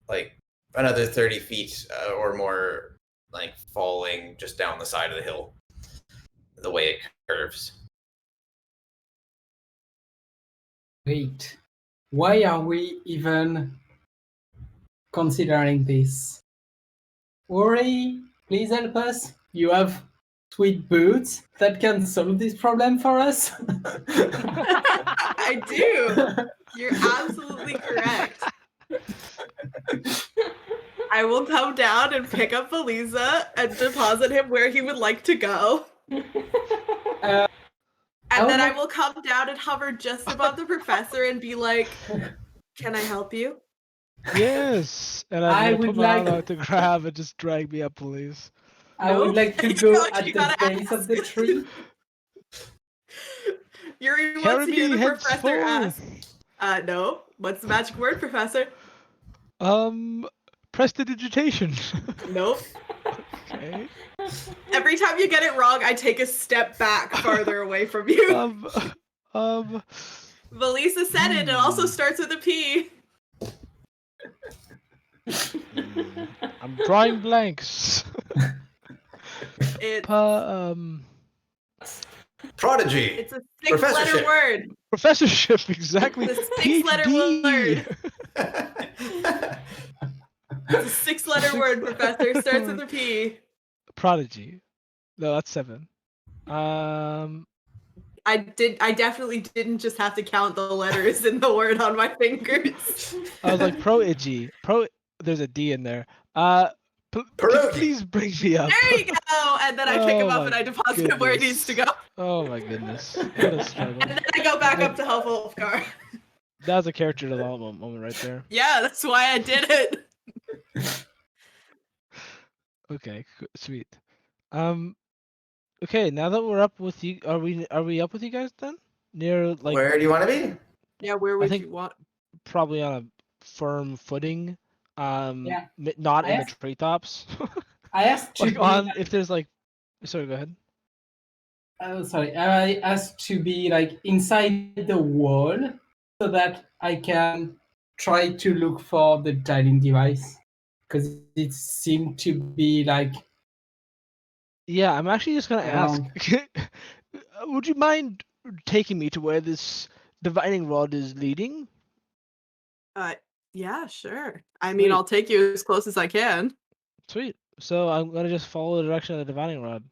like another 30 feet or more, like falling just down the side of the hill, the way it curves. Wait, why are we even considering this? Ori, please help us. You have sweet boots that can solve this problem for us. I do. You're absolutely correct. I will come down and pick up Belisa and deposit him where he would like to go. Uh, And then I like- will come down and hover just above the professor and be like, "Can I help you?" Yes, and I I'm gonna would put my arm like- out to grab and just drag me up, please. I would Nope. like to You go know, at you the gotta base of the ask. tree. Yuri wants Carry to hear me the professor henceforth. ask. No. What's the magic word, Professor? Prestidigitation. Nope. Okay. Every time you get it wrong, I take a step back farther away from you. Um. Belisa said it. It also starts with a P. I'm drawing blanks. It's Prodigy! it's a six-letter Professorship. word. Professorship, exactly. It's a six-letter PhD. word. It's a six-letter word, Professor. Starts with a P. Prodigy. No, that's 7. I definitely didn't just have to count the letters in the word on my fingers. I was like pro-ig. There's a D in there. Could you Pierogi. please bring me up? There you go. And then I pick him Oh up my and I deposit him where he needs to go. Oh my goodness. What a struggle. And then I go back up to help Wolfgar. That was a character development moment right there. Yeah, that's why I did it. Okay, sweet. Okay, now that we're up with you, are we up with you guys then? Near like Where do you want to be? Yeah, where I would think you want? probably on a firm footing. Yeah. Not I in the asked- treetops. I asked to like be on if there's like. Sorry, go ahead. sorry. I asked to be like inside the wall so that I can try to look for the dialing device because it seemed to be like Yeah, I'm actually just gonna ask. around. Would you mind taking me to where this divining rod is leading? Yeah, sure. I mean, Sweet. I'll take you as close as I can. Sweet. So I'm gonna just follow the direction of the divining rod.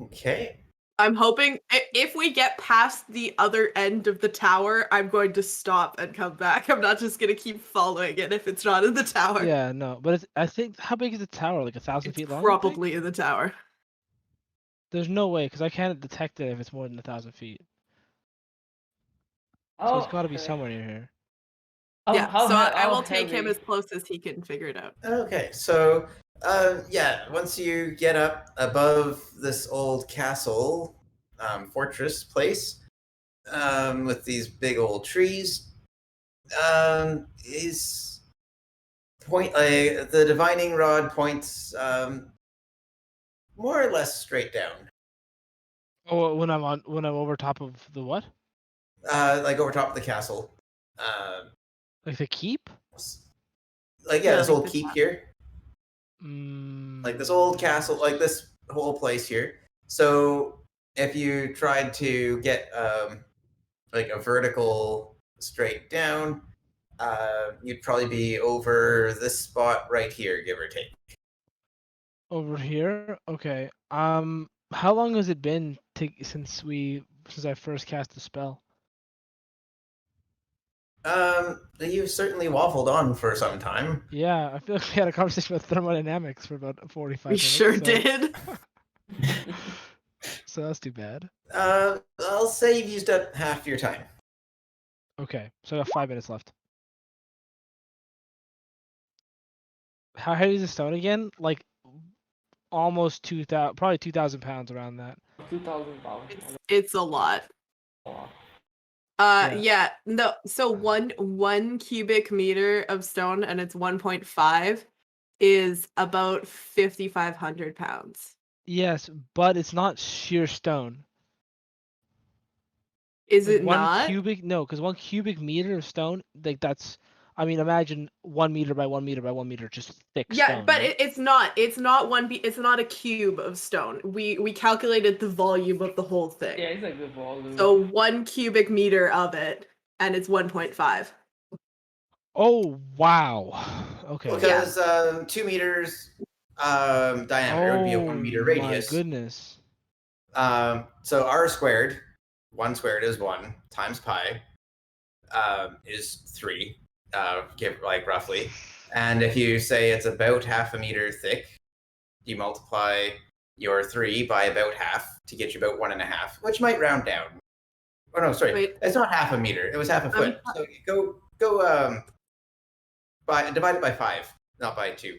Okay. I'm hoping if we get past the other end of the tower, I'm going to stop and come back. I'm not just gonna keep following it if it's not in the tower. Yeah, no, but I think how big is the tower? Like 1,000 It's feet long? you think? probably in the tower. There's no way because I can't detect it if it's more than 1,000 feet. So Oh, it's got to be okay. somewhere near here. Yeah, so I how will take him heavy? as close as he can figure it out. Okay, so yeah, once you get up above this old castle, fortress place, with these big old trees, is the divining rod points more or less straight down, Oh, when I'm over top of the what? like over top of the castle. Like the keep? Like Yeah, this like old the keep top. here, like this old castle, like this whole place here. So if you tried to get like a vertical straight down, you'd probably be over this spot right here, give or take. Over here? Okay. How long has it been since I first cast the spell? You've certainly waffled on for some time. Yeah, I feel like we had a conversation about thermodynamics for about 45 We minutes. sure so, did. So that's too bad. I'll say you've used up half your time. Okay, so I got 5 minutes left. How heavy is the stone again? Like almost 2,000, probably 2,000 pounds around that. 2,000 pounds. It's a lot. Oh, Yeah. No. So one cubic meter of stone, and it's 1.5. is about 5,500 pounds. Yes, but it's not sheer stone. Is Like it one not? cubic? No, because 1 cubic meter of stone, like that's. I mean, imagine 1 meter by 1 meter by 1 meter, just thick Yeah, stone. but right? it's not. It's not it's not a cube of stone. We calculated the volume of the whole thing. Yeah, it's like the volume. So 1 cubic meter of it, and it's 1.5. Oh wow. Okay. Because 2 meters diameter would be a 1 meter My radius. goodness. So r squared, 1 squared is 1 times pi is 3, give like roughly. And if you say it's about half a meter thick, you multiply your 3 by about half to get you about 1.5, which might round down. Oh no, sorry, Wait. it's not half a meter. It was half a foot. So you go divide it by 5, not by 2.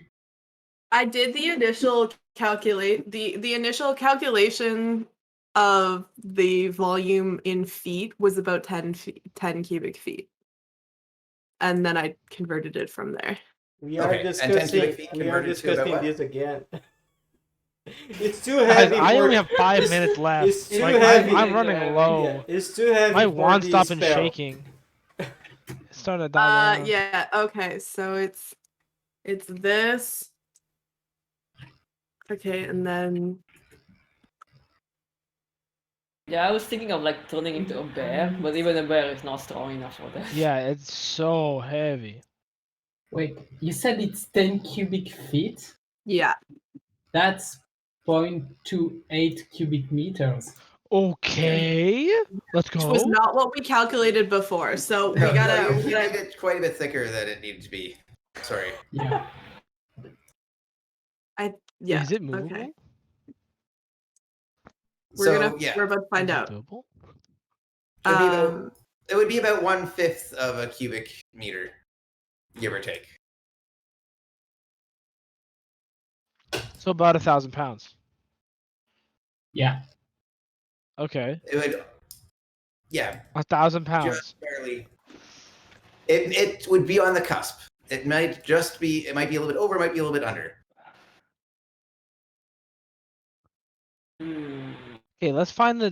I did the initial the initial calculation of the volume in feet was about 10 cubic feet. And then I converted it from there. We are Okay, and 10 cubic feet converted to about what? this again. It's too heavy. I for- only have 5 it's- minutes left. It's too Like, heavy. I'm running low. Yeah, it's too heavy. My for wand this stopping spell. shaking. It's starting to die down. Yeah, okay. So it's this. Okay, and then Yeah, I was thinking of like turning into a bear, but even a bear is not strong enough for that. Yeah, it's so heavy. Wait, you said it's 10 cubic feet? yeah. That's 0.28 cubic meters. Okay. Let's Which was go. not what we calculated before. So we No, gotta you made it quite a bit thicker than it needed to be. Sorry. Yeah. yeah. Is it movable? Okay. So yeah, We're about to find Is it out. doable? it would be about 1/5 of a cubic meter, give or take. So about 1,000 pounds. Yeah. Okay. It would, yeah, 1,000 pounds. just barely. It would be on the cusp. It might just be. It might be a little bit over. It might be a little bit under. Okay, let's find the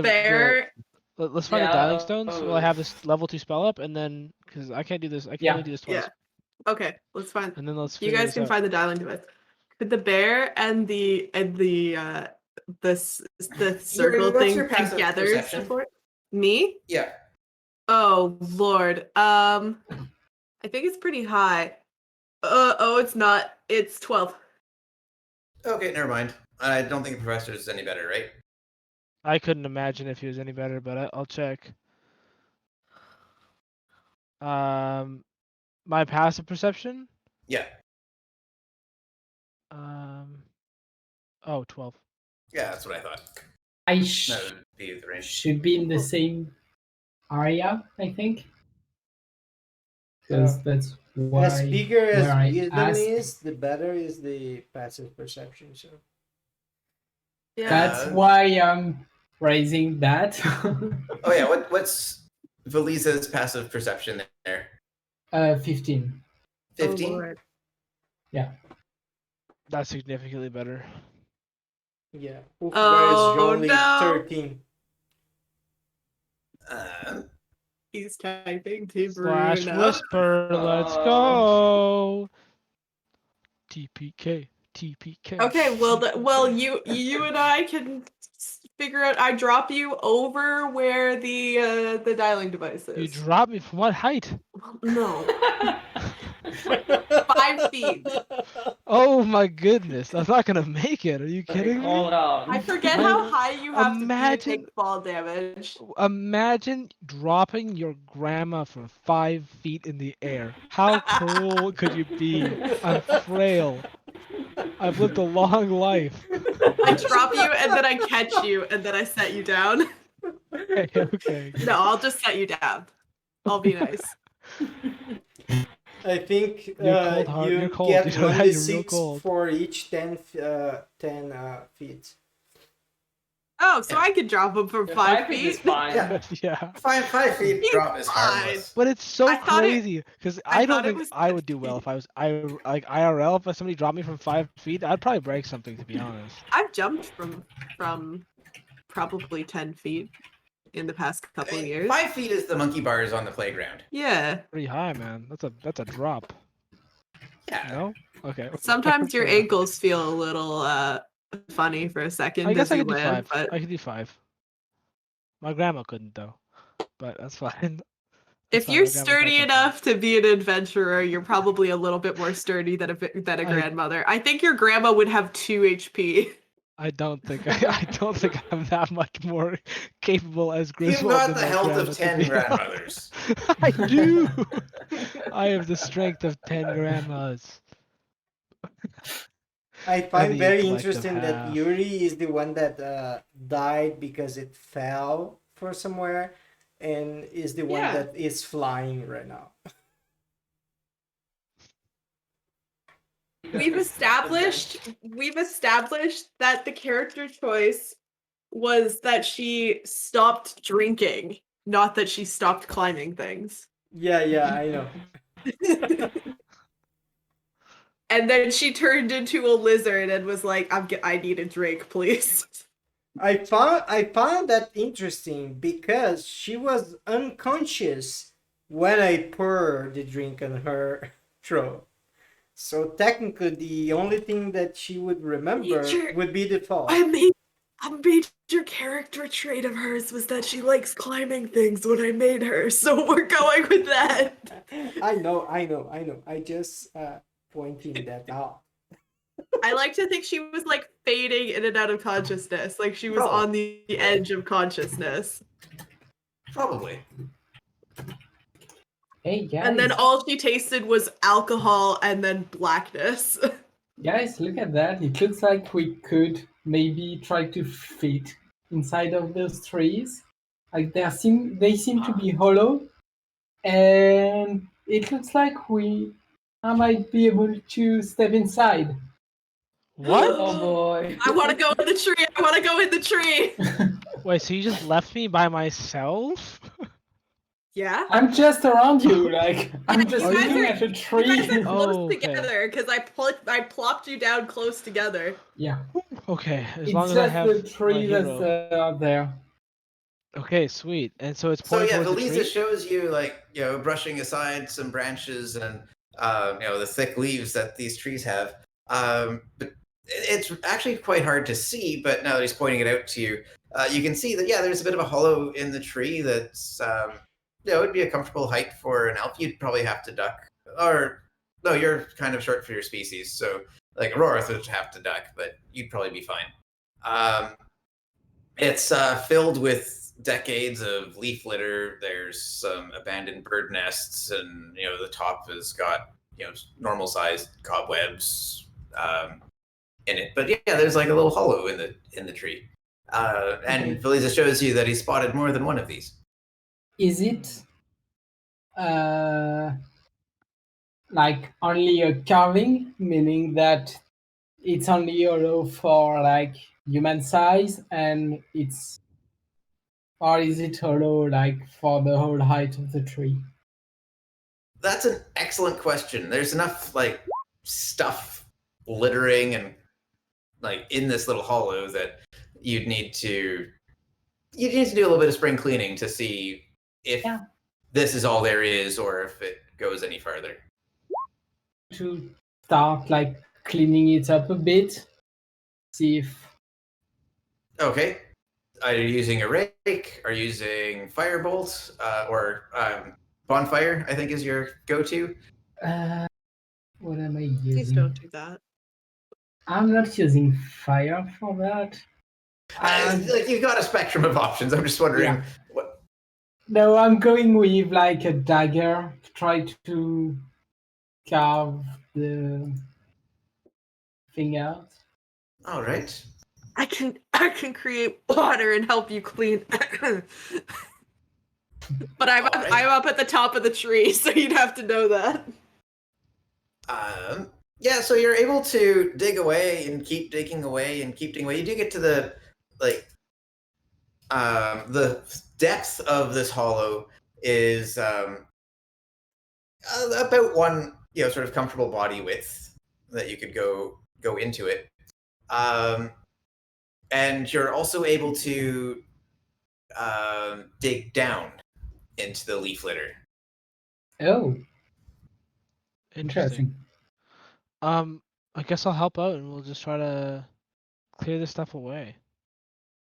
bear. let's find the dialing stones while I have this level 2 spell up, and then because I can't do this, I can only do this twice. Yeah. Okay, let's find. And then let's. You figure guys this can out. find the dialing device. Could the bear and the the circle what's thing your passive together perception? support me? Yeah. Oh Lord. I think it's pretty high. It's not. It's 12. Okay, never mind. I don't think the professor is any better, right? I couldn't imagine if he was any better, but I'll check. My passive perception. Yeah. Oh, 12. Yeah, that's what I thought. I That would be the range. should be in the same area, I think. Because that's why. As bigger where as I wisdom asked. is, the better is the passive perception. So Yeah. That's why I'm raising that. Oh yeah, what's Valisa's passive perception there? 15. 15? Lord. Yeah. That's significantly better. yeah. Oof, Oh, guys, only no. 13. He's typing to Slash Bruno. whisper. Let's go. TPK. TPK. Okay, well, you and I can figure out. I drop you over where the dialing device is. You drop me from what height? No. 5 feet. Oh my goodness! I'm not gonna make it. Are you kidding All me? around. I forget how high you have to be to Imagine- take fall damage. Imagine dropping your grandma from 5 feet in the air. How cruel could you be? I'm frail. I've lived a long life. I drop you and then I catch you and then I set you down. Okay. No, I'll just set you down. I'll be nice. I think You're cold, Hart. you You're cold. get You know that? You're real 1d6 cold. for each 10 feet. Oh, so I could drop him from 5 feet is feet. fine. Yeah. Yeah. 5 feet He's drop is fine. harmless. But it's so I thought it- crazy because I I don't thought it think was I 10 would do well feet. if I was like IRL. If somebody dropped me from 5 feet, I'd probably break something, to be honest. I've jumped from probably 10 feet in the past couple of years. 5 feet is the monkey bars on the playground. Yeah. Pretty high, man. That's a drop. Yeah. No? Okay. Sometimes your Fair enough. ankles feel a little funny for a second I guess as I you could do land, 5. but I could do 5. My grandma couldn't though, but that's fine. That's if fine, you're my grandma's not sturdy jumping. enough to be an adventurer, you're probably a little bit more sturdy than a grandmother. I think your grandma would have 2 HP. I don't think I don't think I'm that much more capable as You've Griswold got than the my health grandma, of to 10 be grandmothers. honest. I do. I have the strength of 10 grandmas. I And find the very intellect of interesting that half. Yuri is the one that died because it fell for somewhere, and is the one Yeah. that is flying right now. We've established that the character choice was that she stopped drinking, not that she stopped climbing things. Yeah, I know. And then she turned into a lizard and was like, I need a drink, please. I found that interesting because she was unconscious when I poured the drink on her throat. So technically, the only thing that she would remember Major- would be the fall. A major character trait of hers was that she likes climbing things when I made her, so we're going with that. I know. I just pointing that out. I like to think she was like fading in and out of consciousness, like she was Probably. on the edge of consciousness. Probably. Hey guys, And then all she tasted was alcohol and then blackness. guys, look at that. It looks like we could maybe try to fit inside of those trees. Like they seem to be hollow, and it looks like I might be able to step inside. What? Oh boy. I want to go in the tree. Wait, so you just left me by myself? Yeah. I'm just around you, like I'm just you guys looking are- at a You guys tree. are close Oh, okay. together because I plopped you down close together. Yeah, Okay, as it's long as just I have the my tree that's hero. out there. Okay, sweet. And so it's So pointing yeah, towards the Valisa tree? shows you brushing aside some branches and the thick leaves that these trees have. But it's actually quite hard to see. But now that he's pointing it out to you, you can see that there's a bit of a hollow in the tree that's would be a comfortable height for an elf. You'd probably have to duck, or no, you're kind of short for your species, so like Aurora would have to duck, but you'd probably be fine. It's filled with decades of leaf litter. There's some abandoned bird nests, and the top has got normal sized cobwebs in it. But there's like a little hollow in the tree. And Felisa shows you that he spotted more than one of these. Is it like only a carving, meaning that it's only hollow for like human size, and or is it hollow like for the whole height of the tree? That's an excellent question. There's enough like stuff littering and like in this little hollow that you'd need to do a little bit of spring cleaning to see if this is all there is or if it goes any further. To start like cleaning it up a bit, see if Okay. Are you using a rake? Are you using firebolt or bonfire? I think is your go-to. what am I Please using? don't do that. I'm not using fire for that. Like you've got a spectrum of options. I'm just wondering what. No, I'm going with like a dagger to try to carve the thing out. All right. I can create water and help you clean. But I'm up at the top of the tree, so you'd have to know that. So you're able to dig away and keep digging away and keep digging away. You do get to the The depth of this hollow is about one, sort of comfortable body width that you could go into it. And you're also able to dig down into the leaf litter. Oh, Interesting. interesting. I guess I'll help out and we'll just try to clear this stuff away.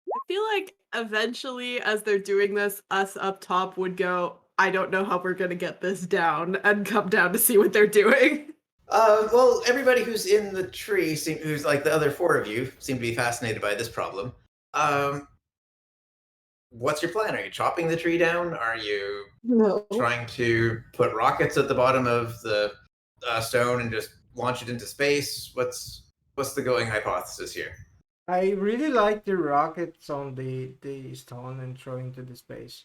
I feel like eventually, as they're doing this, us up top would go, I don't know how we're going to get this down, and come down to see what they're doing. Well, everybody who's in the tree, who's like the other four of you, seem to be fascinated by this problem. What's your plan? Are you chopping the tree down? Are you No. trying to put rockets at the bottom of the stone and just launch it into space? What's the going hypothesis here? I really like the rockets on the stone and throwing to the space.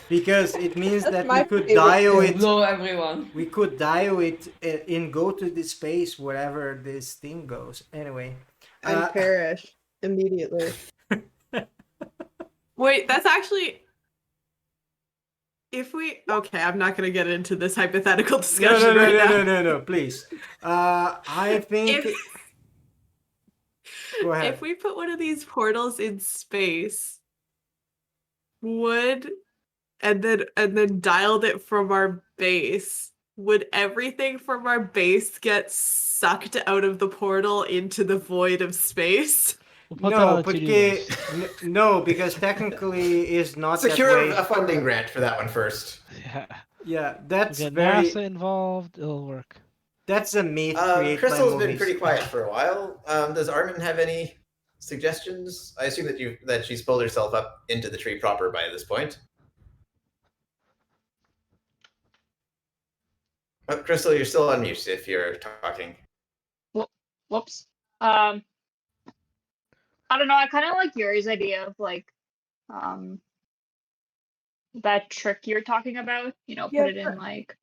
Because it means That's that my we could favorite dial thing. it. Blow everyone. We could dial it and go to the space wherever this thing goes. Anyway. And perish immediately. Wait, that's actually. If we. Okay, I'm not going to get into this hypothetical discussion right now. No, please. I think. Go ahead. If we put one of these portals in space, and then dialed it from our base, would everything from our base get sucked out of the portal into the void of space? We'll put that on No, the to-do list. no, because technically is not Secure that way. a funding grant for that one first. Yeah. Yeah, We that's get very. NASA involved, it'll work. That's a myth created by Crystal's been movies. pretty quiet for a while. Does Armin have any suggestions? I assume that she's pulled herself up into the tree proper by this point. Oh, Crystal, you're still on mute if you're talking. Whoops. I don't know. I kind of like Yuri's idea of that trick you're talking about. Put Yeah, it in like.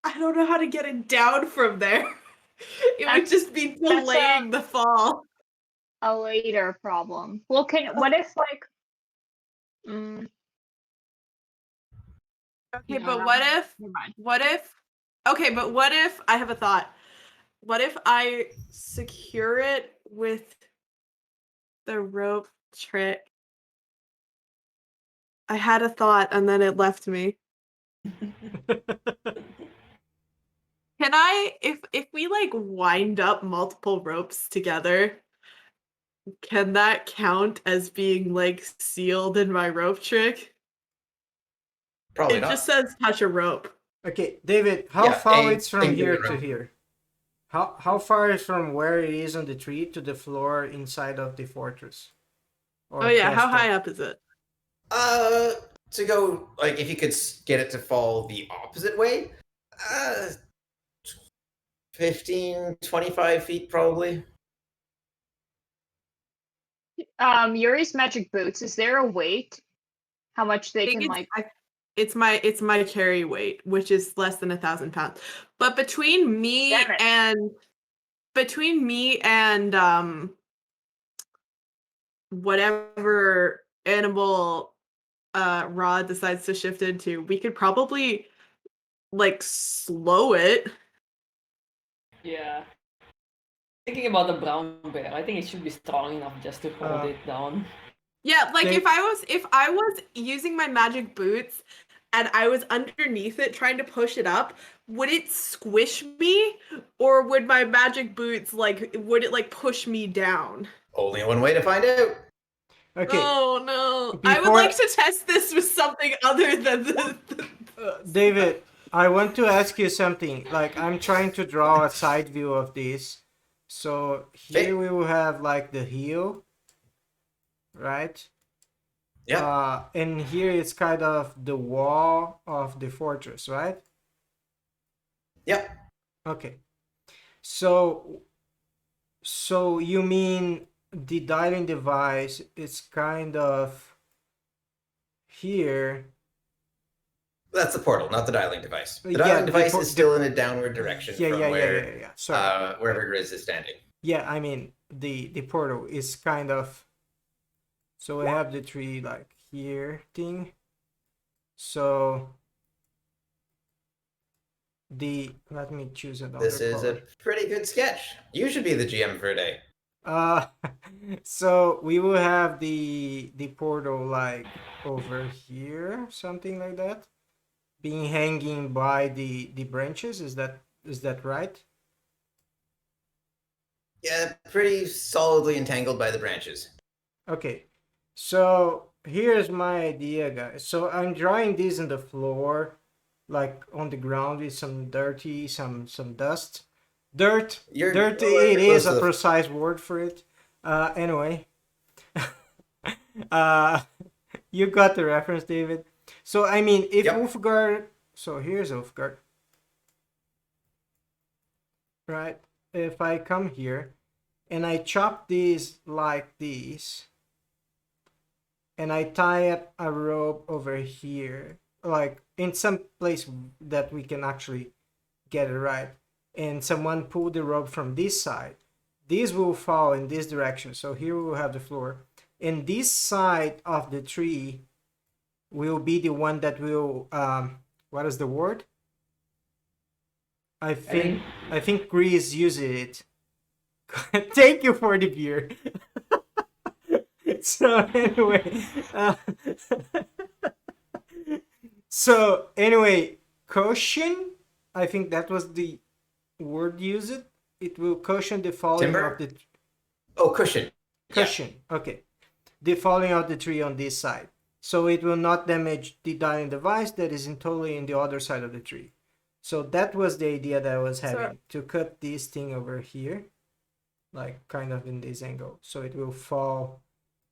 I don't know how to get it down from there. It would just be delaying the fall. A later problem. Well, what if Okay, Yeah, but what if? never mind. What if? Okay, but what if I have a thought? What if I secure it with the rope trick? I had a thought and then it left me. Can I, if we wind up multiple ropes together, can that count as being sealed in my rope trick? Probably It not. just says touch a rope. Okay, David, how Yeah, far a it's from single here to rope. here? How far is from where it is on the tree to the floor inside of the fortress? Or Oh yeah, how castle? high up is it? To go, if you could get it to fall the opposite way, 15, 25 feet probably. Yuri's magic boots. Is there a weight? How much they can It's my carry weight, which is less than 1,000 pounds. But between me Damn and whatever animal Rod decides to shift into, we could probably slow it. Yeah. Thinking about the brown bear, I think it should be strong enough just to hold it down. Yeah, if I was using my magic boots and I was underneath it trying to push it up, would it squish me, or would my magic boots would it push me down? Only one way to find out. Okay. Oh no! I would like to test this with something other than the David, I want to ask you something. I'm trying to draw a side view of this. So here we will have the heel, right? Yeah. And here it's kind of the wall of the fortress, right? Yep. Okay. So you mean the dialing device is kind of here? That's the portal, not the dialing device. The Yeah, dialing the device is still in a downward direction from Yeah. Sorry. wherever Grizz is standing. Yeah, I mean the portal is kind of So I have the tree like here thing. So let me choose another This is color. a pretty good sketch. You should be the GM for a day. Uh, so we will have the portal like over here, something like that, being hanging by the branches. Is that right? Yeah, pretty solidly entangled by the branches. Okay, so here's my idea, guys. So I'm drawing this in the floor, like on the ground with some dust. Dirt. You're Dirt. nowhere It close is to a the precise word for it. Anyway. uh, you got the reference, David. So I mean, if Yep. Ulfgar. So here's Ulfgar. Right. If I come here, and I chop these like this, and I tie up a rope over here, like in some place that we can actually get it right, and someone pull the rope from this side, this will fall in this direction. So here we will have the floor, and this side of the tree will be the one that will what is the word? I think Greece uses it. Thank you for the beer. So anyway, so anyway, cushion. I think that was the word used. It will cushion the falling Timber? of the Oh, cushion. cushion. Okay, the falling of the tree on this side, so it will not damage the dialing device that is totally in the other side of the tree. So that was the idea that I was having, to cut this thing over here, like kind of in this angle, so it will fall.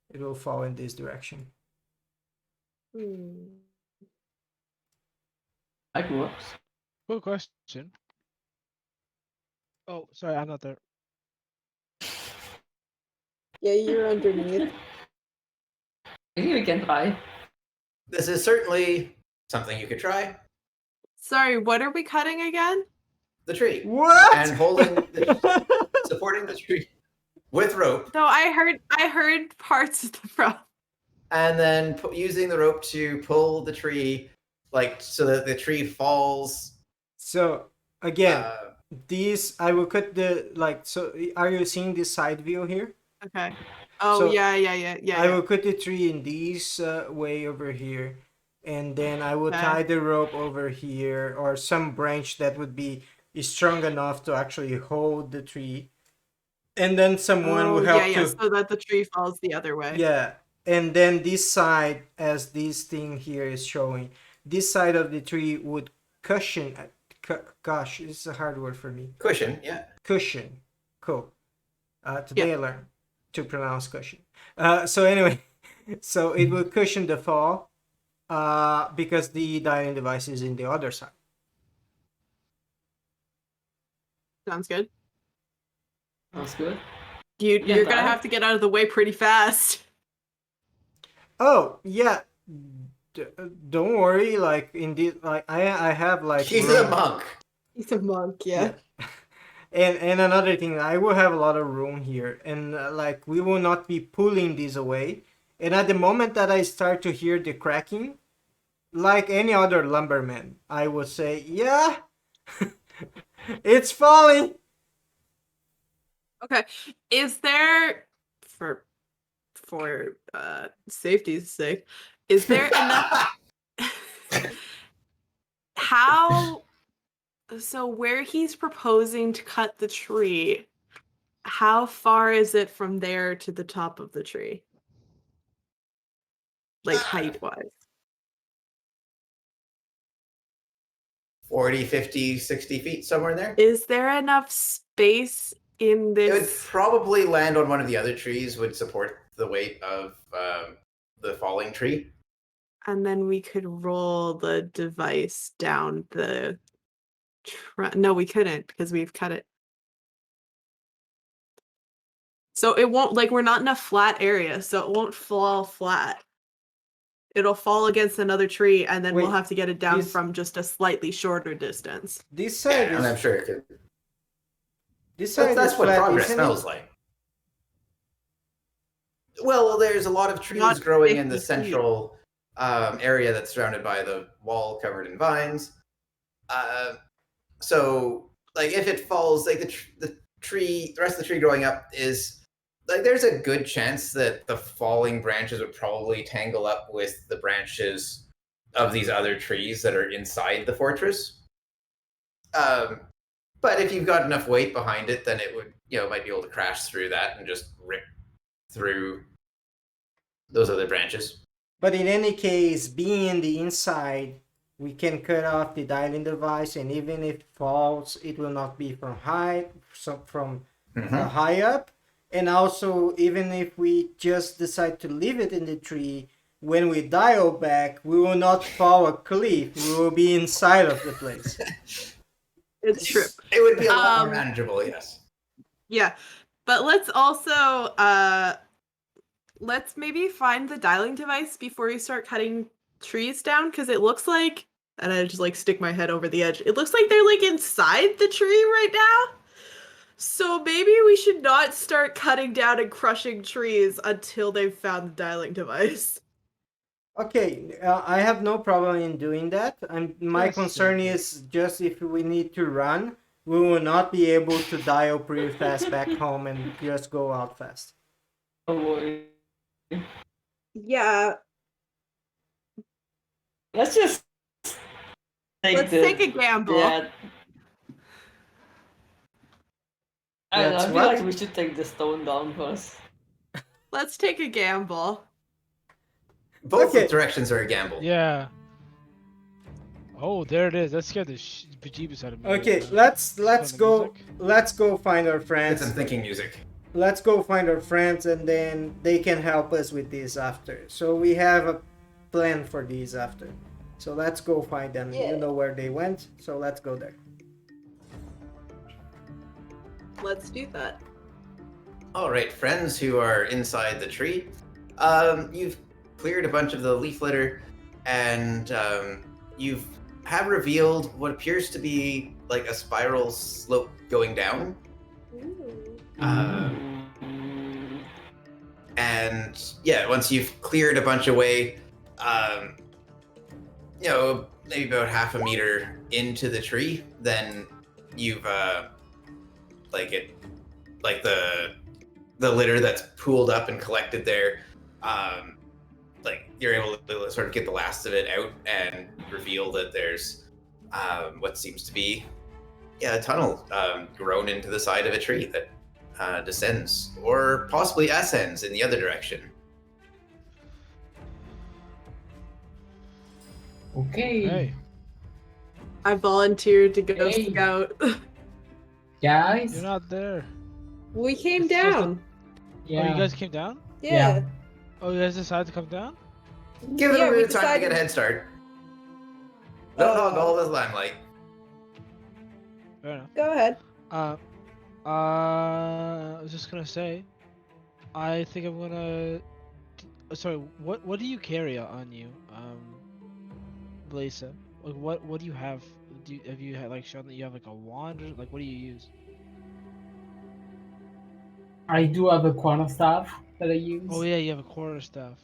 It will fall in this direction. That works. Good question. Oh, sorry, I'm not there. Yeah, you're underneath. I think we can try. This is certainly something you could try. Sorry, what are we cutting again? The tree. What? And supporting the tree with rope, No, I heard parts of the rope. and then using the rope to pull the tree, like so that the tree falls. So again, Uh, these I will cut the like. So are you seeing this side view here? Okay. Oh, So yeah. I will cut the tree in this way over here, and then I will Okay. tie the rope over here, or some branch that would be strong enough to actually hold the tree, and then someone will help to. so that the tree falls the other way. Yeah, and then this side, as this thing here is showing, this side of the tree would cushion. Gosh, it's a hard word for me. cushion, yeah. Cushion. Cool. Today I learned to pronounce cushion. So anyway, so it will cushion the fall because the dialing device is in the other side. Sounds good. Sounds good. You're Yeah, gonna have to get out of the way pretty fast. Oh yeah, don't worry. Like indeed, like I have like. She's room. a monk. He's a monk, yeah. And another thing, I will have a lot of room here, and like we will not be pulling these away. And at the moment that I start to hear the cracking, like any other lumberman, I will say, "Yeah, it's falling." Okay. Is there for safety's sake, is there enough how so where he's proposing to cut the tree, how far is it from there to the top of the tree? Like height wise. 40, 50, 60 feet, somewhere in there. Is there enough space in It would this? probably land on one of the other trees, would support the weight of the falling tree. And then we could roll the device down the no, we couldn't because we've cut it. So it won't, like, we're not in a flat area, so it won't fall flat. It'll fall against another tree, and then we'll Wait, have to get it down this- from just a slightly shorter distance. This side And I'm is sure it could. this side That's is what flat, progress isn't smells it? like. Well, there's a lot of trees Not growing in the 50 feet. central area that's surrounded by the wall covered in vines. So, like, if it falls, like the rest of the tree growing up is like there's a good chance that the falling branches would probably tangle up with the branches of these other trees that are inside the fortress. But if you've got enough weight behind it, then it would, might be able to crash through that and just rip through those other branches. But in any case, being in the inside, we can cut off the dialing device, and even if it falls, it will not be from high, high up. And also, even if we just decide to leave it in the tree, when we dial back, we will not fall a cliff. We will be inside of the place. It's true. It would be a lot more manageable, yes. Yeah, but let's also let's maybe find the dialing device before we start cutting trees down, because it looks like, and I just like stick my head over the edge. It looks like they're like inside the tree right now. So maybe we should not start cutting down and crushing trees until they've found the dialing device. Okay, I have no problem in doing that. My concern is just if we need to run, we will not be able to dial pretty fast back home and just go out fast. Oh boy. Yeah. Let's just Let's take a gamble. Yeah. I don't know, I That's feel what? like we should take the stone down first. Let's take a gamble. Both Okay. directions are a gamble. Yeah. Oh, there it is. That scared the bejeebus out of me. Okay, let's Turn the go. music. Let's go find our Get friends. some thinking music. Let's go find our friends, and then they can help us with this after. So we have a plan for these after. So let's go find them. Yeah. You know where they went, so let's go there. Let's do that. All right, friends who are inside the tree, you've cleared a bunch of the leaf litter, and you have revealed what appears to be like a spiral slope going down. And yeah, once you've cleared a bunch away, maybe about half a meter into the tree, then you've the litter that's pooled up and collected there, you're able to sort of get the last of it out and reveal that there's what seems to be a tunnel grown into the side of a tree that descends or possibly ascends in the other direction. Okay. Hey. I volunteered to go Hey. scout. Guys. You're not there. We came It's supposed to- down. Yeah. Oh, you guys came down? Yeah. Oh, you guys decided to come down? Give it Yeah, a we bit of time to decided- get a head start. Don't hog all the limelight. Fair enough. Go ahead. I was just gonna say, I think I'm gonna. Sorry, what do you carry on you, Blaisa? Like, what do you have? Have you had shown that you have like a wand, or what do you use? I do have a quarterstaff that I use. Oh yeah, you have a quarter staff.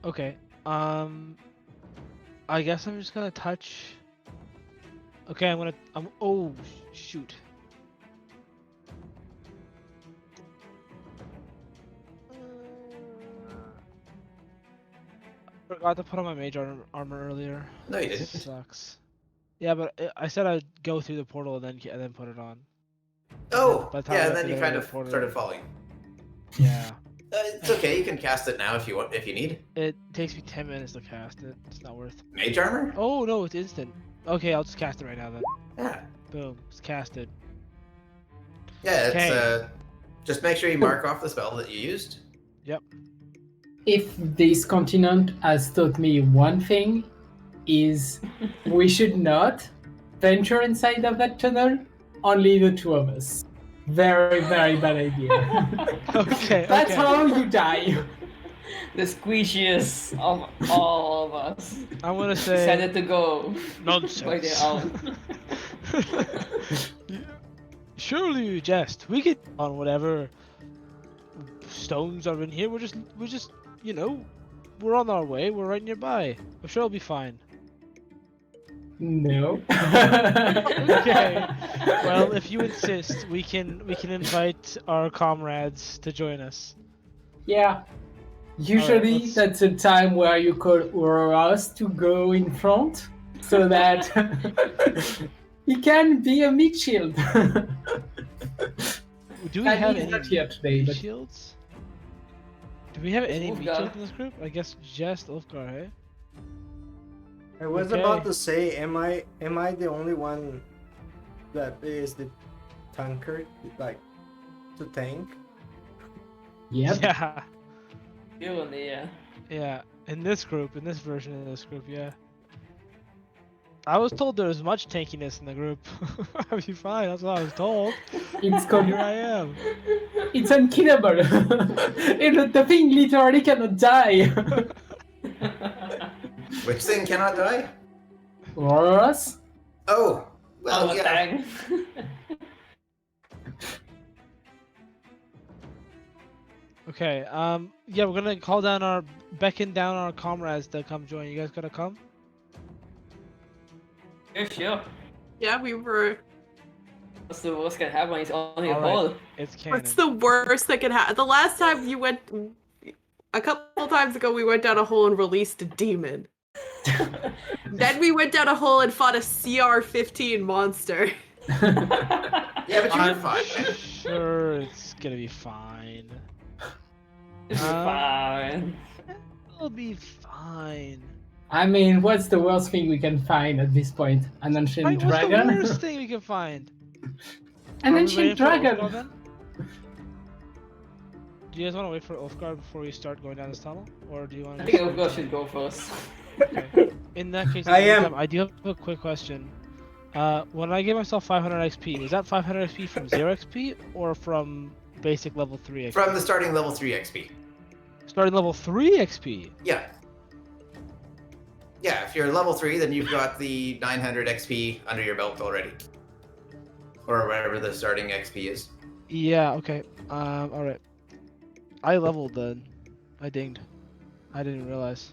Okay. I guess I'm just gonna touch. Okay, oh shoot. Forgot to put on my mage armor earlier. No, you didn't. Sucks. Yeah, but I said I'd go through the portal and then put it on. Oh, By the time yeah, I and then put you it kind in of the portal- started falling. Yeah. It's okay, you can cast it now if you want, if you need. It takes me 10 minutes to cast it. It's not worth. Mage armor? Oh no, it's instant. Okay, I'll just cast it right now then. Yeah. Boom, it's casted. Yeah, it's Okay. just make sure you mark off the spell that you used. If this continent has taught me one thing, is we should not venture inside of that tunnel. Only the two of us. Very, very bad idea. Okay. That's okay. how you die. The squeeziest of all of us I'm gonna decided say to go nonsense. by their own. Surely you jest. We get on whatever stones are in here. We're just, you know, we're on our way. We're right nearby. I'm sure it'll be fine. No. Okay. Well, if you insist, we can invite our comrades to join us. Yeah. Usually let's- that's a time where you call us to go in front so that he can be a meat shield. Do we And have he's any not here today, meat but- shields? Do we have any meat Ulfgar. shields in this group? I guess just Ulfgar, hey? I was Okay. about to say, am I the only one that is the tanker, like to tank? Yep. Yeah. You only, yeah. Yeah. In this group, in this version of this group, yeah. I was told there was much tankiness in the group. I'll be fine, that's what I was told. It's called, Here I am. it's unkillable. The thing literally cannot die. Which thing cannot die? Us? Oh, well, Oh, yeah. dang. Okay, yeah, we're gonna beckon down our comrades to come join. You guys gonna come? Yeah, sure. Yeah, we were. What's the worst can happen? It's only a Alright. hole. It's canon. What's the worst that could happen? The last time you went, a couple times ago, we went down a hole and released a demon. Then we went down a hole and fought a CR-15 monster. Yeah, but you're I'm fine. sure it's gonna be fine. It's fine. It'll be fine. I mean, what's the worst thing we can find at this point? An ancient Wait, what's dragon? the worst thing we can find? An Are we ancient waiting for dragon! Ulfgar then? Do you guys want to wait for Ulfgar before we start going down this tunnel? Or do you want I to think Ulfgar should go first. Okay. In that case, I am- I do have a quick question. When I gave myself 500 XP, was that 500 XP from 0 XP or from basic level 3 XP? From the starting level 3 XP. Starting level 3 XP? Yeah. Yeah, if you're level 3, then you've got the 900 XP under your belt already. Or whatever the starting XP is. Yeah, okay. Alright. I leveled then. I dinged. I didn't realize.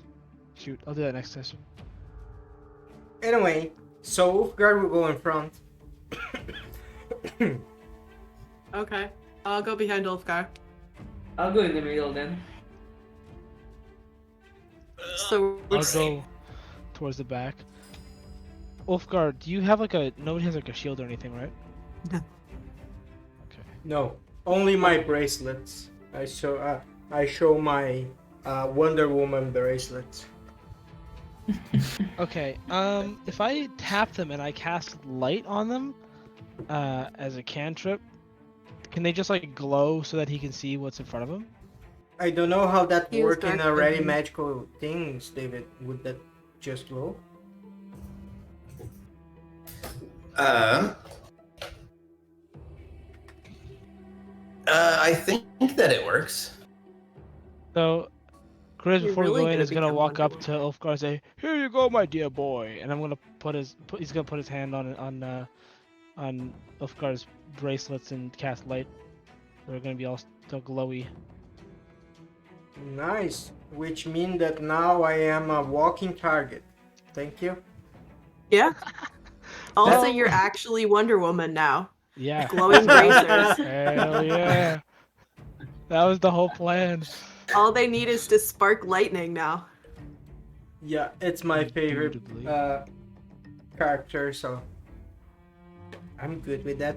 Shoot, I'll do that next session. Anyway, so Ulfgar will go in front. Okay, I'll go behind Ulfgar. I'll go in the middle then. So I'll go towards the back. Ulfgar, do you have like a... Nobody has like a shield or anything, right? No. Okay. No, only my bracelets. I show my Wonder Woman bracelets. Okay, if I tap them and I cast light on them, as a cantrip, can they just like glow so that he can see what's in front of him? I don't know how that He was works in dark already vision. magical things, David. Would that just glow? I think that it works. So, Chris, You're before really we go in, gonna is gonna become walk Wonder up to Ulfgar and say, "Here you go, my dear boy," and I'm gonna he's gonna put his hand on Ulfgar's bracelets and cast light. They're gonna be all still glowy. Nice. Which means that now I am a walking target. Thank you. yeah. Also, That- you're actually Wonder Woman now. Yeah. Glowing bracers. Hell yeah. That was the whole plan. All they need is to spark lightning now. Yeah, it's my favorite Indubitably. character, so I'm good with that.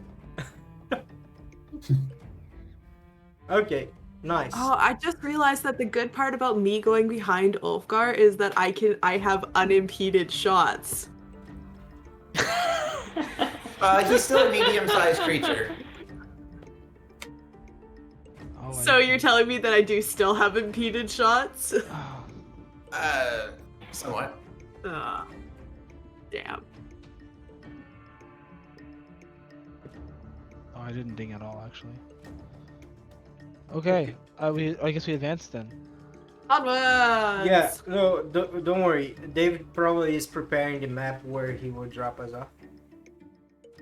Okay, nice. Oh, I just realized that the good part about me going behind Ulfgar is that I have unimpeded shots. He's still a medium-sized creature. Oh, I So see. you're telling me that I do still have impeded shots? Oh, Somewhat. Damn. oh, I didn't ding at all, actually. Okay, I guess we advanced then. Onwards! Yeah, no, don't worry. David probably is preparing the map where he will drop us off.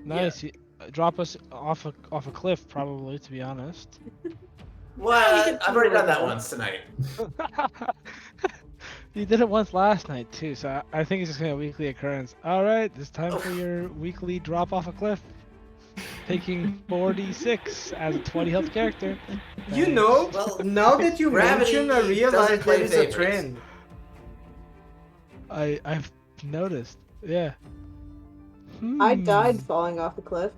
Nice. Drop us off a cliff, probably, to be honest. What? I've already done that once tonight. You did it once last night too, so I think it's just gonna be a weekly occurrence. All right, it's time for your weekly drop off a cliff. Taking 4d6 as a 20 health character. You know, Well, now that you gravity mention, I doesn't realize play there is a favorites. trend. I've noticed. Yeah. I Hmm. died falling off a cliff.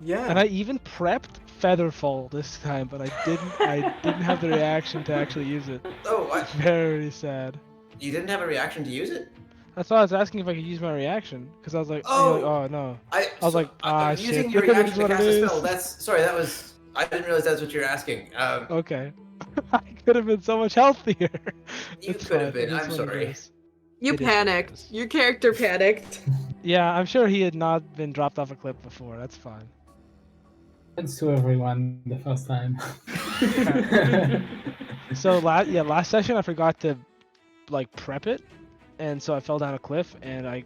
Yeah. And I even prepped Featherfall this time, but I didn't have the reaction to actually use it. Oh, what? Very sad. You didn't have a reaction to use it? That's why I was asking if I could use my reaction, because I was like, Oh. you're like, oh no. I was like, using shit. your It is reaction to what it cast a is. spell. That's sorry. That was I didn't realize that's what you're asking. Okay. I could have been so much healthier. You It's could have fine. been. It is I'm what it sorry. is. You It is what it panicked. is. Your character panicked. Yeah, I'm sure he had not been dropped off a cliff before. That's fine. Thanks to everyone the first time. So last session I forgot to like prep it, and so I fell down a cliff and I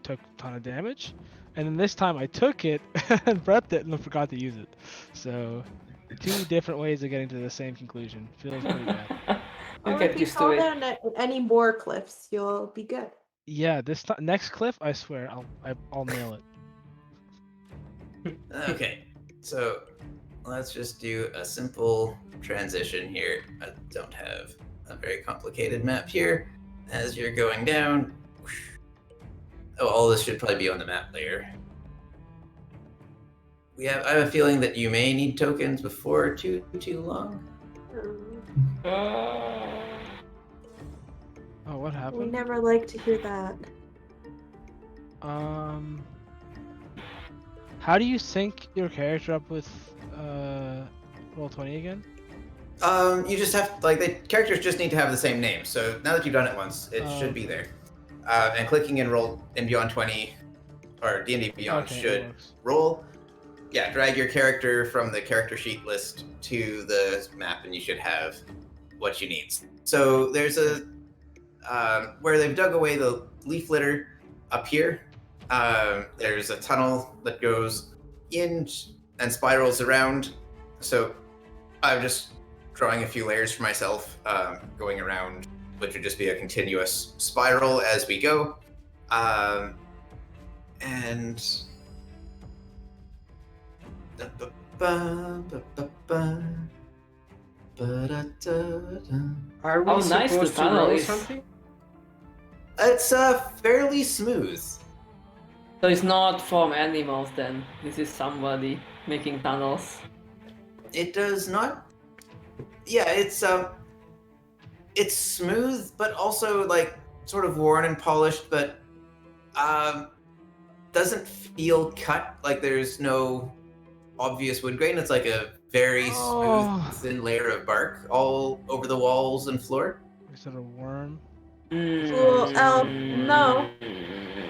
took a ton of damage, and then this time I took it and prepped it and I forgot to use it. So 2 different ways of getting to the same conclusion. Feels pretty bad. You get used to it. Any more cliffs, you'll be good. Yeah, next cliff I swear I'll nail it. Okay, so let's just do a simple transition here. I don't have a very complicated map here. As you're going down, whoosh. Oh, all this should probably be on the map layer. I have a feeling that you may need tokens before too long. Oh, what We happened? never like to hear that. How do you sync your character up with Roll20 again? You just have the characters just need to have the same name. So now that you've done it once, it should be there. And clicking in roll in Beyond 20 or D&D Beyond Okay, it should works. roll. Yeah, drag your character from the character sheet list to the map, and you should have what you need. So there's a where they've dug away the leaf litter up here. There's a tunnel that goes in and spirals around. So I'm just drawing a few layers for myself, going around, which would just be a continuous spiral as we go. And Are we How nice the supposed to tunnel roll is. something? it's fairly smooth. So it's not from animals then. This is somebody making tunnels. It does not. Yeah, it's smooth, but also sort of worn and polished, but doesn't feel cut. Like there's no obvious wood grain. It's like a very smooth, thin layer of bark all over the walls and floor. Is it a worm? Well, no.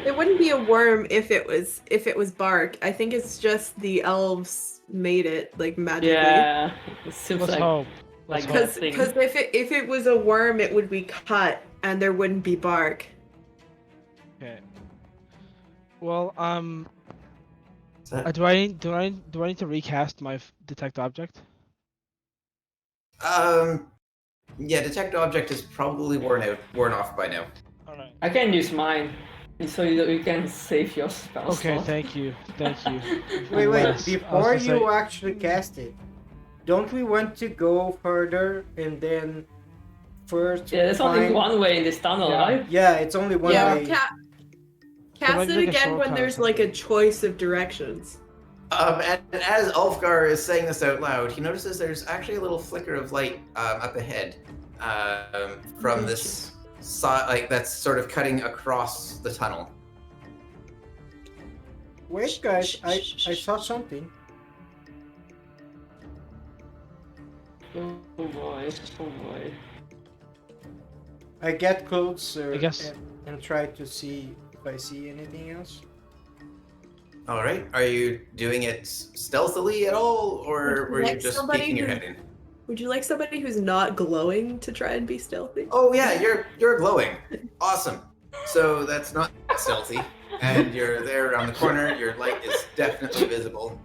It wouldn't be a worm if it was bark. I think it's just the elves made it magically. Yeah, it seems Let's like hope. like Let's that hope. thing. Because if it was a worm, it would be cut and there wouldn't be bark. Okay. Well, Is that- do I need to recast my detect object? Yeah, detect object is probably worn off by now. All right. I can use mine, so you can save your spell Okay, slot. thank you. Wait, Unless- I before was gonna you say- actually cast it, don't we want to go further and then first Yeah, there's only find... one way in this tunnel, Yeah. right? Yeah, it's only one Yeah, way. cast might it make a again when shortcut or there's a something. choice of directions. And as Ulfgar is saying this out loud, he notices there's actually a little flicker of light up ahead from this side, that's sort of cutting across the tunnel. Wait, guys, I saw something. Oh boy, oh boy. I get closer I guess- and try to see if I see anything else. All right, are you doing it stealthily at all, or were you Next just somebody peeking your who- head in? Would you like somebody who's not glowing to try and be stealthy? Oh yeah, you're glowing. Awesome. So that's not stealthy, and you're there around the corner. Your light is definitely visible.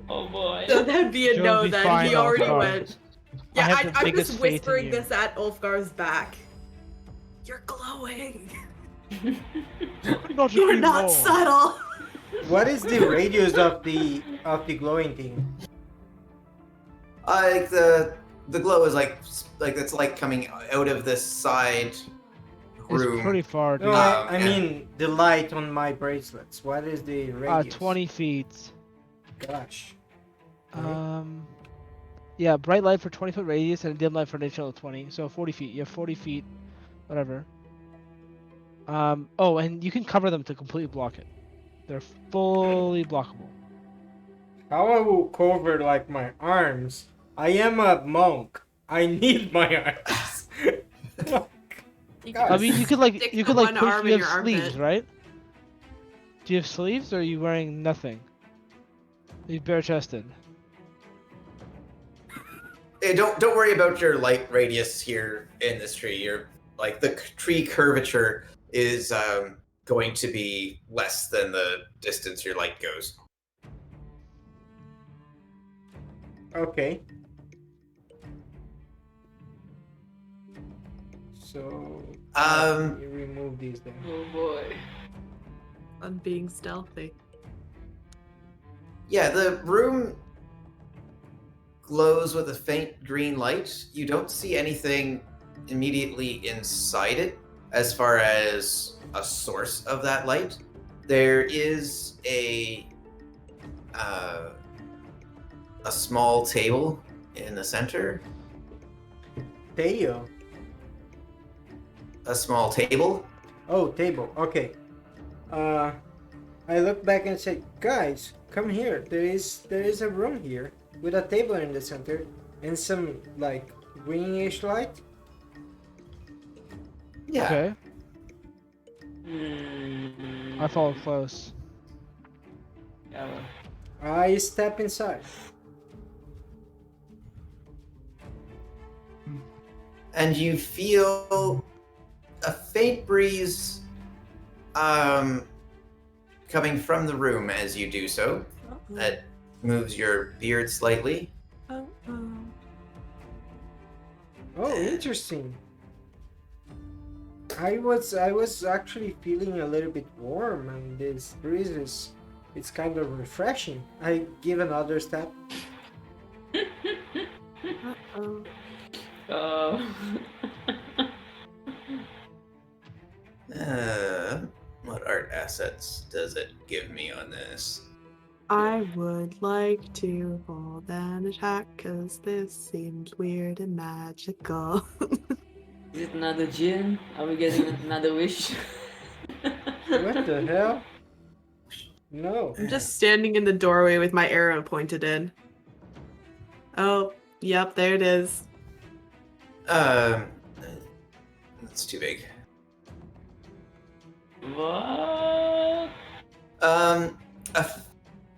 Oh boy. So that'd be a You'll no be then. fine, He already Alphard. went. Yeah, have the I'm biggest just faith in whispering you. this at Ulfgar's back. You're glowing. Not You're not anymore. subtle. What is the radius of the glowing thing? Like the glow is like it's like coming out of this side room. It's pretty far, dude. No, I and- mean the light on my bracelets. What is the radius? 20 feet. Gosh. Yeah, bright light for 20-foot radius and dim light for an additional 20. So 40 feet. You have 40 feet, whatever. Oh, and you can cover them to completely block it. They're fully blockable. How I will cover like my arms? I am a monk. I need my arms. I mean, you could like Stick you the could like one push. arm You in have your sleeves, armpit. right? Do you have sleeves, or are you wearing nothing? Are you bare chested? Hey, don't worry about your light radius here in this tree. You're like the tree curvature is going to be less than the distance your light goes. Okay. So you remove these then. Oh boy. I'm being stealthy. Yeah, the room glows with a faint green light. You don't see anything immediately inside it as far as a source of that light. There is a small table in the center. Teo. A small table. Oh, table. Okay. I look back and say, guys, come here. There is a room here with a table in the center and some like greenish light. Yeah. Okay. Mm, I follow close. yeah, well, I step inside. And you feel a faint breeze coming from the room as you do so. That moves your beard slightly. Oh, interesting. I was actually feeling a little bit warm, and this breeze it's kind of refreshing. I give another step. Uh-oh. What art assets does it give me on this? I would like to hold an attack because this seems weird and magical. is it another gin? Are we getting another wish? What the hell? No. I'm just standing in the doorway with my arrow pointed in. Oh, yep, there it is. That's too big. What? A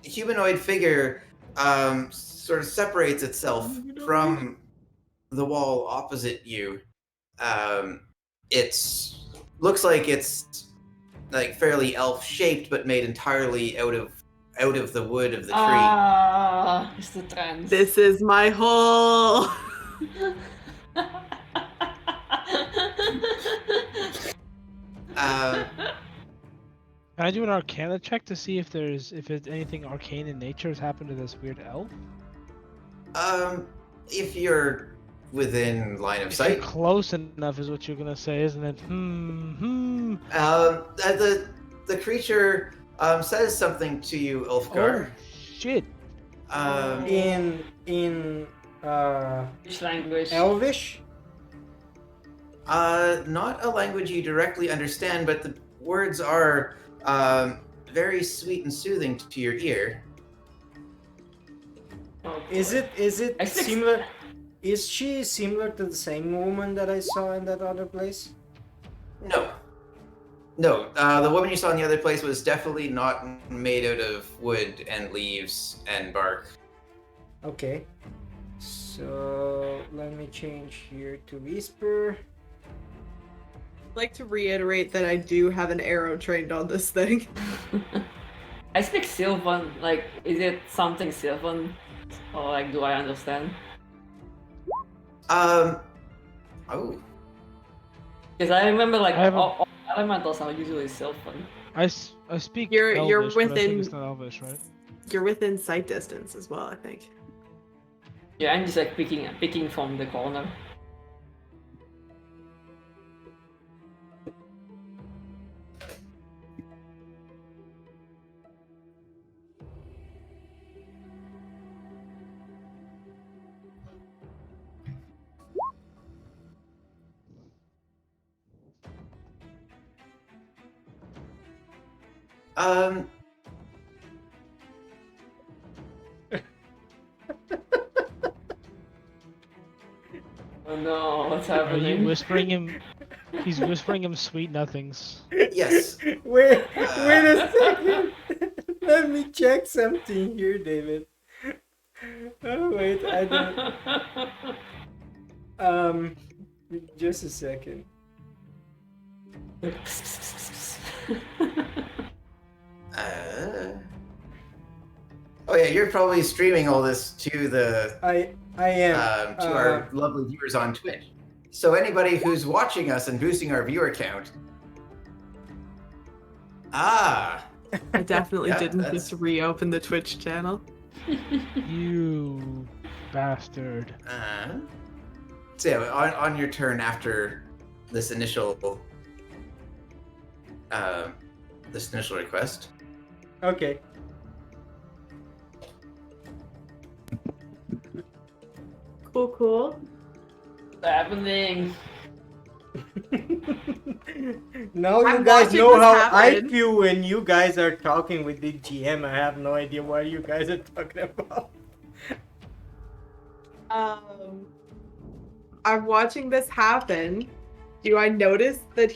humanoid figure sort of separates itself from the wall opposite you. It's looks like it's like fairly elf shaped, but made entirely out of the wood of the tree. Ah, it's the trans. This is my hole. Can I do an Arcana check to see if it's anything arcane in nature has happened to this weird elf? If you're within line of If sight, you're close enough is what you're gonna say, isn't it? the creature says something to you, Ulfgar. Oh shit! In Which language? Elvish. Not a language you directly understand, but the words are very sweet and soothing to your ear. Oh, Is boy. it I think- similar? Is she similar to the same woman that I saw in that other place? No. No, the woman you saw in the other place was definitely not made out of wood and leaves and bark. Okay. So let me change here to whisper. I'd like to reiterate that I do have an arrow trained on this thing. I speak Sylvan. Like, is it something Sylvan? Or like, do I understand? Um. Oh. Because I remember like I have a- all elementals are usually Sylvan. I speak You're Elvish, but I think within it's not Elvish, right? you're within sight distance as well, I think. Yeah, I'm just like picking from the corner. Um. Oh no, what's Are happening? you whispering him? He's whispering him sweet nothings. Yes. Wait a second. Let me check something here, David. Oh wait, I don't. Just a second. Oh yeah, you're probably streaming all this to the I am. to our lovely viewers on Twitch. So anybody who's watching us and boosting our viewer count. Ah. I definitely Yeah, didn't that's- just reopen the Twitch channel. You bastard. So yeah, on your turn after this initial request. Okay. Cool. What's happening? Now you I'm guys watching know this how happen. I feel when you guys are talking with the GM. I have no idea what you guys are talking about. I'm watching this happen. Do I notice that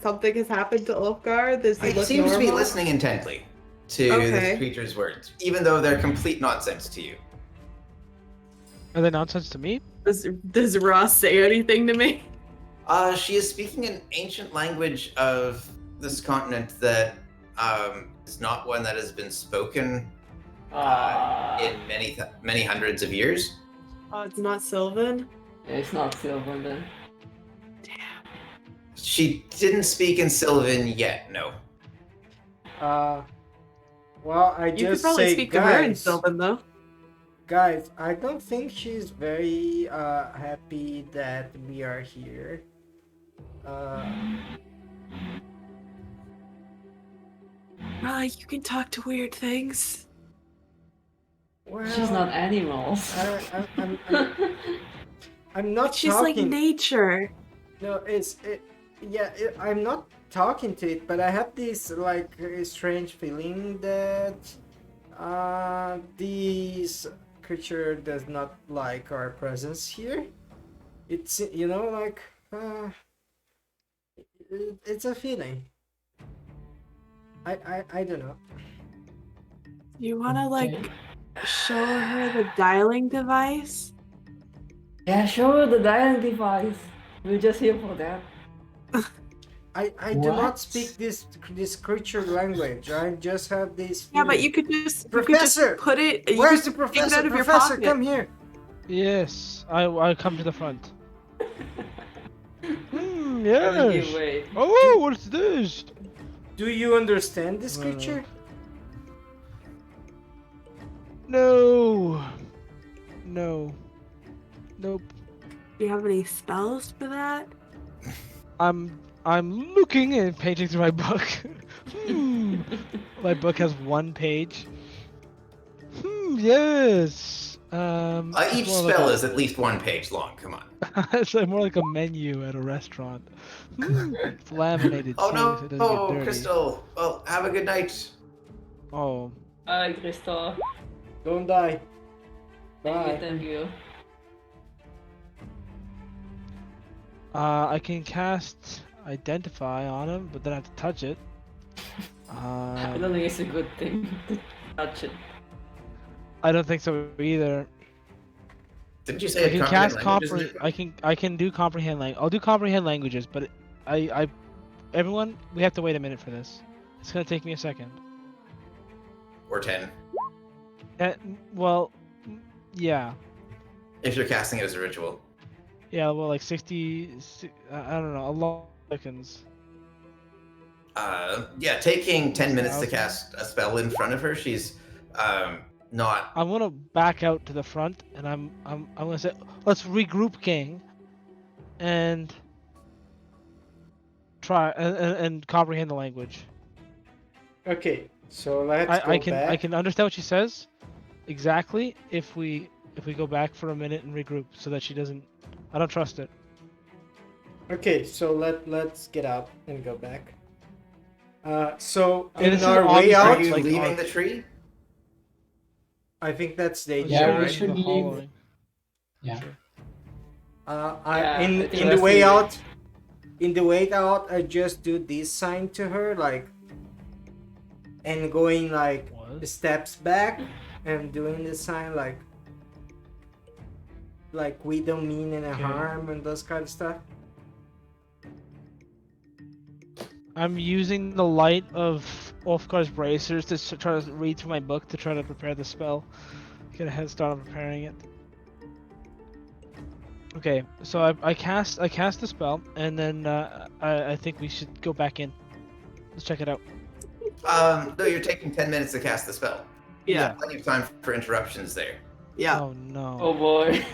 something has happened to Ulfgar? Does he He look seems to be normal? listening intently to Okay. the creature's words, even though they're complete nonsense to you. Are they nonsense to me? Does Ross say anything to me? She is speaking an ancient language of this continent that is not one that has been spoken in many hundreds of years. Oh, it's not Sylvan? Yeah, it's not Sylvan then. She didn't speak in Sylvan yet, no. Well, I You could just probably say, speak to her in guys, Sylvan, though. guys, I don't think she's very happy that we are here. You can talk to weird things. Well, She's not animals. I'm not She's talking. like nature. No, I'm not talking to it, but I have this like strange feeling that this creature does not like our presence here. It's like it's a feeling. I don't know. You wanna show her the dialing device? Yeah, show the dialing device. We're just here for that. I do not What? speak this creature language. I just have this. Yeah, but feeling. you could just Professor! put it. Where's the Take it professor? out of your Professor, pocket. come here. Yes, I come to the front. Doesn't Yes. give way. Oh, what's this? Do you understand this Well, creature? No. No. Nope. Do you have any spells for that? I'm looking and paging through my book. My book has one page. Yes. It's Each more like spell a- is at least one page long. Come on. It's like more like a menu at a restaurant. It's laminated Oh too, no, so it doesn't get dirty. Crystal. Well, have a good night. Oh, Hi, Crystal. Don't die. Thank you, Bye. thank you. I can cast Identify on him, but then I have to touch it. I don't think it's a good thing to touch it. I don't think so either. Didn't you say I it can comprehend cast languages? I can do comprehend language. I'll do comprehend languages, but everyone, we have to wait a minute for this. It's gonna take me a second. Or 10, Well, yeah. if you're casting it as a ritual. Yeah, well, like 60. I don't know, a lot of seconds. Yeah, taking 10 minutes to 6,000? cast a spell in front of her. She's not. I'm gonna back out to the front, and I'm gonna say, let's regroup, King, and try and comprehend the language. Okay, so let's I go can back. I can understand what she says exactly if we go back for a minute and regroup so that she doesn't. I don't trust it. Okay, so let's get out and go back. So And this in is our way obviously Are out, you like leaving our- the tree? I think that's the Yeah, idea, we right? should leave. following. Yeah. Sure. I Yeah, I in think in the let's way leave it. out, in the way out, I just do this sign to her, like, and going like What? steps back and doing the sign like we don't mean any Okay. harm and those kind of stuff. I'm using the light of Ulfgar's bracers to try to read through my book to try to prepare the spell. Get a head start on preparing it. Okay, so I cast the spell, and then I think we should go back in. Let's check it out. No, you're taking 10 minutes to cast the spell. Yeah. Plenty of time for interruptions there. Yeah. Oh no. Oh boy.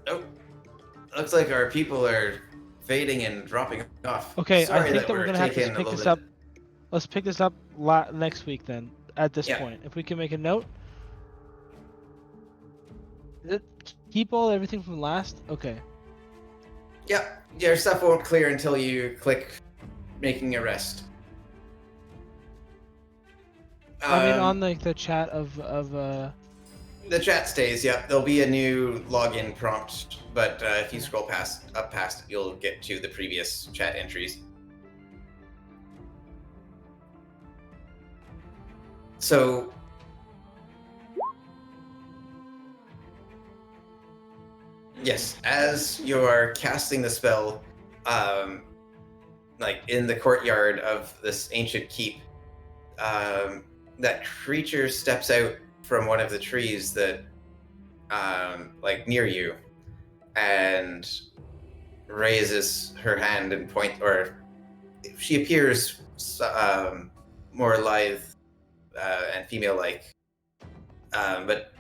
Oh, looks like our people are fading and dropping off. Okay, Sorry I think that we're we're gonna have to taking a pick little this bit- up. Let's pick this up next week then. At this Yeah. point, if we can make a note. Keep everything from last. Okay. Yeah, your stuff won't clear until you click making a rest. I mean, on the chat of The chat stays. Yep, there'll be a new login prompt, but if you scroll past it, you'll get to the previous chat entries. So, yes, as you're casting the spell, like in the courtyard of this ancient keep, that creature steps out from one of the trees that, like near you, and raises her hand and or she appears more lithe and female-like, but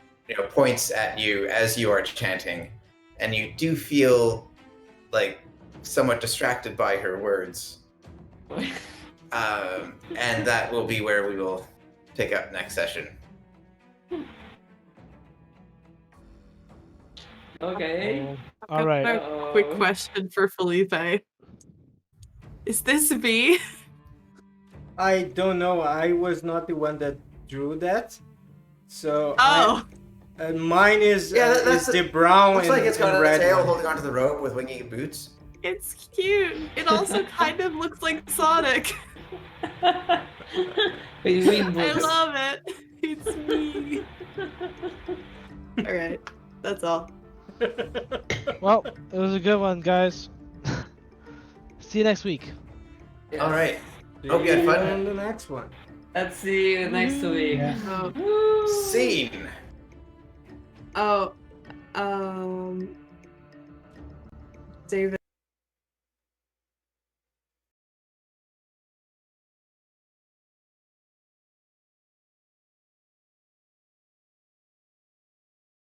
points at you as you are chanting, and you do feel like somewhat distracted by her words. And that will be where we will pick up next session. Okay. all right. A quick question for Felipe. Is this me? I don't know. I was not the one that drew that, so Oh, and mine is that's is the brown Looks and, like it's got and a red tail one. holding onto the rope with wingy boots. it's cute. It also kind of looks like Sonic. Penguin I boots. love it. It's me. All right, that's all. Well, it was a good one, guys. See you next week. Yes. All right. See Hope you had you fun. on the next one. Let's see you next week. Yeah. Oh, Woo! Scene. oh, David.